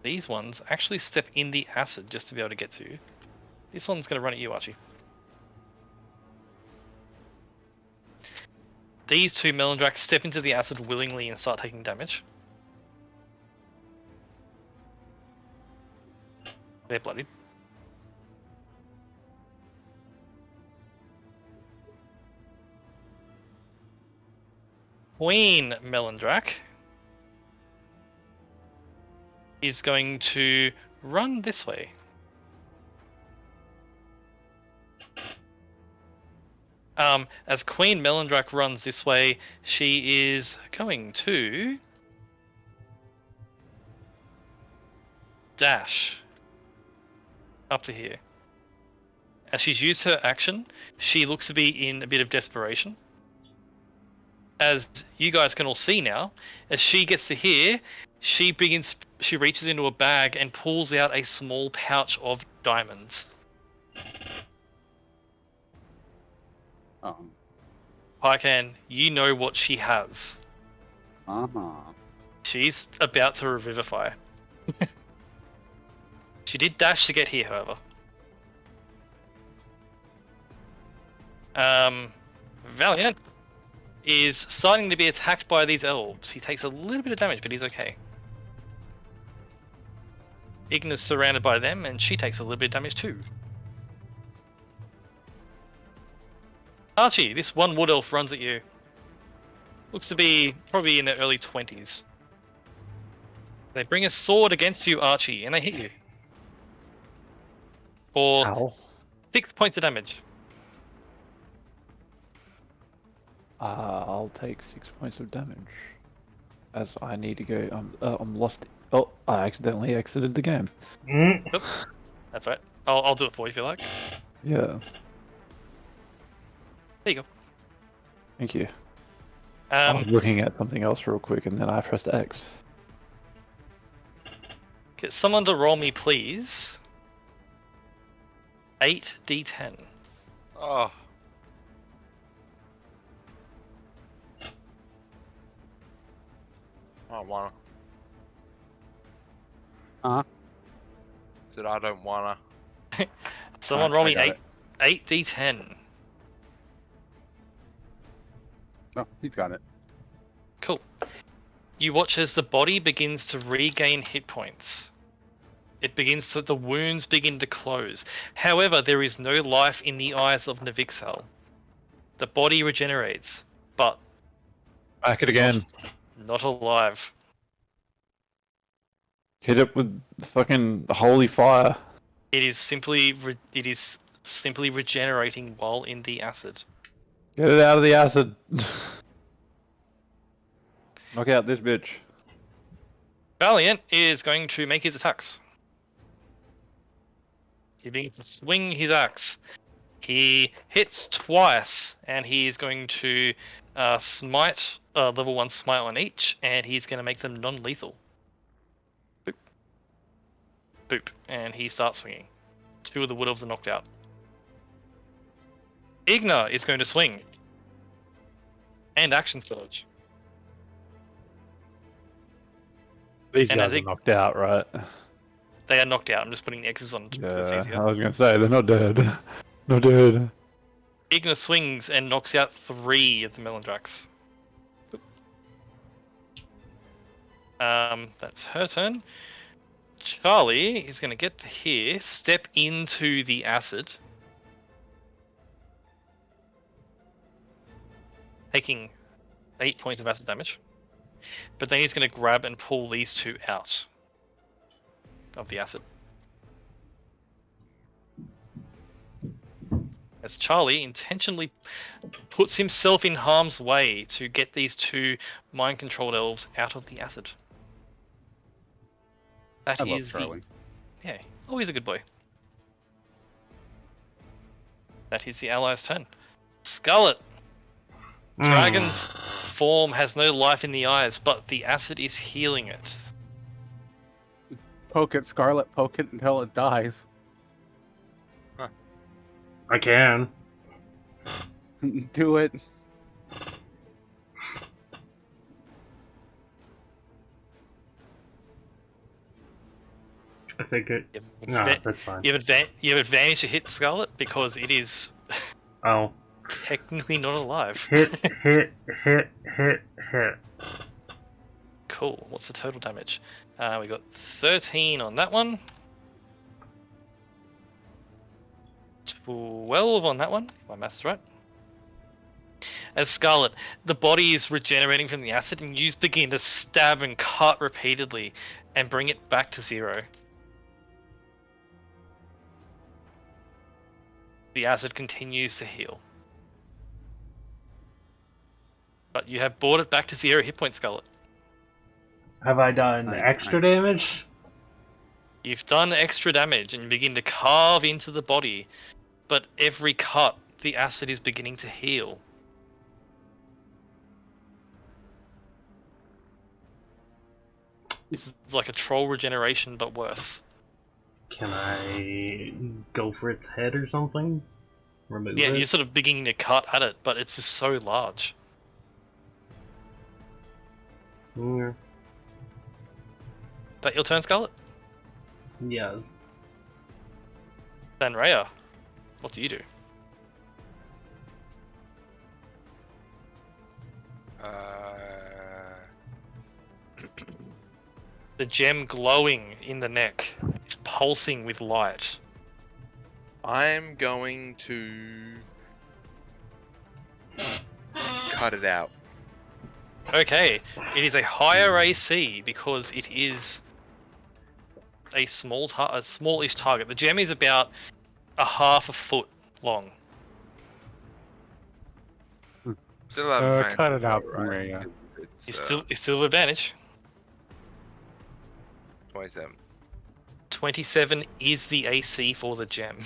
S3: These ones actually step in the acid just to be able to get to you. This one's going to run at you, Archie. These two Melandrax step into the acid willingly and start taking damage. They're bloodied. Queen Melandrak is going to run this way. As Queen Melandrak runs this way, she is going to dash up to here. As she's used her action, she looks to be in a bit of desperation. As you guys can all see now, as she gets to here, she reaches into a bag and pulls out a small pouch of diamonds. Pycan, you know what she has. She's about to revivify. She did dash to get here, however. Valiant is starting to be attacked by these elves. He takes a little bit of damage, but he's okay. Igna's surrounded by them, and she takes a little bit of damage too. Archie, this one wood elf runs at you. Looks to be probably in their early 20s. They bring a sword against you, Archie, and they hit you. For 6 points of damage.
S5: I'll take 6 points of damage. As I need to go. I'm lost. Oh, I accidentally exited the game.
S3: Oops. That's right. I'll do it for you if you like.
S5: Yeah.
S3: There you go.
S5: Thank you. I was looking at something else real quick and then I pressed X.
S3: Get someone to roll me, please. 8d10.
S4: Oh. I don't wanna. Said I don't wanna.
S3: Someone roll me 8d10.
S1: No, he's got it.
S3: Cool. You watch as the body begins to regain hit points. The wounds begin to close. However, there is no life in the eyes of Navixal. The body regenerates, but
S5: back it again.
S3: Not alive.
S5: Hit it with fucking holy fire.
S3: It is simply regenerating while in the acid.
S5: Get it out of the acid. Knock out this bitch.
S3: Valiant is going to make his attacks. He's going to swing his axe. He hits twice, and he is going to smite, level 1 smite on each, and he's going to make them non-lethal. Boop. Boop. And he starts swinging. 2 of the wood elves are knocked out. Igna is going to swing. And action surge.
S5: These guys are knocked out, right?
S3: They are knocked out. I'm just putting the X's on to make this easier.
S5: I was going to say, they're not dead. Not dead.
S3: Igna swings and knocks out 3 of the Melandrax. That's her turn. Charlie is going to get to here, step into the acid, taking 8 points of acid damage. But then he's going to grab and pull these two out of the acid. As Charlie intentionally puts himself in harm's way to get these two mind-controlled elves out of the acid. That
S1: I
S3: is
S1: love Charlie.
S3: Yeah, always a good boy. That is the allies' turn. Scarlet. Dragon's form has no life in the eyes, but the acid is healing it.
S1: Poke it, Scarlet. Poke it until it dies.
S2: I can.
S1: Do it.
S2: I think it.
S3: You have
S2: No,
S3: adva-
S2: that's fine.
S3: you have advantage to hit Scarlet because it is
S2: Oh.
S3: technically not alive.
S2: Hit.
S3: Cool. What's the total damage? We got 13 on that one. 12 on that one. If my math's right. As Scarlet, the body is regenerating from the acid, and you begin to stab and cut repeatedly and bring it back to 0. The acid continues to heal. But you have brought it back to 0 hit points, Scarlet.
S2: Have I done extra damage?
S3: You've done extra damage and you begin to carve into the body, but every cut, the acid is beginning to heal. This is like a troll regeneration, but worse.
S2: Can I go for its head or something? Remove
S3: Yeah,
S2: it?
S3: you're sort of beginning to cut at it, but it's just so large.
S2: Yeah.
S3: Is that your turn, Scarlet?
S2: Yes.
S3: Then Rhea, what do you do? The gem glowing in the neck is pulsing with light.
S4: I'm going to cut it out.
S3: Okay, it is a higher AC because it is a smallish target. The gem is about a half a foot long.
S4: Still have advantage,
S1: Cut it out,
S4: though, right?
S1: Maria.
S4: It's,
S3: You still have advantage.
S4: 27.
S3: 27 is the AC for the gem.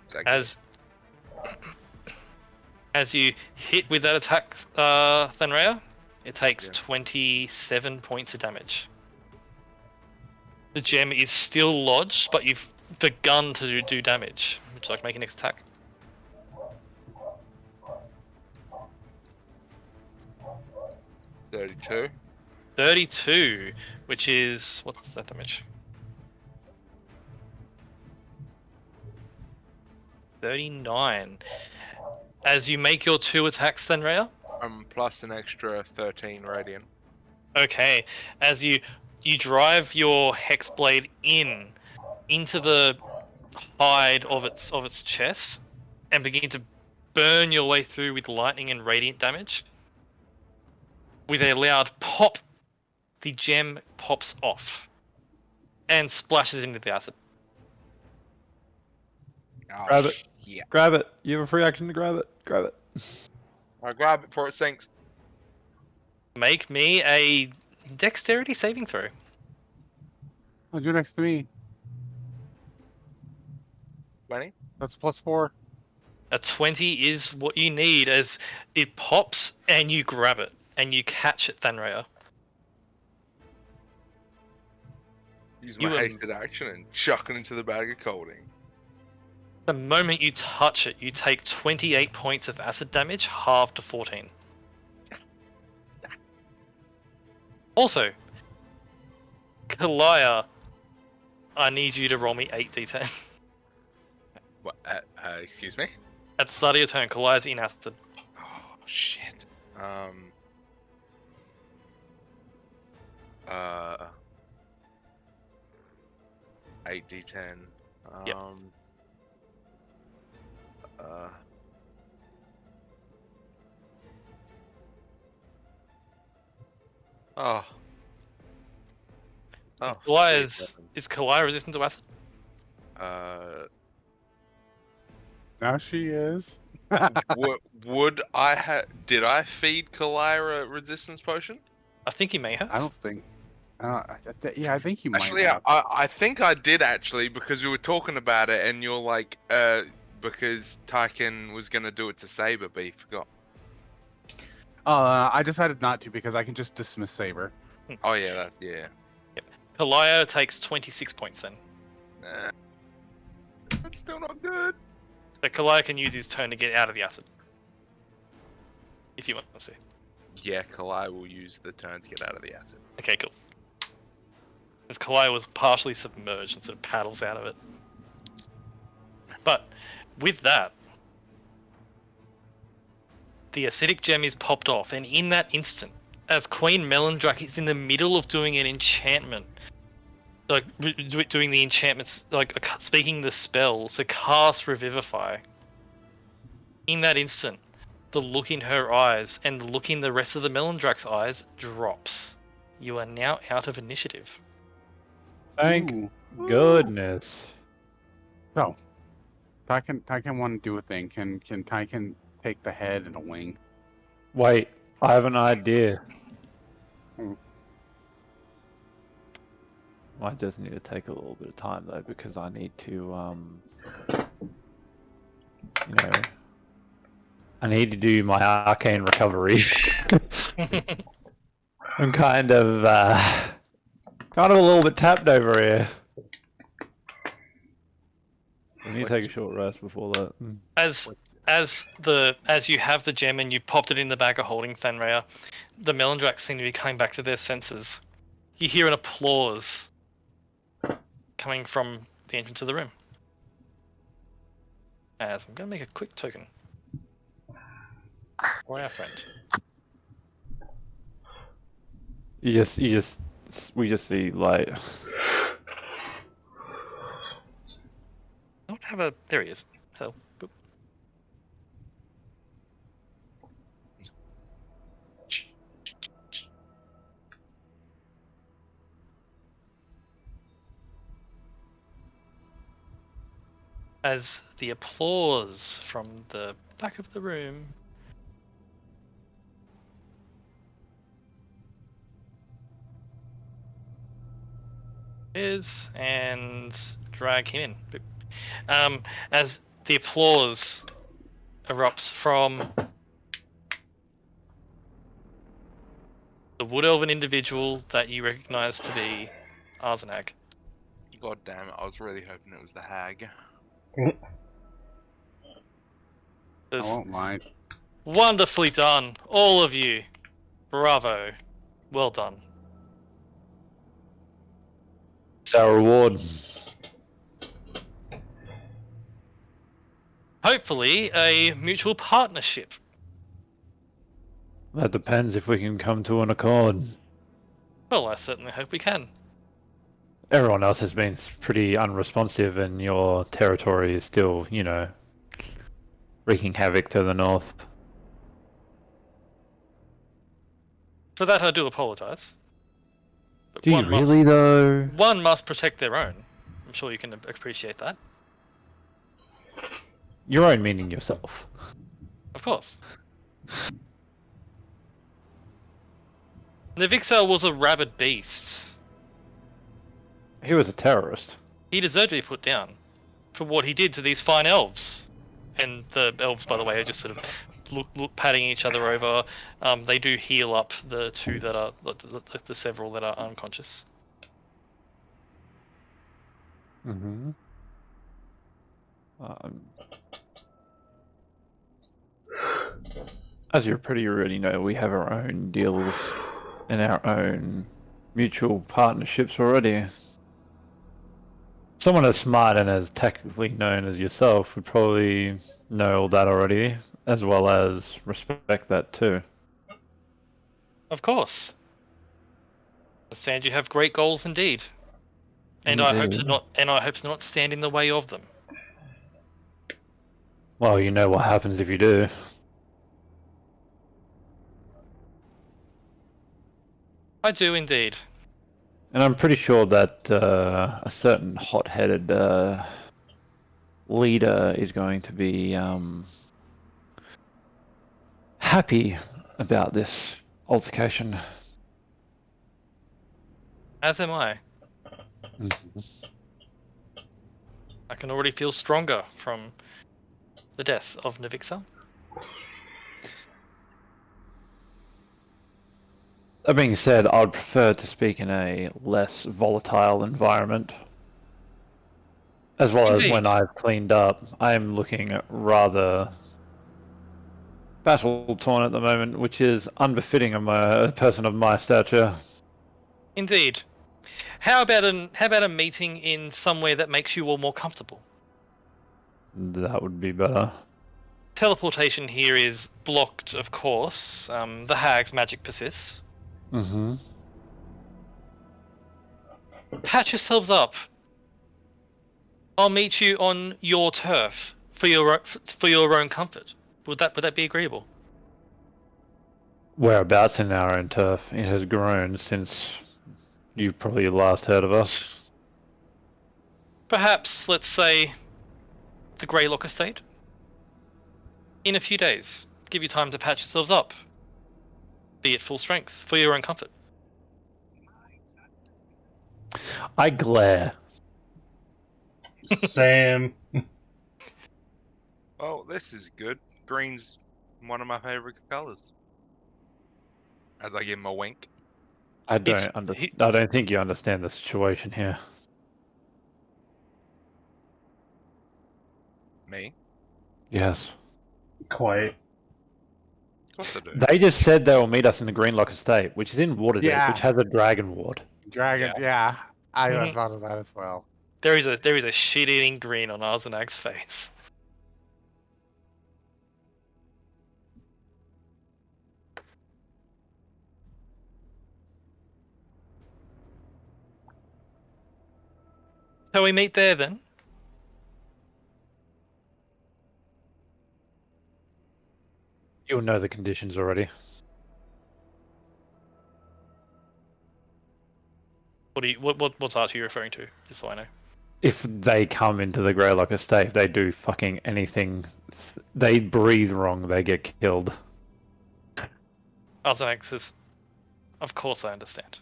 S4: Exactly.
S3: As you hit with that attack, Thanrea, it takes 27 points of damage. The gem is still lodged, but you've begun to do damage. Would you like to make a next attack?
S4: $32.
S3: 32, which is... what's that damage? 39. As you make your 2 attacks, Thanrea?
S4: Plus an extra 13 radiant.
S3: Okay, as you drive your hex blade into the hide of its chest and begin to burn your way through with lightning and radiant damage. With a loud pop, the gem pops off and splashes into the acid.
S4: Oh,
S5: Grab it.
S4: Yeah.
S5: Grab it. You have a free action to grab it. Grab it.
S4: I grab it before it sinks.
S3: Make me a dexterity saving throw.
S1: Oh, you're next to me.
S4: 20.
S1: That's +4.
S3: A 20 is what you need as it pops and you grab it and you catch it, Thanrea.
S4: Use my hasted action and chuck it into the bag of colding.
S3: The moment you touch it, you take 28 points of acid damage, halved to 14. Also, Kalaya, I need you to roll me 8d10.
S4: What? Excuse me?
S3: At the start of your turn, Kalaya's in acid.
S4: Oh, shit. 8d10.
S3: Yep.
S4: Oh.
S3: Why
S4: sweet
S3: is
S4: heavens.
S3: Kalai resistant to acid?
S1: Now she is.
S4: Would I did I feed Kalira a resistance potion?
S3: I think you may have.
S1: I don't think. Yeah, I think you might
S4: Actually,
S1: have.
S4: I think I did actually, because we were talking about it, and you're like, because Tyken was gonna do it to Saber, but he forgot.
S1: I decided not to because I can just dismiss Saber.
S4: Oh yeah, yeah.
S3: Kalaya takes 26 points then.
S4: Nah, that's still not good.
S3: So Kalaya can use his turn to get out of the acid. If you want to see.
S4: Yeah, Kalai will use the turn to get out of the acid.
S3: Okay, cool. As Kalaya was partially submerged and sort of paddles out of it. But with that, the acidic gem is popped off, and in that instant, as Queen Melondrak is in the middle of doing an enchantment, like doing the enchantments, like speaking the spell to cast Revivify, in that instant, the look in her eyes and the look in the rest of the Melondrak's eyes drops. You are now out of initiative.
S5: Thank
S1: Ooh.
S5: goodness.
S1: So, Tyken want to do a thing. Can Tyken take the head and a wing?
S5: Wait, I have an idea.
S1: Hmm.
S5: Might just need to take a little bit of time though, because I need to, you know, I need to do my arcane recovery. I'm kind of a little bit tapped over here. I need to take a short rest before that.
S3: As you have the gem and you popped it in the bag of holding, Thanraya, the Melondrax seem to be coming back to their senses. You hear an applause coming from the entrance of the room. As I'm going to make a quick token for our friend.
S5: We just see like.
S3: I don't have a. There he is. Hello. Boop. As the applause from the back of the room is, and drag him in. As the applause erupts from the Wood Elven individual that you recognize to be Arzenag.
S4: God damn it! I was really hoping it was the hag.
S1: I
S3: There's
S1: won't lie.
S3: wonderfully done, all of you. Bravo. Well done.
S5: It's our reward.
S3: Hopefully, a mutual partnership.
S5: That depends if we can come to an accord.
S3: Well, I certainly hope we can.
S5: Everyone else has been pretty unresponsive, and your territory is still, you know, wreaking havoc to the north.
S3: For that, I do apologize. But
S5: Do you really, though?
S3: One must protect their own. I'm sure you can appreciate that.
S5: Your own meaning yourself.
S3: Of course. Navixel was a rabid beast.
S5: He was a terrorist.
S3: He deserved to be put down for what he did to these fine elves. And the elves, by the way, are just sort of patting each other over. They do heal up the two that are the several that are unconscious.
S5: Mm-hmm. As you pretty already know, we have our own deals and our own mutual partnerships already. Someone as smart and as technically known as yourself would probably know all that already, as well as respect that too.
S3: Of course. Understand you have great goals indeed. And I hope to not stand in the way of them.
S5: Well, you know what happens if you do.
S3: I do indeed.
S5: And I'm pretty sure that a certain hot-headed leader is going to be happy about this altercation.
S3: As am I. I can already feel stronger from the death of Navixa.
S5: That being said, I'd prefer to speak in a less volatile environment. As well
S3: Indeed.
S5: as when I've cleaned up, I'm looking rather battle-torn at the moment, which is unbefitting of a person of my stature.
S3: Indeed. How about a meeting in somewhere that makes you all more comfortable?
S5: That would be better.
S3: Teleportation here is blocked, of course. The hag's magic persists.
S5: Mm-hmm.
S3: Patch yourselves up. I'll meet you on your turf for your own comfort. Would that be agreeable?
S5: Whereabouts in our own turf? It has grown since you've probably last heard of us.
S3: Perhaps, let's say, the Greylock estate. In a few days. Give you time to patch yourselves up. Be at full strength for your own comfort.
S5: I glare.
S2: Sam.
S4: Well, this is good. Green's one of my favorite colors. As I give him a wink.
S5: I don't think you understand the situation here.
S4: Me?
S5: Yes.
S2: Quite.
S4: Of course I do.
S5: They just said they will meet us in the Greenlock Estate, which is in Waterdeep,
S1: Yeah.
S5: which has a dragon ward.
S1: Dragon, yeah. I thought of that as well.
S3: There is a shit-eating grin on Arzenag's face. Shall we meet there then?
S5: You'll know the conditions already.
S3: What's Archie referring to? Just so I know.
S5: If they come into the Greylock Estate, if they do fucking anything, they breathe wrong, they get killed.
S3: Arzenag says, "Of course I understand.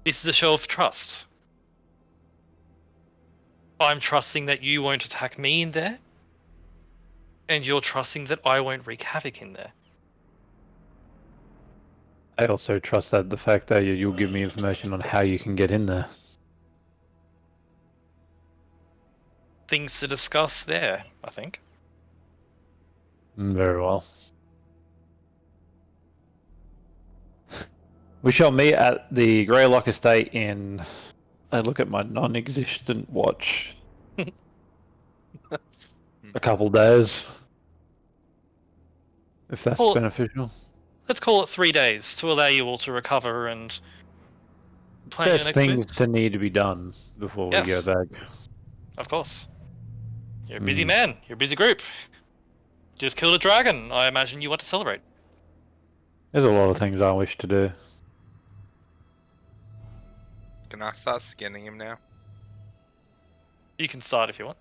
S3: This is a show of trust. I'm trusting that you won't attack me in there, and you're trusting that I won't wreak havoc in there.
S5: I also trust that the fact that you'll give me information on how you can get in there.
S3: Things to discuss there, I think."
S5: Very well. We shall meet at the Greylock Estate in... I look at my non-existent watch. A couple days. If that's
S3: Well,
S5: beneficial.
S3: Let's call it 3 days to allow you all to recover and plan your
S5: There's
S3: next
S5: things
S3: moves.
S5: to need to be done before we
S3: Yes.
S5: go back.
S3: Of course. You're a busy man. You're a busy group. Just killed a dragon. I imagine you want to celebrate.
S5: There's a lot of things I wish to do.
S4: Can I start skinning him now?
S3: You can start if you want.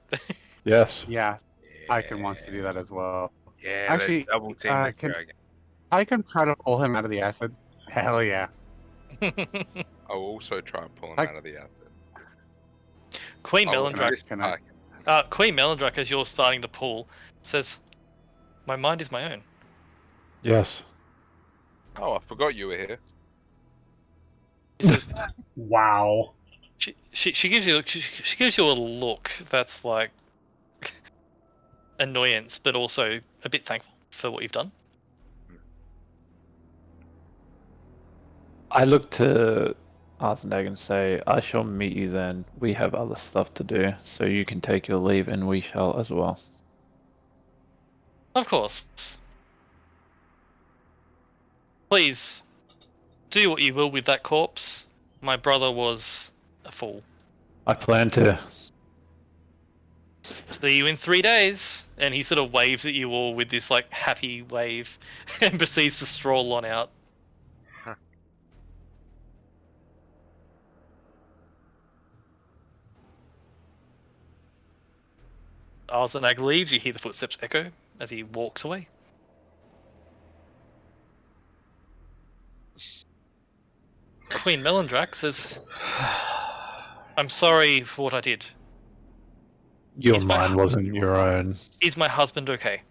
S5: Yes.
S1: Yeah, Icon wants to do that as well.
S4: Yeah,
S1: Actually,
S4: let's double team the dragon.
S1: I can try to pull him out of the acid. Hell yeah.
S4: I'll also try and pull him
S1: I-
S4: out of the acid.
S3: Queen
S4: I'll
S3: Melindrak.
S4: resist
S1: Can I-
S4: Icon.
S3: Queen Melindrak, as you're starting to pull, says, "My mind is my own."
S5: Yes.
S4: Oh, I forgot you were here.
S3: He says,
S2: Wow.
S3: she gives you a look that's like annoyance, but also a bit thankful for what you've done.
S5: I look to Arzenag and say, I shall meet you then. We have other stuff to do, so you can take your leave and we shall as well.
S3: Of course. Please, Do what you will with that corpse. My brother was a fool.
S5: I plan to.
S3: See you in 3 days. And he sort of waves at you all with this like happy wave and proceeds to stroll on out. Arzenag leaves, you hear the footsteps echo as he walks away. Queen Melindrak says, I'm sorry for what I did.
S5: Your mind wasn't your own.
S3: Is my husband okay?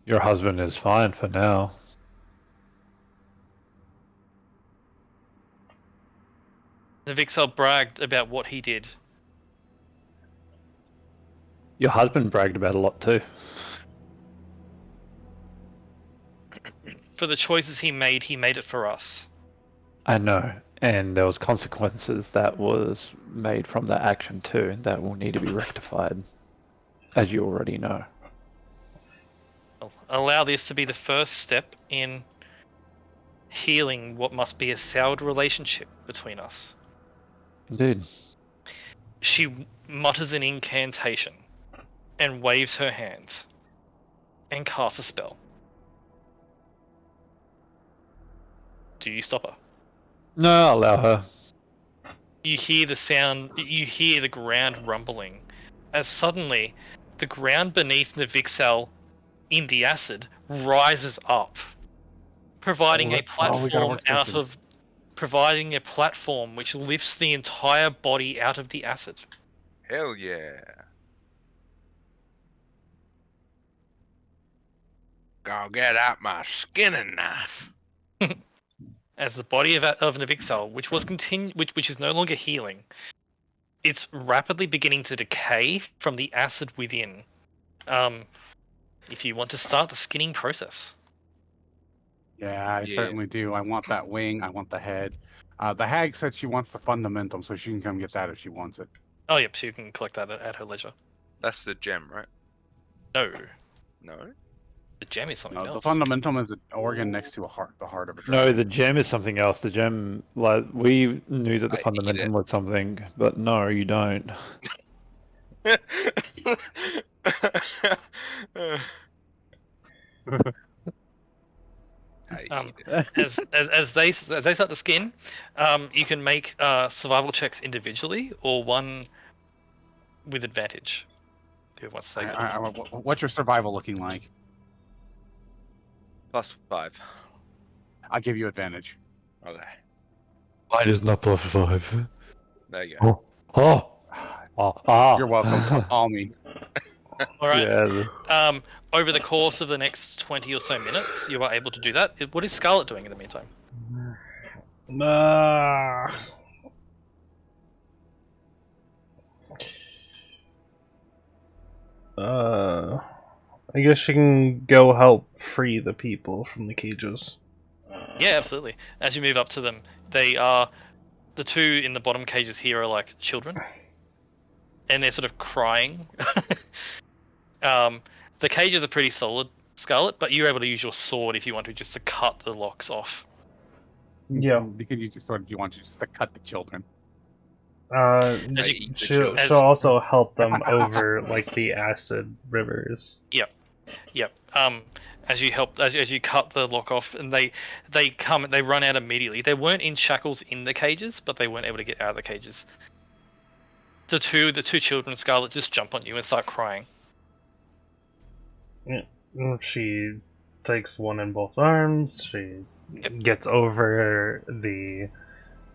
S5: Your husband is fine for now.
S3: The Vixel bragged about what he did.
S5: Your husband bragged about a lot too.
S3: For the choices he made it for us.
S5: I know, and there was consequences that was made from that action too, and that will need to be rectified, as you already know.
S3: Allow this to be the first step in healing what must be a soured relationship between us.
S5: Indeed.
S3: She mutters an incantation and waves her hands and casts a spell. Do you stop her?
S5: No, I'll allow her.
S3: You hear the sound, you hear the ground rumbling, as suddenly the ground beneath the Vixel in the acid rises up, providing a platform providing a platform which lifts the entire body out of the acid.
S4: Hell yeah. Go get out my skinning knife.
S3: As the body of Navixel, which was which is no longer healing, it's rapidly beginning to decay from the acid within. If you want to start the skinning process.
S1: Yeah, I certainly do. I want that wing. I want the head. The hag said she wants the fundamentum, so she can come get that if she wants it.
S3: Oh, yep. So you can collect that at her leisure.
S4: That's the gem, right?
S3: No.
S4: No.
S3: The gem is something else.
S1: The fundamentum is an organ next to a heart, the heart of a dragon.
S5: No, the gem is something else. The gem, like, we knew that the fundamentum was something, but no, you don't.
S3: As they start to skin, you can make survival checks individually or one with advantage. Who wants to take
S1: what's your survival looking like?
S4: +5.
S1: I'll give you advantage.
S4: Okay.
S6: Mine is not +5.
S4: There you go.
S1: You're welcome. Call me.
S3: All right.
S5: Yeah.
S3: Over the course of the next 20 or so minutes, you are able to do that. What is Scarlet doing in the meantime?
S2: I guess she can go help free the people from the cages.
S3: Yeah, absolutely. As you move up to them, they are the two in the bottom cages here are like children, and they're sort of crying. The cages are pretty solid, Scarlet, but you're able to use your sword if you want to, just to cut the locks off.
S2: Yeah.
S1: You can use your sword if you want to, just to cut the children.
S2: She'll also help them over like the acid rivers.
S3: Yep. As you cut the lock off, and they run out immediately. They weren't in shackles in the cages, but they weren't able to get out of the cages. The two children, Scarlet, just jump on you and start crying.
S2: She takes one in both arms. She gets over the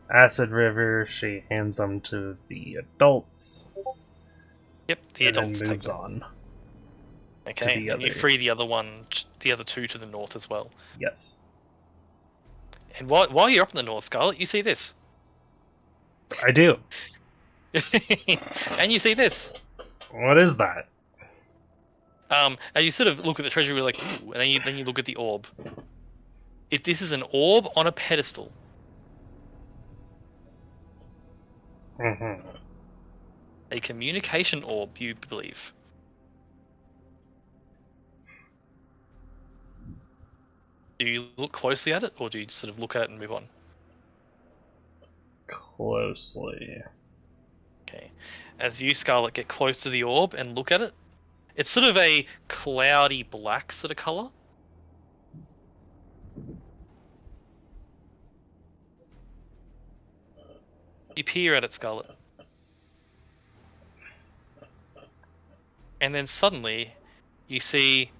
S2: acid river. She hands them to the adults.
S3: Yep, the adults
S2: then moves
S3: take
S2: on.
S3: Okay, and you free the other two to the north as well.
S2: Yes.
S3: And while you're up in the north, Scarlet, you see this.
S2: I do.
S3: And you see this.
S2: What is that?
S3: And you sort of look at the treasure, you're like, ooh, and then you look at the orb. If this is an orb on a pedestal.
S2: Mm-hmm.
S3: A communication orb, you believe. Do you look closely at it, or do you just sort of look at it and move on?
S2: closely.
S3: Okay. As you, Scarlet, get close to the orb and look at it, it's sort of a cloudy black sort of color. You peer at it, Scarlet. And then suddenly, you see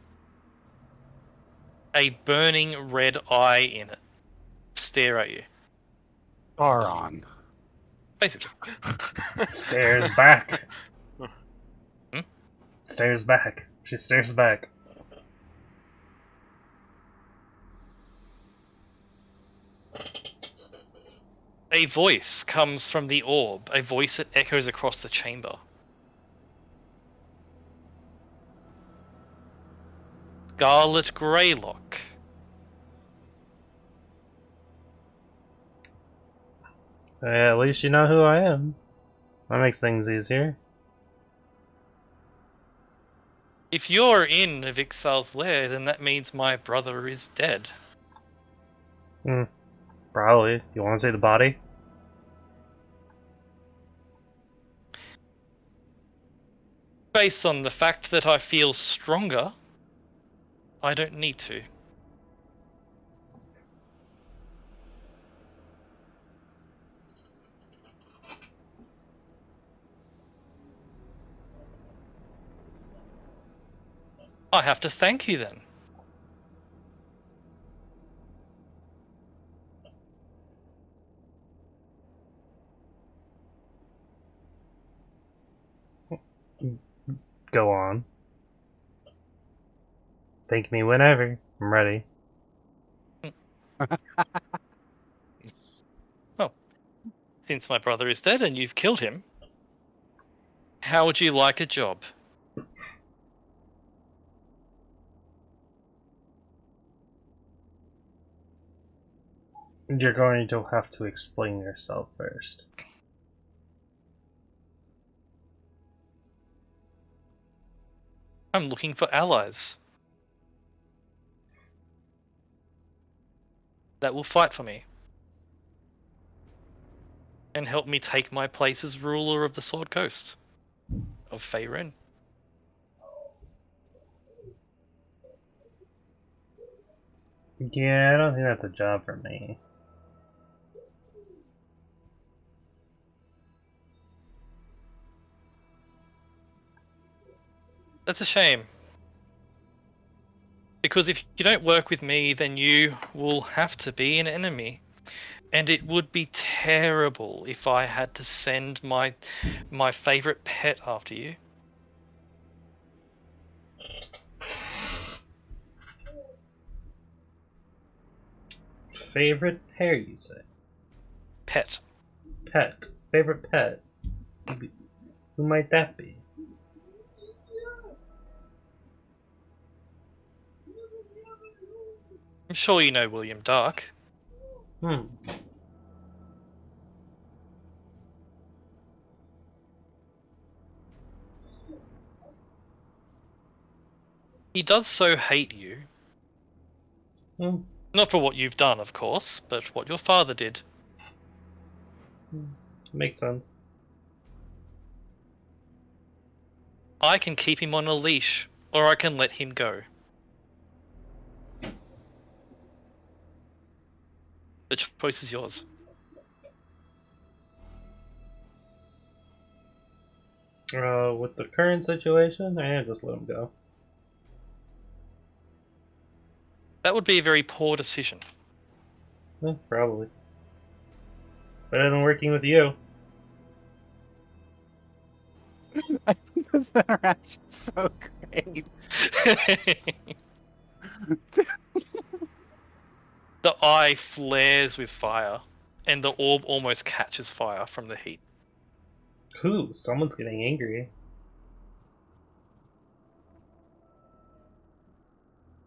S3: a burning red eye in it stare at you.
S1: Sauron.
S3: Basically.
S2: Stares back.
S3: Hmm?
S2: Stares back. She stares back.
S3: A voice comes from the orb, a voice that echoes across the chamber. Scarlet Greylock.
S2: At least you know who I am. That makes things easier.
S3: If you're in Vixal's lair, then that means my brother is dead.
S2: Probably. You want to see the body?
S3: Based on the fact that I feel stronger, I don't need to. I have to thank you then.
S2: Go on. Thank me whenever. I'm ready.
S3: Well, since my brother is dead and you've killed him, how would you like a job?
S2: You're going to have to explain yourself first.
S3: I'm looking for allies that will fight for me and help me take my place as ruler of the Sword Coast of Faerun.
S2: Yeah, I don't think that's a job for me.
S3: That's a shame. Because if you don't work with me, then you will have to be an enemy. And it would be terrible if I had to send my favorite pet after you.
S2: Favorite pair, you say?
S3: Pet.
S2: Pet. Favorite pet. Who might that be?
S3: I'm sure you know William Dark. He does so hate you. Not for what you've done, of course, but what your father did.
S2: Makes sense.
S3: I can keep him on a leash, or I can let him go. The choice is yours.
S2: With the current situation, I just let him go.
S3: That would be a very poor decision.
S2: Probably. Better than working with you.
S1: I think this interaction's so great.
S3: The eye flares with fire, and the orb almost catches fire from the heat.
S2: Someone's getting angry.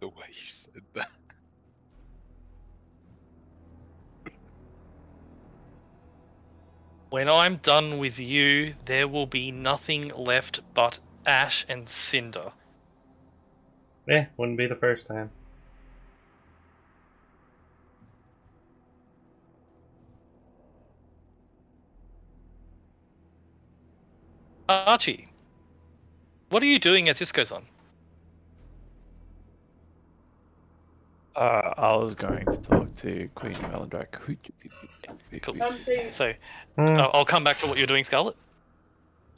S4: The way you said that.
S3: When I'm done with you, there will be nothing left but ash and cinder.
S2: Wouldn't be the first time.
S3: Archie, what are you doing as this goes on?
S5: I was going to talk to Queen Melandrak.
S3: Cool. So, I'll come back to what you're doing, Scarlet.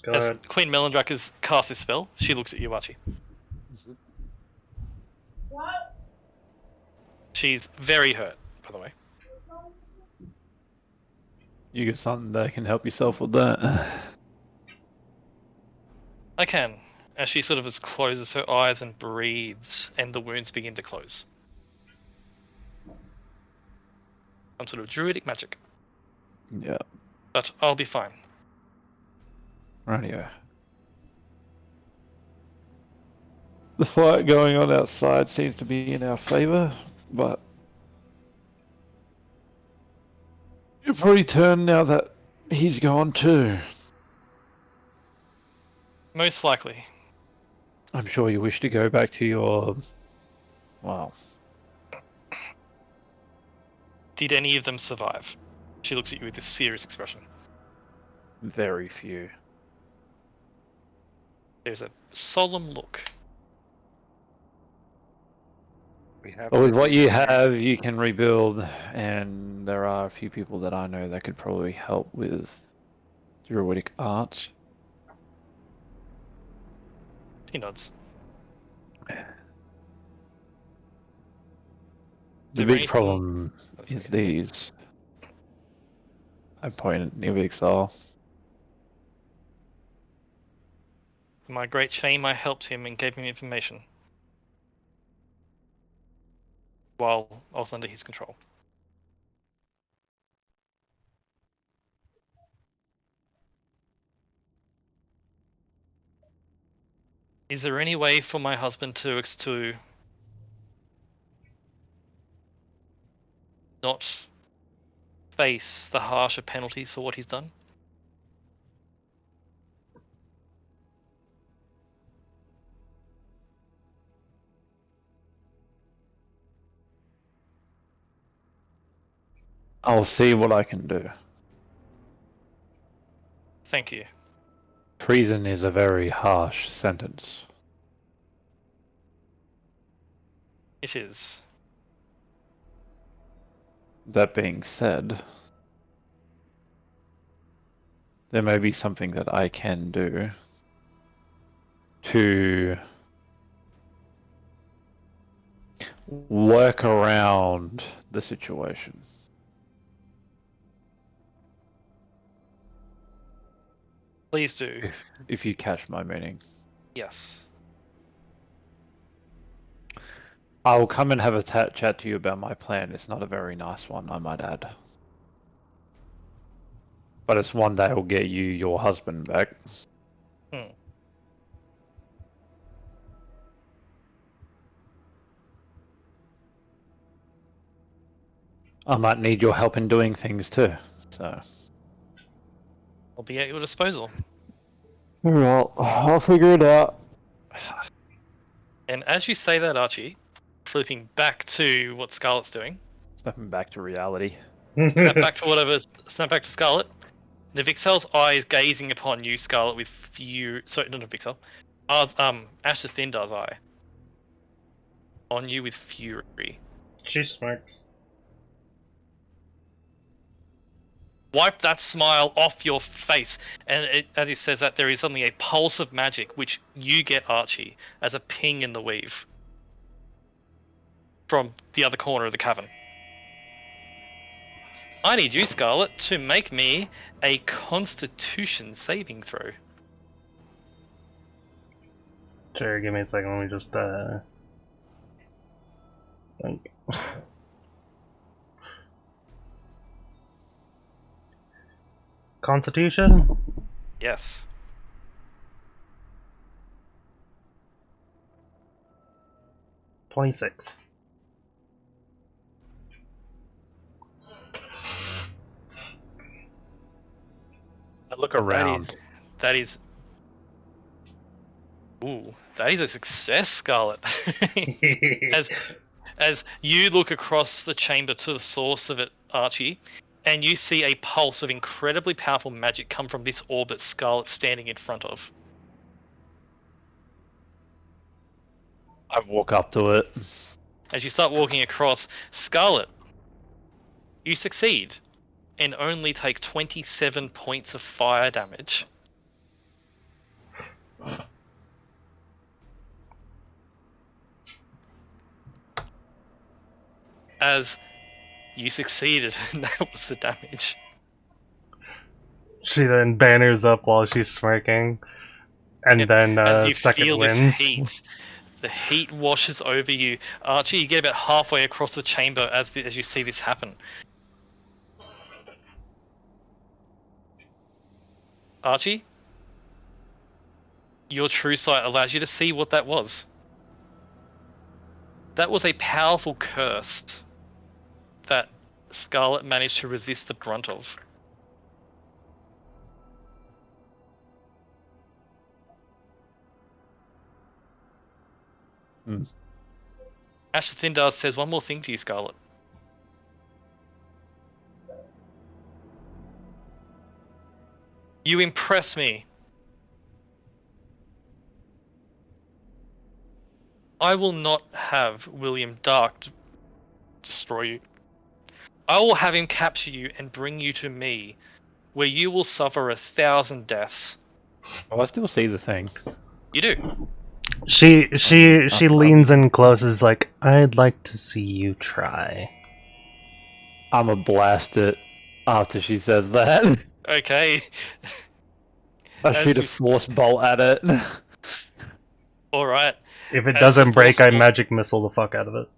S2: Go
S3: As
S2: ahead.
S3: Queen Melandrak has cast this spell, she looks at you, Archie. She's very hurt, by the way.
S5: You got something that can help yourself with that?
S3: I can, as she sort of just closes her eyes and breathes, and the wounds begin to close. Some sort of druidic magic.
S5: Yeah.
S3: But I'll be fine.
S5: Rightio. The fight going on outside seems to be in our favour, but you'll probably turn now that he's gone too.
S3: Most likely.
S5: I'm sure you wish to go back to your... Well,
S3: Did any of them survive? She looks at you with this serious expression.
S5: very few.
S3: There's a solemn look.
S4: We have
S5: But with what you have, you can rebuild, and there are a few people that I know that could probably help with druidic arts.
S3: He nods.
S5: The
S3: there
S5: big
S3: anything-
S5: problem is these. I point at Nivixal.
S3: My great shame, I helped him and gave him information. While I was under his control. Is there any way for my husband to not face the harsher penalties for what he's done?
S5: I'll see what I can do.
S3: Thank you.
S5: Treason is a very harsh sentence.
S3: It is.
S5: That being said, there may be something that I can do to work around the situation.
S3: Please do.
S5: If you catch my meaning.
S3: Yes.
S5: I will come and have a chat to you about my plan. It's not a very nice one, I might add. But it's one that will get you your husband back. I might need your help in doing things too, so...
S3: I'll be at your disposal.
S5: Alright, I'll figure it out.
S3: And as you say that, Archie, flipping back to what Scarlet's doing,
S5: Stepping back to reality.
S3: snap back to Scarlet. Nivixel's eyes gazing upon you, Scarlet, with fury. Sorry, not Nivixel. Asher Thindar's eye on you with fury.
S2: She smirks.
S3: Wipe that smile off your face, and as he says that, there is suddenly a pulse of magic which you get, Archie, as a ping in the weave from the other corner of the cavern. I need you, Scarlet, to make me a Constitution saving throw.
S2: Sure, give me a second. Let me just think. Constitution?
S3: Yes.
S2: $26.
S5: I look around.
S3: That is. Ooh, that is a success, Scarlet. as you look across the chamber to the source of it, Archie, and you see a pulse of incredibly powerful magic come from this orb that Scarlet's standing in front of.
S5: I walk up to it.
S3: As you start walking across, Scarlet, you succeed and only take 27 points of fire damage. As you succeeded, and that was the damage.
S2: She then banners up while she's smirking, and then
S3: As you
S2: second
S3: feel
S2: wins.
S3: this heat, the heat washes over you. Archie, you get about halfway across the chamber as you see this happen. Archie, your true sight allows you to see what that was. That was a powerful curse that Scarlet managed to resist the brunt of. Asher Thindar says one more thing to you, Scarlet. You impress me. I will not have William Dark destroy you. I will have him capture you and bring you to me, where you will suffer 1,000 deaths.
S5: Oh, I still see the thing.
S3: You do.
S2: She leans in close, is like, I'd like to see you try.
S5: I'ma blast it after she says that.
S3: Okay.
S5: I
S3: As
S5: shoot a
S3: you-
S5: force bolt at it.
S3: Alright.
S2: If it
S3: As
S2: doesn't
S3: the
S2: break,
S3: force
S2: I
S3: bolt-
S2: magic missile the fuck out of it.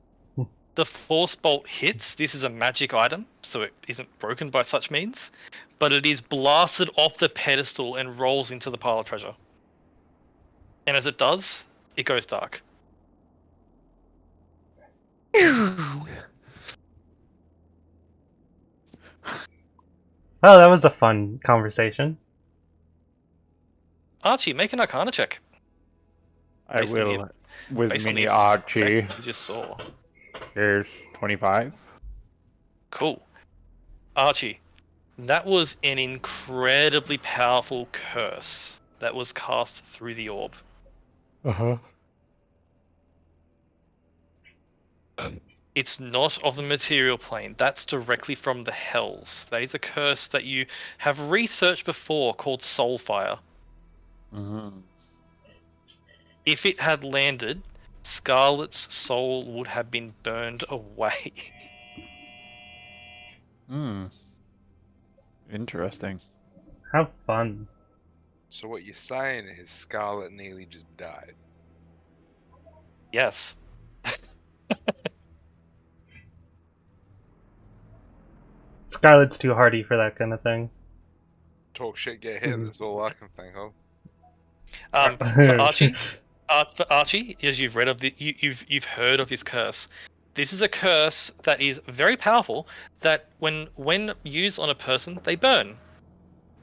S3: The force bolt hits. This is a magic item, so it isn't broken by such means. But it is blasted off the pedestal and rolls into the pile of treasure. And as it does, it goes dark.
S2: Oh, that was a fun conversation.
S3: Archie, make an Arcana check.
S5: I
S3: Based on the-
S5: will. With
S3: based on
S5: mini
S3: the
S5: Archie.
S3: effect you just saw.
S5: There's 25.
S3: Cool. Archie, that was an incredibly powerful curse that was cast through the orb.
S5: Uh-huh.
S3: It's not of the material plane. That's directly from the Hells. That is a curse that you have researched before called Soulfire.
S5: Mm-hmm.
S3: If it had landed, Scarlet's soul would have been burned away.
S5: Hmm. Interesting.
S2: Have fun.
S4: So what you're saying is Scarlet nearly just died.
S3: Yes.
S2: Scarlet's too hardy for that kind of thing.
S4: Talk shit, get hit. That's all I can think of.
S3: For Archie, as you've read of you've heard of this curse. This is a curse that is very powerful. That when used on a person, they burn,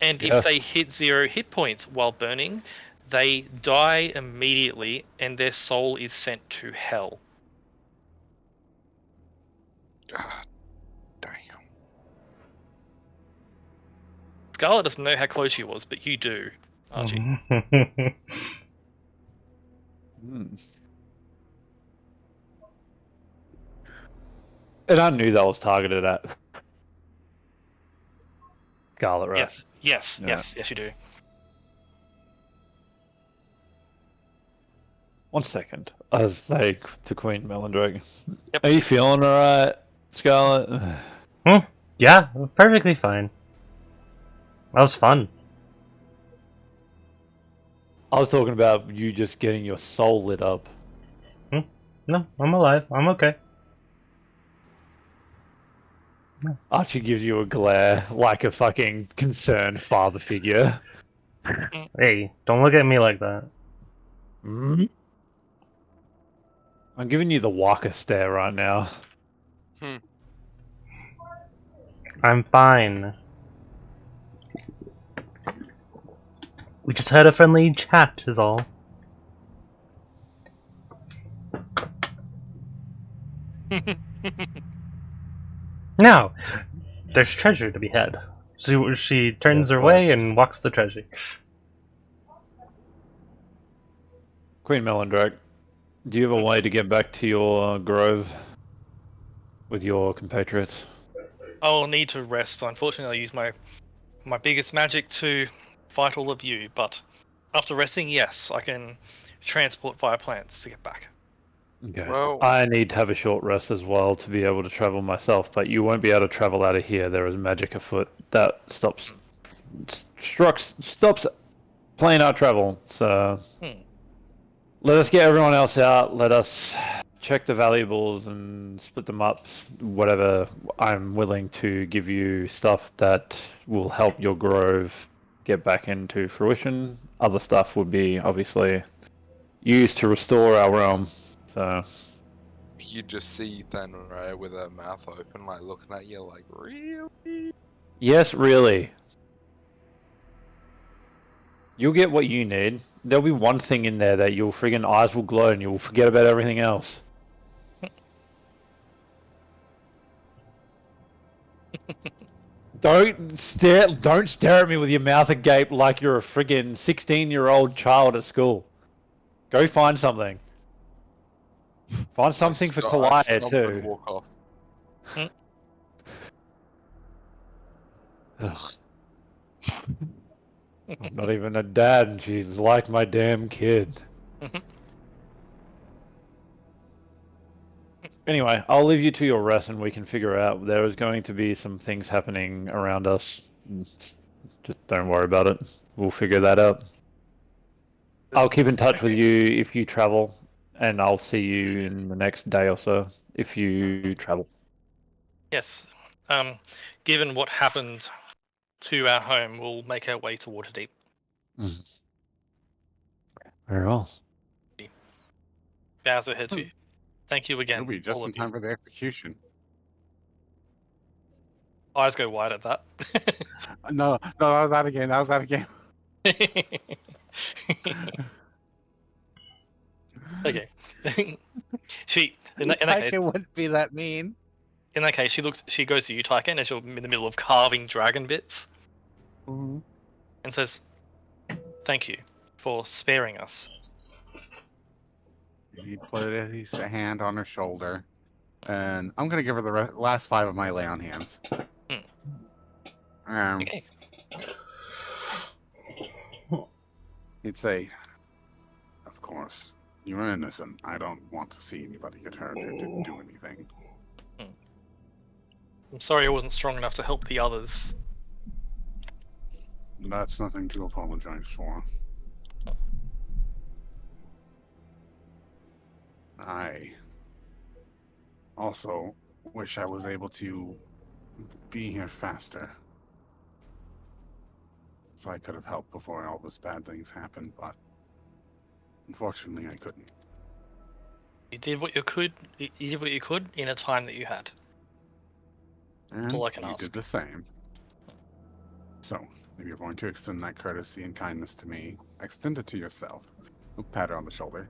S3: and
S5: Yes.
S3: if they hit 0 hit points while burning, they die immediately, and their soul is sent to hell.
S4: God damn.
S3: Scarlet doesn't know how close she was, but you do, Archie.
S5: Hmm. And I knew that was targeted at Scarlet, right?
S3: Yes,
S5: Yeah.
S3: yes, you do.
S5: 1 second. I was like to Queen Melandrake.
S3: Yep.
S5: Are you feeling alright, Scarlet?
S2: Yeah, perfectly fine. That was fun.
S5: I was talking about you just getting your soul lit up.
S2: No, I'm alive. I'm okay.
S5: Archie gives you a glare like a fucking concerned father figure.
S2: Hey, don't look at me like that.
S5: Hmm? I'm giving you the Walker stare right now.
S2: I'm fine. We just had a friendly chat, is all. Now, there's treasure to be had. She turns her way and walks the treasure.
S5: Queen Melandrake, do you have a way to get back to your grove with your compatriots?
S3: I'll need to rest. Unfortunately, I use my biggest magic to fight all of you, but after resting, yes, I can transport via plants to get back.
S5: Okay.
S4: Well-
S5: I need to have a short rest as well to be able to travel myself, but you won't be able to travel out of here. There is magic afoot that stops planar travel. So let us get everyone else out. Let us check the valuables and split them up. Whatever. I'm willing to give you stuff that will help your grove get back into fruition. Other stuff would be obviously used to restore our realm. So
S4: You just see Thenray with her mouth open, like looking at you, like, really?
S5: yes, really. You'll get what you need. There'll be one thing in there that your friggin' eyes will glow and you'll forget about everything else. Don't stare at me with your mouth agape like you're a friggin' 16-year-old child at school. Go find something. Find something for
S4: I
S5: Kalaya
S4: stomp
S5: too.
S4: and walk off.
S5: Ugh. I'm not even a dad and she's like my damn kid. Anyway, I'll leave you to your rest and we can figure out. There is going to be some things happening around us. Just don't worry about it. We'll figure that out. I'll keep in touch with you if you travel, and I'll see you in the next day or so if you travel.
S3: Yes. Given what happened to our home, we'll make our way to Waterdeep.
S5: Very well.
S3: Bows her head to you. Thank you again.
S1: It'll be just
S3: all
S1: in
S3: of you.
S1: time for the execution.
S3: Eyes go wide at that.
S1: No, that was out of game. That was out of game.
S3: Okay. She in that case,
S1: It wouldn't be that mean.
S3: in that case, she goes to you, Tyken, as you're in the middle of carving dragon bits,
S1: Mm-hmm.
S3: and says, "Thank you for sparing us."
S1: He put his hand on her shoulder, and I'm gonna give her the last 5 of my lay on hands.
S3: Okay.
S1: He'd say, "Of course, you're innocent. I don't want to see anybody get hurt or didn't do anything."
S3: I'm sorry I wasn't strong enough to help the others.
S1: That's nothing to apologize for. I also wish I was able to be here faster, so I could have helped before all those bad things happened, but unfortunately I couldn't.
S3: You did what you could. You did what you could in a time that you had.
S1: And
S3: all I can
S1: you
S3: ask.
S1: did the same. So, if you're going to extend that courtesy and kindness to me, extend it to yourself. Pat her on the shoulder.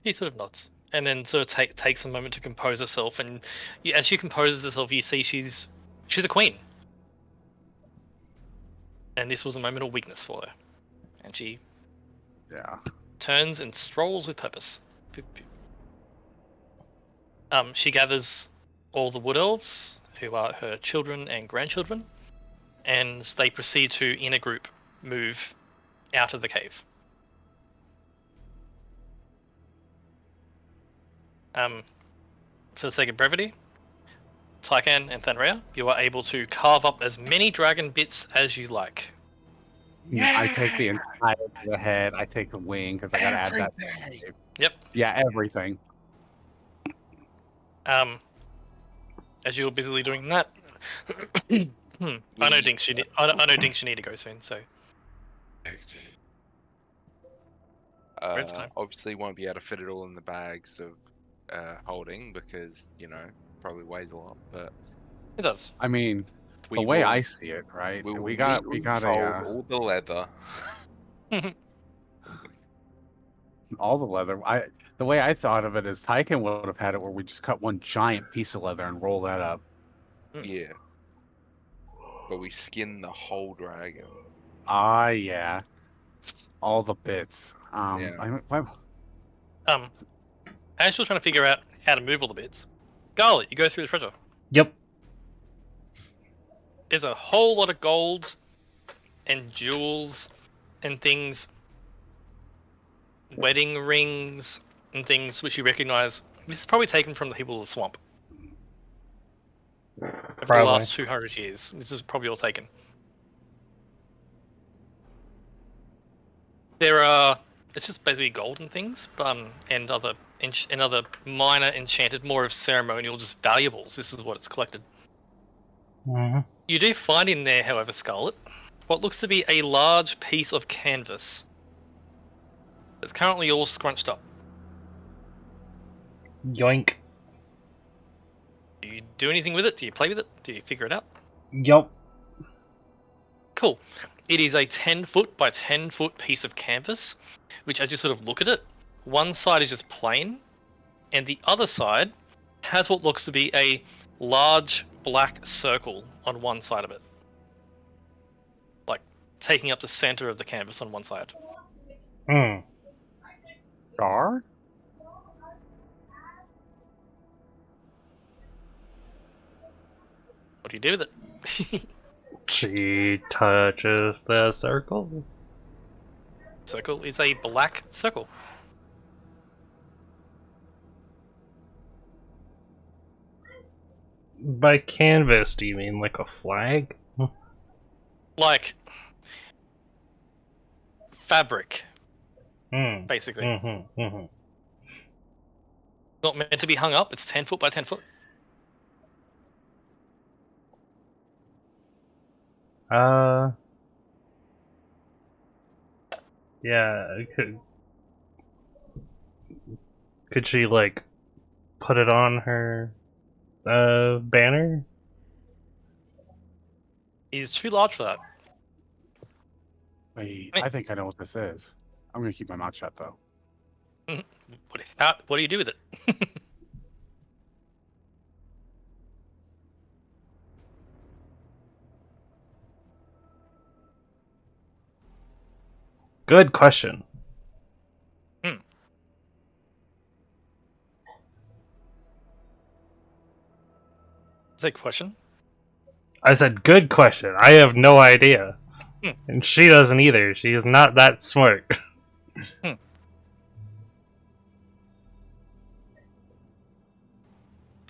S3: He sort of nods, and then sort of takes a moment to compose herself. And as she composes herself, you see she's a queen, and this was a moment of weakness for her, and she turns and strolls with purpose. She gathers all the wood elves, who are her children and grandchildren, and they proceed to, in a group, move out of the cave. For the sake of brevity, Tyken and Thenrea, you are able to carve up as many dragon bits as you like.
S1: I take the entire the head. I take the wing because I gotta add that.
S3: Yep.
S1: Yeah, everything.
S3: As you're busily doing that, I know Dinks. I know Dinks. You need to go soon. So.
S4: Obviously, won't be able to fit it all in the bags of holding because probably weighs a lot. But
S3: it does.
S1: I mean, the way I see it, right? We got
S4: fold all the leather.
S1: all the leather. The way I thought of it is Tyken would have had it where we just cut one giant piece of leather and roll that up.
S4: Yeah. But we skin the whole dragon.
S1: Ah, yeah. All the bits.
S4: Yeah.
S3: As you're trying to figure out how to move all the bits, Scarlet, you go through the treasure.
S2: Yep.
S3: There's a whole lot of gold and jewels and things, wedding rings and things which you recognize. This is probably taken from the people of the swamp. Over the last 200 years. This is probably all taken. There are, it's just basically gold and things, and other minor enchanted, more of ceremonial, just valuables. This is what it's collected.
S2: Mm-hmm.
S3: You do find in there, however, Scarlet, what looks to be a large piece of canvas. It's currently all scrunched up.
S2: Yoink.
S3: Do you do anything with it? Do you play with it? Do you figure it out?
S2: Yup.
S3: Cool. It is a 10-foot by 10-foot piece of canvas, which as you sort of look at it, one side is just plain, and the other side has what looks to be a large black circle on one side of it. Like, taking up the center of the canvas on one side.
S2: Hmm.
S1: Star?
S3: What do you do with it?
S2: She touches the circle.
S3: Circle is a black circle.
S2: By canvas, do you mean like a flag?
S3: Like fabric,
S2: Hmm.
S3: basically.
S2: Mm-hmm. Mm-hmm.
S3: Not meant to be hung up. It's 10 foot by 10 foot.
S2: Yeah, could she, like, put it on her, banner?
S3: He's too large for that.
S1: Wait, I think I know what this is. I'm gonna keep my mouth shut though.
S3: What do you do with it?
S2: Good question.
S3: Take a question.
S2: I said, good question. I have no idea.
S3: Hmm.
S2: And she doesn't either. She is not that smart.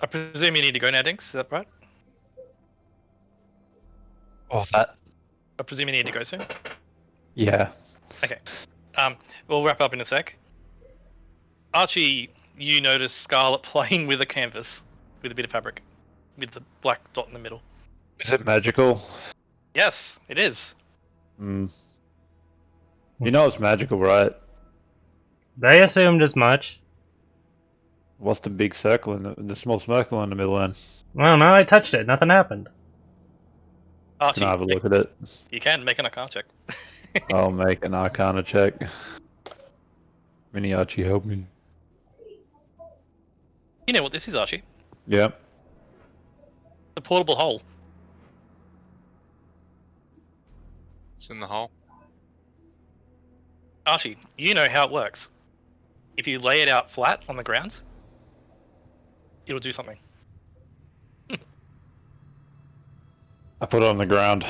S3: I presume you need to go now, Dinks. Is that right?
S5: What was that?
S3: I presume you need to go soon.
S5: Yeah.
S3: Okay. We'll wrap up in a sec. Archie, you notice Scarlet playing with a canvas with a bit of fabric, with the black dot in the middle.
S5: Is it magical?
S3: Yes, it is.
S5: Hmm. You know it's magical, right?
S2: I assumed as much.
S5: What's the big circle in the small circle in the middle then?
S2: I don't know, I touched it, nothing happened.
S3: Archie,
S5: Can I have a look at it?
S3: you can make an arcana check.
S5: I'll make an arcana check. Mini Archie, help me.
S3: You know what this is, Archie?
S5: Yep.
S3: The portable hole.
S4: It's in the hole.
S3: Archie, you know how it works. If you lay it out flat on the ground, it'll do something.
S5: I put it on the ground.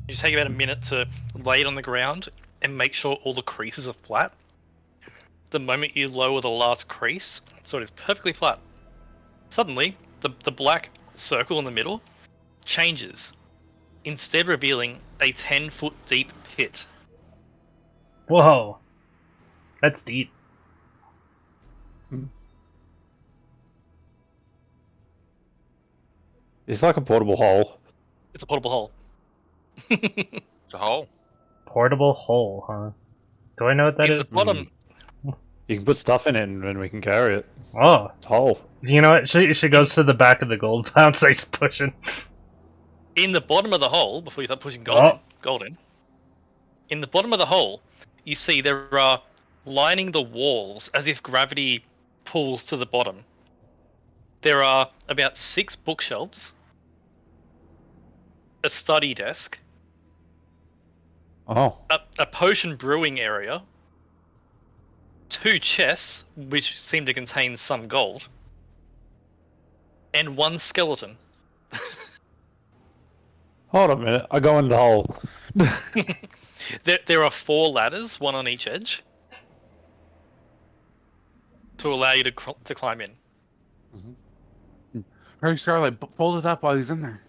S3: You just take about a minute to lay it on the ground and make sure all the creases are flat. The moment you lower the last crease, so it is perfectly flat, suddenly the black circle in the middle changes, instead revealing a 10-foot deep pit.
S2: Whoa. That's deep.
S5: It's like a portable hole.
S3: It's a portable hole.
S4: It's a hole.
S2: Portable hole, huh? Do I know what that
S3: In
S2: is?
S3: the bottom,
S5: You can put stuff in it and then we can carry it.
S2: Oh.
S5: It's a hole.
S2: You know what? She goes to the back of the gold pile and starts pushing.
S3: in the bottom of the hole, before you start pushing gold in, In the bottom of the hole, you see there are lining the walls as if gravity pulls to the bottom. There are about 6 bookshelves, a study desk,
S5: Oh.
S3: a potion brewing area, 2 chests which seem to contain some gold, and 1 skeleton.
S5: Hold on a minute. I go in the hole.
S3: There are 4 ladders, 1 on each edge, to allow you to climb in.
S1: Hurry, Starlight, fold it up while he's in there.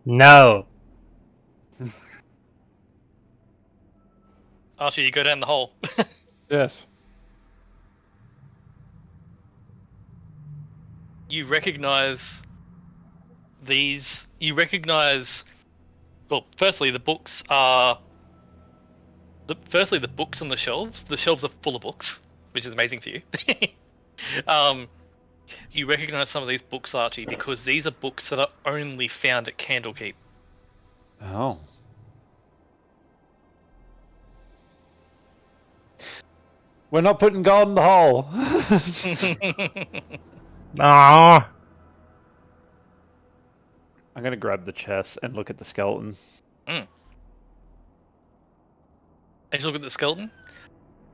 S2: No.
S3: Archie, you go down the hole.
S5: Yes.
S3: You recognize these. You recognize. Well, firstly, the books are. Firstly, the books on the shelves. The shelves are full of books, which is amazing for you. You recognize some of these books, Archie, because these are books that are only found at Candlekeep.
S5: Oh. We're not putting gold in the hole.
S2: Aww.
S5: I'm gonna grab the chest and look at the skeleton.
S3: As you look at the skeleton,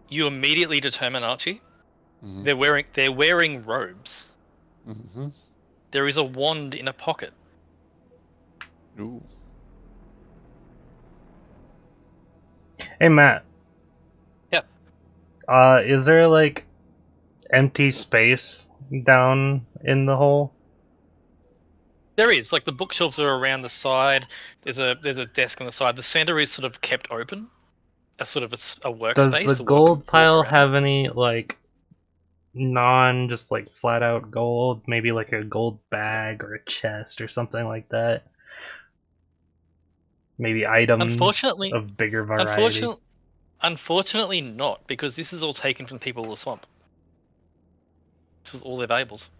S3: you immediately determine, Archie, they're wearing robes.
S5: Mm-hmm.
S3: There is a wand in a pocket.
S5: Ooh.
S2: Hey, Matt.
S3: Yep.
S2: Is there, like, empty space down in the hole?
S3: There is, like, the bookshelves are around the side. There's a desk on the side. The center is sort of kept open, as sort of a workspace.
S2: Does the gold pile have any, like, just like flat out gold? Maybe like a gold bag or a chest or something like that? Maybe items
S3: Unfortunately,
S2: of bigger variety?
S3: Unfortunately not, because this is all taken from people of the swamp. This was all their valuables.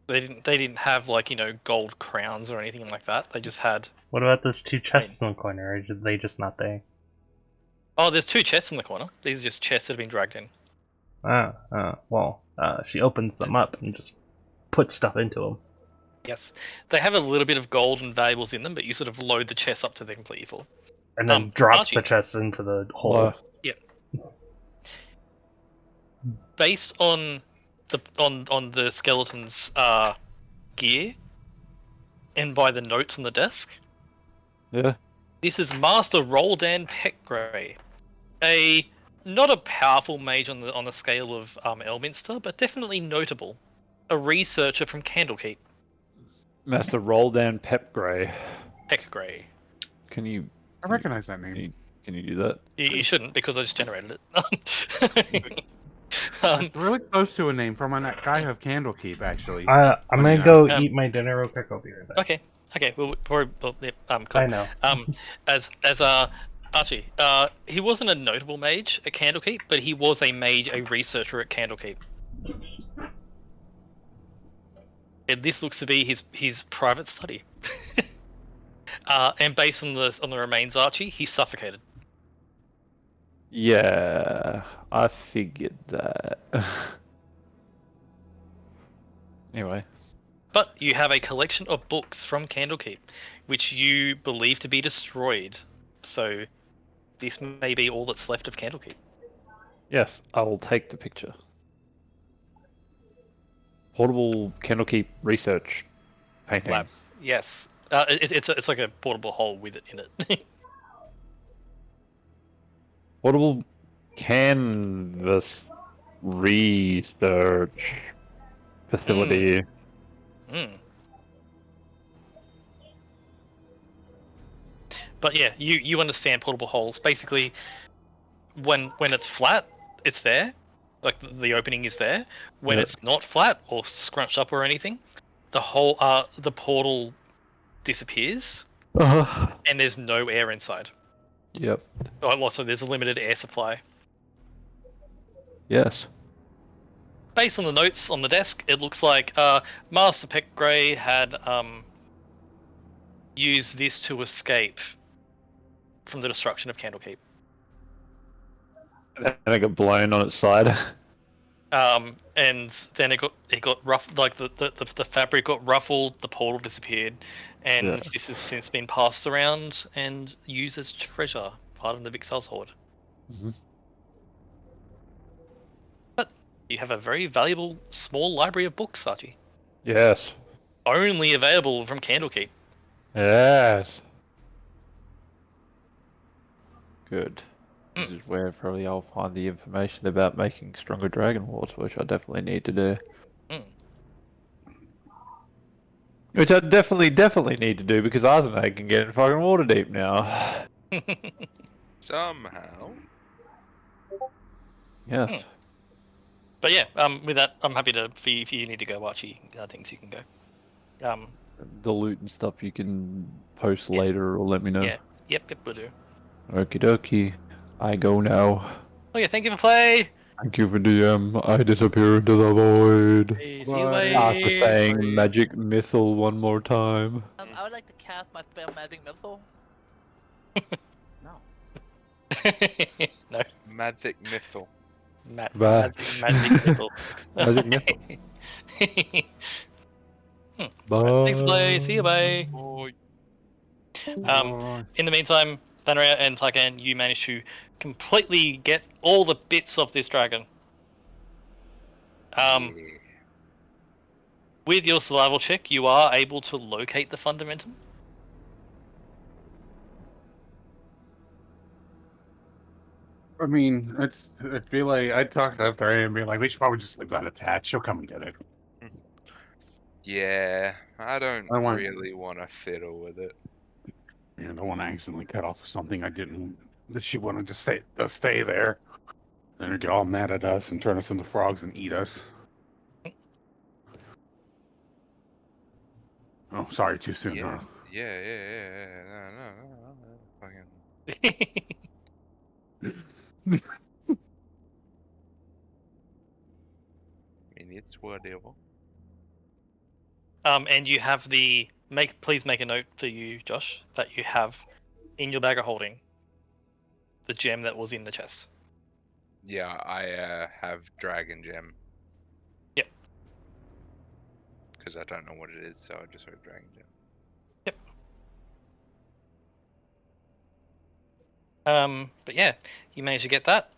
S3: They didn't have, like, you know, gold crowns or anything like that. They just had.
S2: What about those 2 chests in the corner? Or are they just not there?
S3: Oh, there's 2 chests in the corner. These are just chests that have been dragged in.
S2: Well, she opens them up and just puts stuff into them.
S3: Yes, they have a little bit of gold and valuables in them, but you sort of load the chests up to their completely full.
S2: And then drops
S3: Archie.
S2: the chests into the hole.
S3: Yep. Based on the skeleton's gear, and by the notes on the desk,
S5: Yeah.
S3: this is Master Roldan Petgrey, not a powerful mage on the scale of Elminster, but definitely notable. A researcher from Candlekeep.
S5: Master Roldan Petgrey.
S3: Petgrey.
S5: Can you?
S1: I recognize that name.
S5: Can you do that?
S3: You shouldn't, because I just generated it.
S1: It's really close to a name from a guy of Candlekeep, actually.
S2: I'm gonna go eat my dinner real quick. I'll be right back.
S3: Okay. Well, cool.
S2: I know.
S3: As Archie, he wasn't a notable mage at Candlekeep, but he was a researcher at Candlekeep. And this looks to be his private study. And based on the remains, Archie, he suffocated.
S5: Yeah, I figured that. Anyway.
S3: But you have a collection of books from Candlekeep, which you believe to be destroyed. So this may be all that's left of Candlekeep.
S5: Yes, I will take the picture. Portable Candlekeep research painting.
S3: Lab. Yes. It's like a portable hole with it in it.
S5: Portable canvas research facility.
S3: But yeah, you understand portable holes. Basically, when it's flat, it's there. Like the opening is there. When it's not flat or scrunched up or anything, the portal disappears, and there's no air inside.
S5: Yep.
S3: Also, there's a limited air supply.
S5: Yes.
S3: Based on the notes on the desk, it looks like Master Petgrey had used this to escape from the destruction of Candlekeep.
S5: And it got blown on its side.
S3: And then it got rough, like the fabric got ruffled, the portal disappeared, and
S5: Yeah.
S3: this has since been passed around and used as treasure, part of the Vixar's hoard.
S5: Mhm.
S3: But you have a very valuable small library of books, Archie.
S5: Yes.
S3: Only available from Candlekeep.
S5: Yes. Good. This
S3: Mm.
S5: is where probably I'll find the information about making stronger dragon wards, which I definitely need to do.
S3: Mm.
S5: Which I definitely need to do because Arsenal can get in fucking water deep now.
S4: Somehow.
S5: Yes.
S3: Hmm. But yeah, with that, I'm happy to. If you need to go, Archie, things you can go.
S5: The loot and stuff you can post
S3: Yeah.
S5: later or let me know.
S3: Yeah. Yep, will do.
S5: Okie dokie. I go now.
S3: Oh yeah, thank you for play.
S5: Thank you for DM. I disappear into the void.
S3: Hey, see you
S1: Bye.
S5: After
S3: later.
S5: saying magic missile one more time.
S7: I would like to cast my spell magic missile. No.
S3: No,
S4: Magic missile.
S5: Bye.
S3: magic missile.
S5: Magic missile. Bye.
S3: Thanks for play. See you, bye.
S4: Boy.
S3: In the meantime, Thanria and Tykan, you managed to completely get all the bits of this dragon.
S4: Yeah.
S3: With your survival check, you are able to locate the fundamentum.
S1: I mean, I feel like I'd talk to her and be like, we should probably just leave that attached. She'll come and get it.
S4: Yeah, I don't
S1: I want-
S4: really want to fiddle with it.
S1: And I don't want to accidentally cut off something I didn't. That she wanted to stay there. Then her get all mad at us and turn us into frogs and eat us. Oh, sorry, too soon,
S4: Yeah,
S1: huh?
S4: yeah. No. Fucking. I mean, it's whatever.
S3: And you have the please make a note for you, Josh, that you have in your bag of holding the gem that was in the chest.
S4: Yeah, I have Dragon Gem.
S3: Yep.
S4: Because I don't know what it is, so I just wrote Dragon Gem.
S3: But yeah, you managed to get that.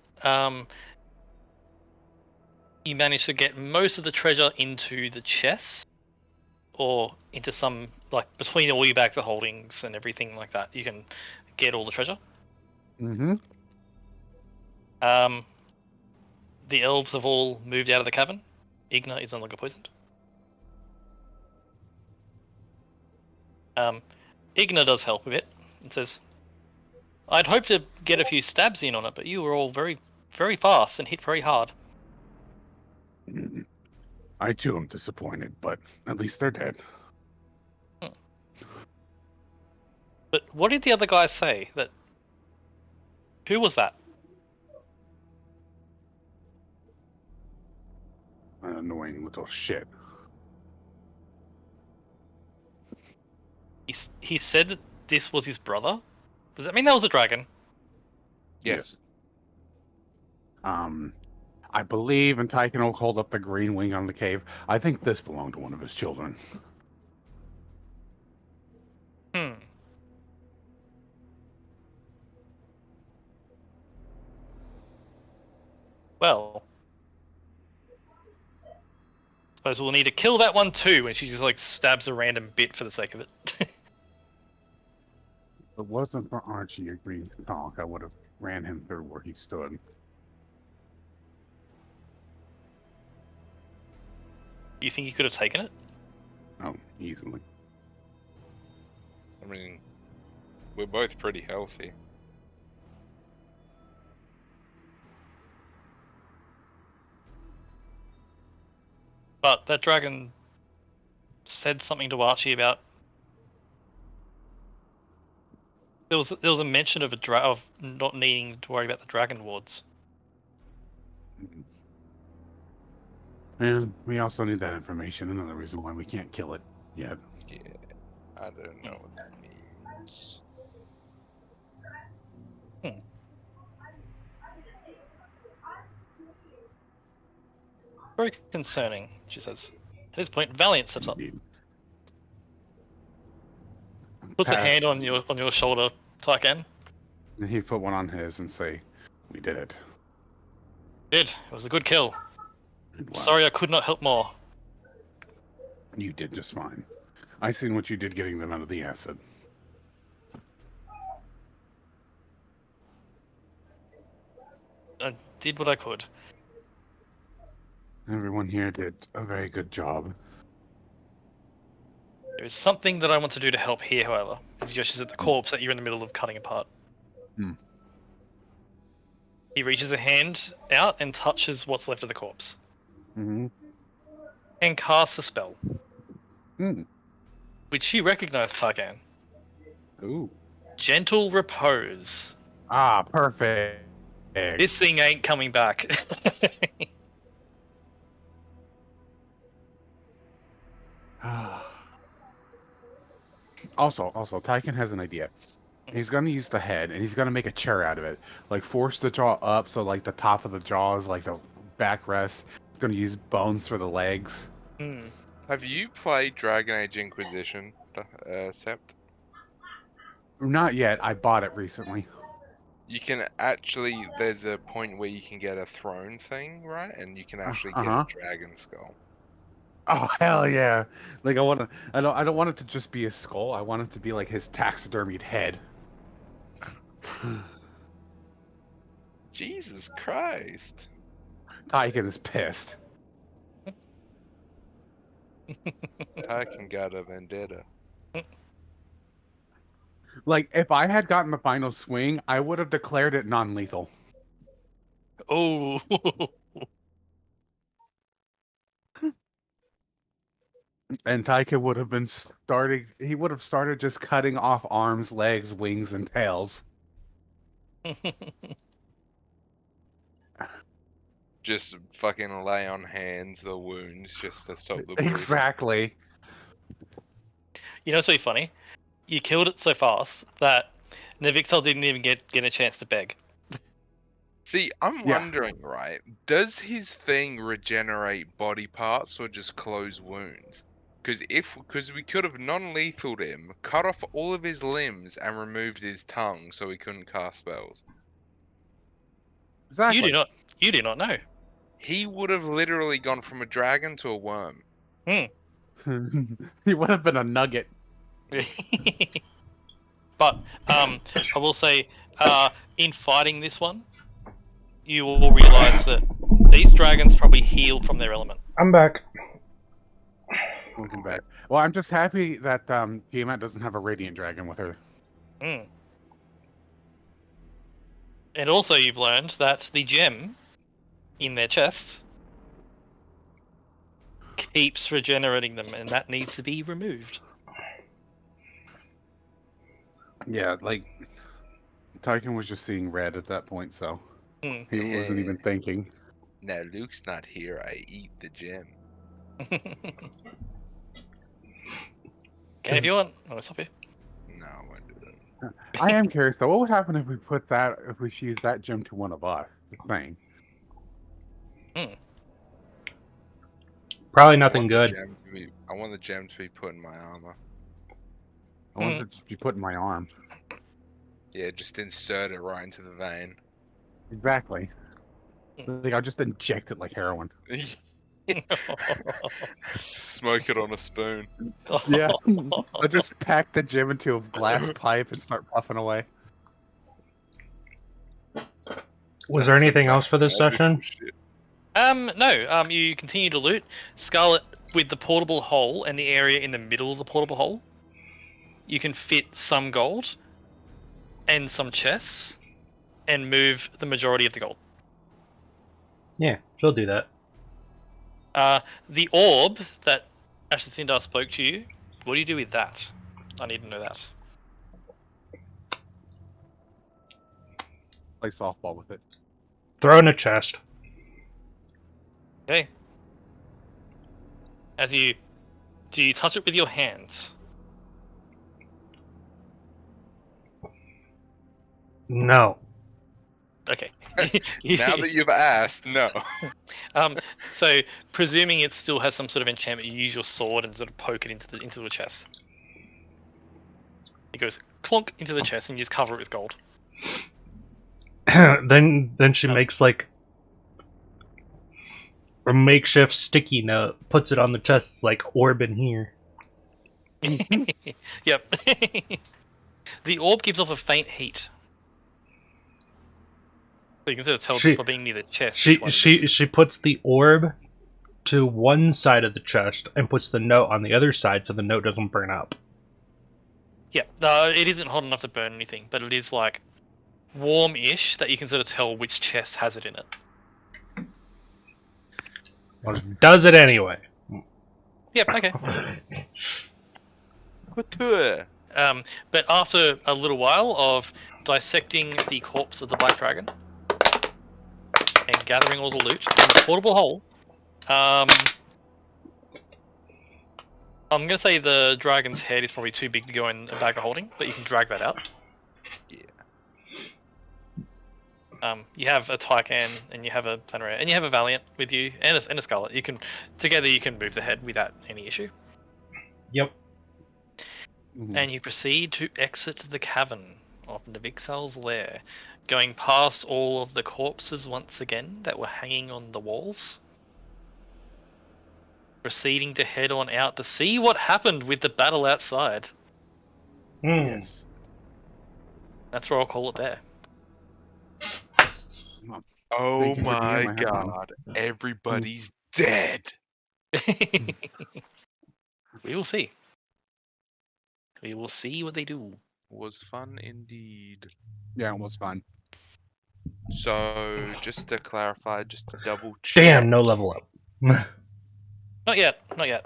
S3: You managed to get most of the treasure into the chest, or into some, like, between all your bags of holdings and everything like that. You can get all the treasure.
S1: Mm-hmm.
S3: The elves have all moved out of the cavern. Igna is no longer poisoned. Igna does help a bit. It says, I'd hoped to get a few stabs in on it, but you were all very, very fast and hit very hard.
S1: I too am disappointed, but at least they're dead.
S3: But what did the other guys say? Who was that?
S1: An annoying little shit.
S3: He said that this was his brother? Does that mean that was a dragon?
S4: Yes.
S1: I believe, and Tyken will hold up the green wing on the cave. I think this belonged to one of his children.
S3: Well, suppose we'll need to kill that one too, when she just like stabs a random bit for the sake of it.
S1: If it wasn't for Archie agreeing to talk, I would have ran him through where he stood.
S3: You think you could have taken it?
S1: Oh, easily.
S4: I mean, we're both pretty healthy.
S3: But that dragon said something to Archie about. There was a mention of of not needing to worry about the dragon wards.
S1: And we also need that information. Another reason why we can't kill it yet.
S4: Yeah, I don't know what that means.
S3: Very concerning, she says. At this point, Valiant steps up.
S1: Indeed.
S3: Puts a
S1: Pat-
S3: hand on your shoulder, Tarkan.
S1: And he put one on his and say, "We did it."
S3: Did. It was a good kill.
S1: It was.
S3: Sorry I could not help more.
S1: You did just fine. I seen what you did getting them out of the acid.
S3: I did what I could.
S1: Everyone here did a very good job.
S3: There is something that I want to do to help here, however. He gestures at the corpse that you're in the middle of cutting apart.
S1: Hmm.
S3: He reaches a hand out and touches what's left of the corpse.
S1: Mm-hmm.
S3: And casts a spell,
S1: Mm.
S3: which you recognize, Tarkan.
S1: Ooh.
S3: Gentle Repose.
S1: Ah, perfect.
S3: This thing ain't coming back.
S1: Also, Tyken has an idea. He's gonna use the head, and he's gonna make a chair out of it. Like force the jaw up, so like the top of the jaw is like the backrest. He's gonna use bones for the legs.
S3: Hmm.
S4: Have you played Dragon Age Inquisition, Sept?
S1: Not yet. I bought it recently.
S4: You can actually, there's a point where you can get a throne thing, right? And you can actually get
S1: uh-huh.
S4: a dragon skull.
S1: Oh hell yeah! Like I don't want it to just be a skull. I want it to be like his taxidermied head.
S4: Jesus Christ.
S1: Tyken is pissed.
S4: Tyken got a vendetta.
S1: Like if I had gotten the final swing, I would have declared it non-lethal.
S3: Oh.
S1: And Taika would have been starting. He would have started just cutting off arms, legs, wings, and tails.
S4: Just fucking lay on hands the wounds just to stop the bleeding.
S1: Exactly.
S3: You know what's really funny? You killed it so fast that Navixel didn't even get a chance to beg.
S4: See, I'm
S1: Yeah.
S4: wondering, right? Does his thing regenerate body parts or just close wounds? Because we could have non-lethaled him, cut off all of his limbs, and removed his tongue so he couldn't cast spells.
S1: Exactly.
S3: You do not know.
S4: He would have literally gone from a dragon to a worm.
S1: He would have been a nugget.
S3: But I will say, in fighting this one, you will realize that these dragons probably heal from their element.
S2: I'm back.
S1: Welcome back. Well, I'm just happy that Tiamat doesn't have a radiant dragon with her.
S3: Mm. And also, you've learned that the gem in their chest keeps regenerating them, and that needs to be removed.
S1: Yeah, like Tyken was just seeing red at that point, so
S3: Mm.
S1: he wasn't even thinking.
S4: Now Luke's not here, I eat the gem.
S3: Okay, if you want, I'll stop you.
S4: No, I didn't.
S1: I am curious though. What would happen if we use that gem to one of us? The thing.
S2: Probably
S4: I
S2: nothing
S4: want
S2: good.
S4: the gem to be- I want the gem to be put in my armor.
S1: I want it to be put in my arm.
S4: Yeah, just insert it right into the vein.
S1: Exactly. Like I'll just inject it like heroin.
S4: Smoke it on a spoon.
S1: Yeah. I'll just pack the gem into a glass pipe and start puffing away.
S2: Was there anything else for this session?
S4: Shit.
S3: No. You continue to loot. Scarlet, with the portable hole and the area in the middle of the portable hole, you can fit some gold and some chests and move the majority of the gold.
S2: Yeah, she'll do that.
S3: The orb that Ashley Thindar spoke to you, what do you do with that? I need to know that.
S1: Play softball with it.
S2: Throw in a chest.
S3: Okay. Do you touch it with your hands?
S2: No.
S3: Okay.
S4: Now that you've asked, no.
S3: So presuming it still has some sort of enchantment, you use your sword and sort of poke it into the chest. It goes clonk into the chest, and you just cover it with gold.
S2: then she makes like a makeshift sticky note, puts it on the chest like orb in here.
S3: Yep. The orb gives off a faint heat. So you can sort of tell just by being near the chest.
S2: She puts the orb to one side of the chest and puts the note on the other side so the note doesn't burn up.
S3: Yeah, it isn't hot enough to burn anything, but it is like warm-ish that you can sort of tell which chest has it in it.
S2: Well, it does it anyway.
S3: Yep, okay. But after a little while of dissecting the corpse of the Black Dragon and gathering all the loot in the portable hole, I'm gonna say the dragon's head is probably too big to go in a bag of holding, but you can drag that out.
S4: Yeah.
S3: You have a Tycan, and you have a Planera, and you have a Valiant with you, and a Scarlet. You can move the head without any issue.
S2: Yep.
S3: And you proceed to exit the cavern of Navixal's lair, going past all of the corpses once again that were hanging on the walls. Proceeding to head on out to see what happened with the battle outside.
S1: Yes.
S3: That's where I'll call it there.
S4: Oh my god, everybody's dead.
S3: We will see. We will see what they do.
S4: Was fun indeed.
S1: Yeah, it was fun.
S4: So, just to clarify, just to double check.
S2: Damn, no level up.
S3: Not yet. Not yet.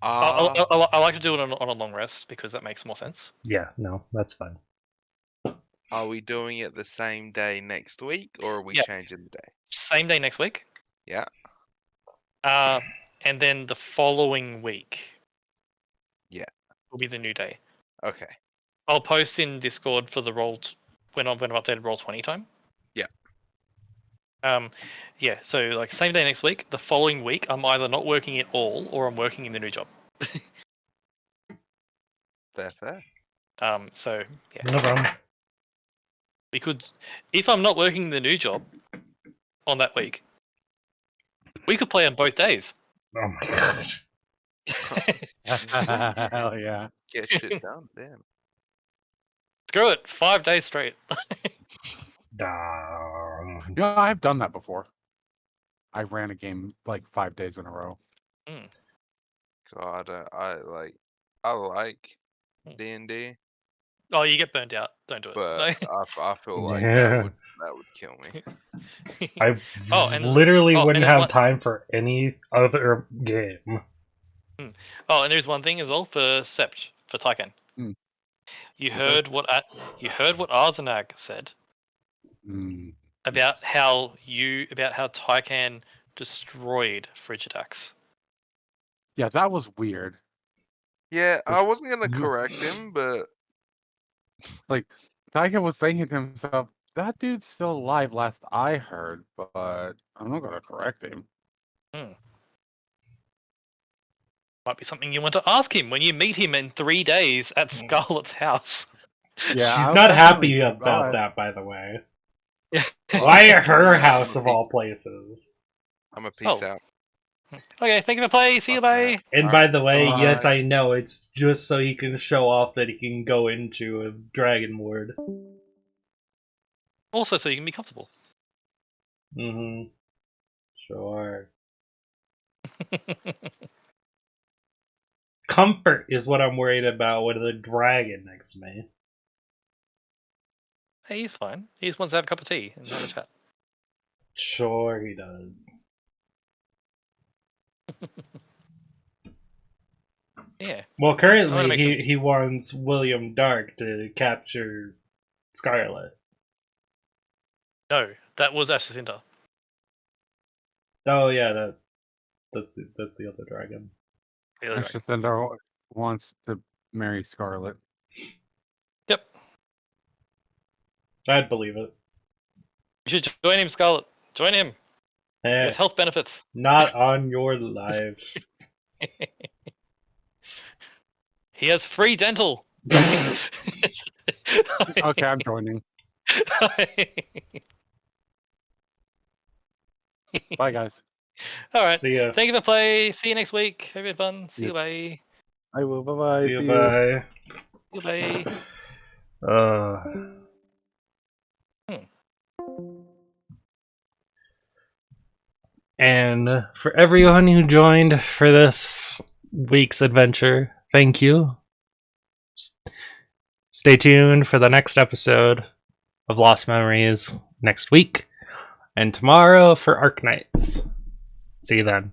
S3: I like to do it on a long rest because that makes more sense.
S2: Yeah, no, that's fine.
S4: Are we doing it the same day next week, or are we changing the day?
S3: Same day next week.
S4: Yeah.
S3: And then the following week.
S4: Yeah.
S3: Will be the new day.
S4: Okay.
S3: I'll post in Discord for the when I've updated Roll20 time.
S4: Yeah.
S3: Yeah. So like same day next week. The following week, I'm either not working at all or I'm working in the new job.
S4: Fair.
S3: So yeah.
S2: No problem.
S3: We could, if I'm not working in the new job on that week, we could play on both days.
S2: Oh my god.
S1: Hell yeah.
S4: Get shit done, damn.
S3: Screw it, 5 days straight.
S1: Yeah, I've done that before. I ran a game like 5 days in a row.
S4: God, I like D&D.
S3: Oh, you get burnt out. Don't do it.
S4: But I feel like that would kill me.
S2: I
S3: literally
S2: wouldn't have time for any other game.
S3: Oh, and there's one thing as well for Sept, for Tycan. You heard what Arzenag said about how Tycan destroyed Frigidax.
S1: Yeah, that was weird.
S4: Yeah, I wasn't gonna correct him, but
S1: like Tycan was thinking to himself, that dude's still alive last I heard, but I'm not gonna correct him.
S3: Might be something you want to ask him when you meet him in 3 days at Scarlet's house.
S1: Yeah,
S2: she's not happy about that, by the way. Why at her house of all places?
S4: I'm a peace out.
S3: Okay, thank you for playing. See you, bye.
S2: And by the way, yes, I know it's just so he can show off that he can go into a dragon ward.
S3: Also, so you can be comfortable.
S2: Sure. Comfort is what I'm worried about with a dragon next to me.
S3: Hey, he's fine. He just wants to have a cup of tea and have a chat.
S2: Sure, he does.
S3: Yeah.
S2: Well, currently he wants William Dark to capture Scarlet.
S3: No, that was Ashcinta.
S2: Oh yeah, that's the other dragon.
S1: Ashcinta wants to marry Scarlet.
S3: Yep.
S2: I'd believe it.
S3: You should join him, Scarlet. Join him. He
S2: Eh,
S3: has health benefits.
S2: not on your life.
S3: He has free dental.
S1: Okay, I'm joining. Bye, guys.
S3: All right.
S2: See ya.
S3: Thank you for play. See you next week. Hope you had fun. See you.
S1: Yes.
S3: Bye.
S1: I will. Bye bye.
S2: See you. Bye.
S3: Bye.
S2: And for everyone who joined for this week's adventure, thank you. Stay tuned for the next episode of Lost Memories next week, and tomorrow for Arknights. See you then.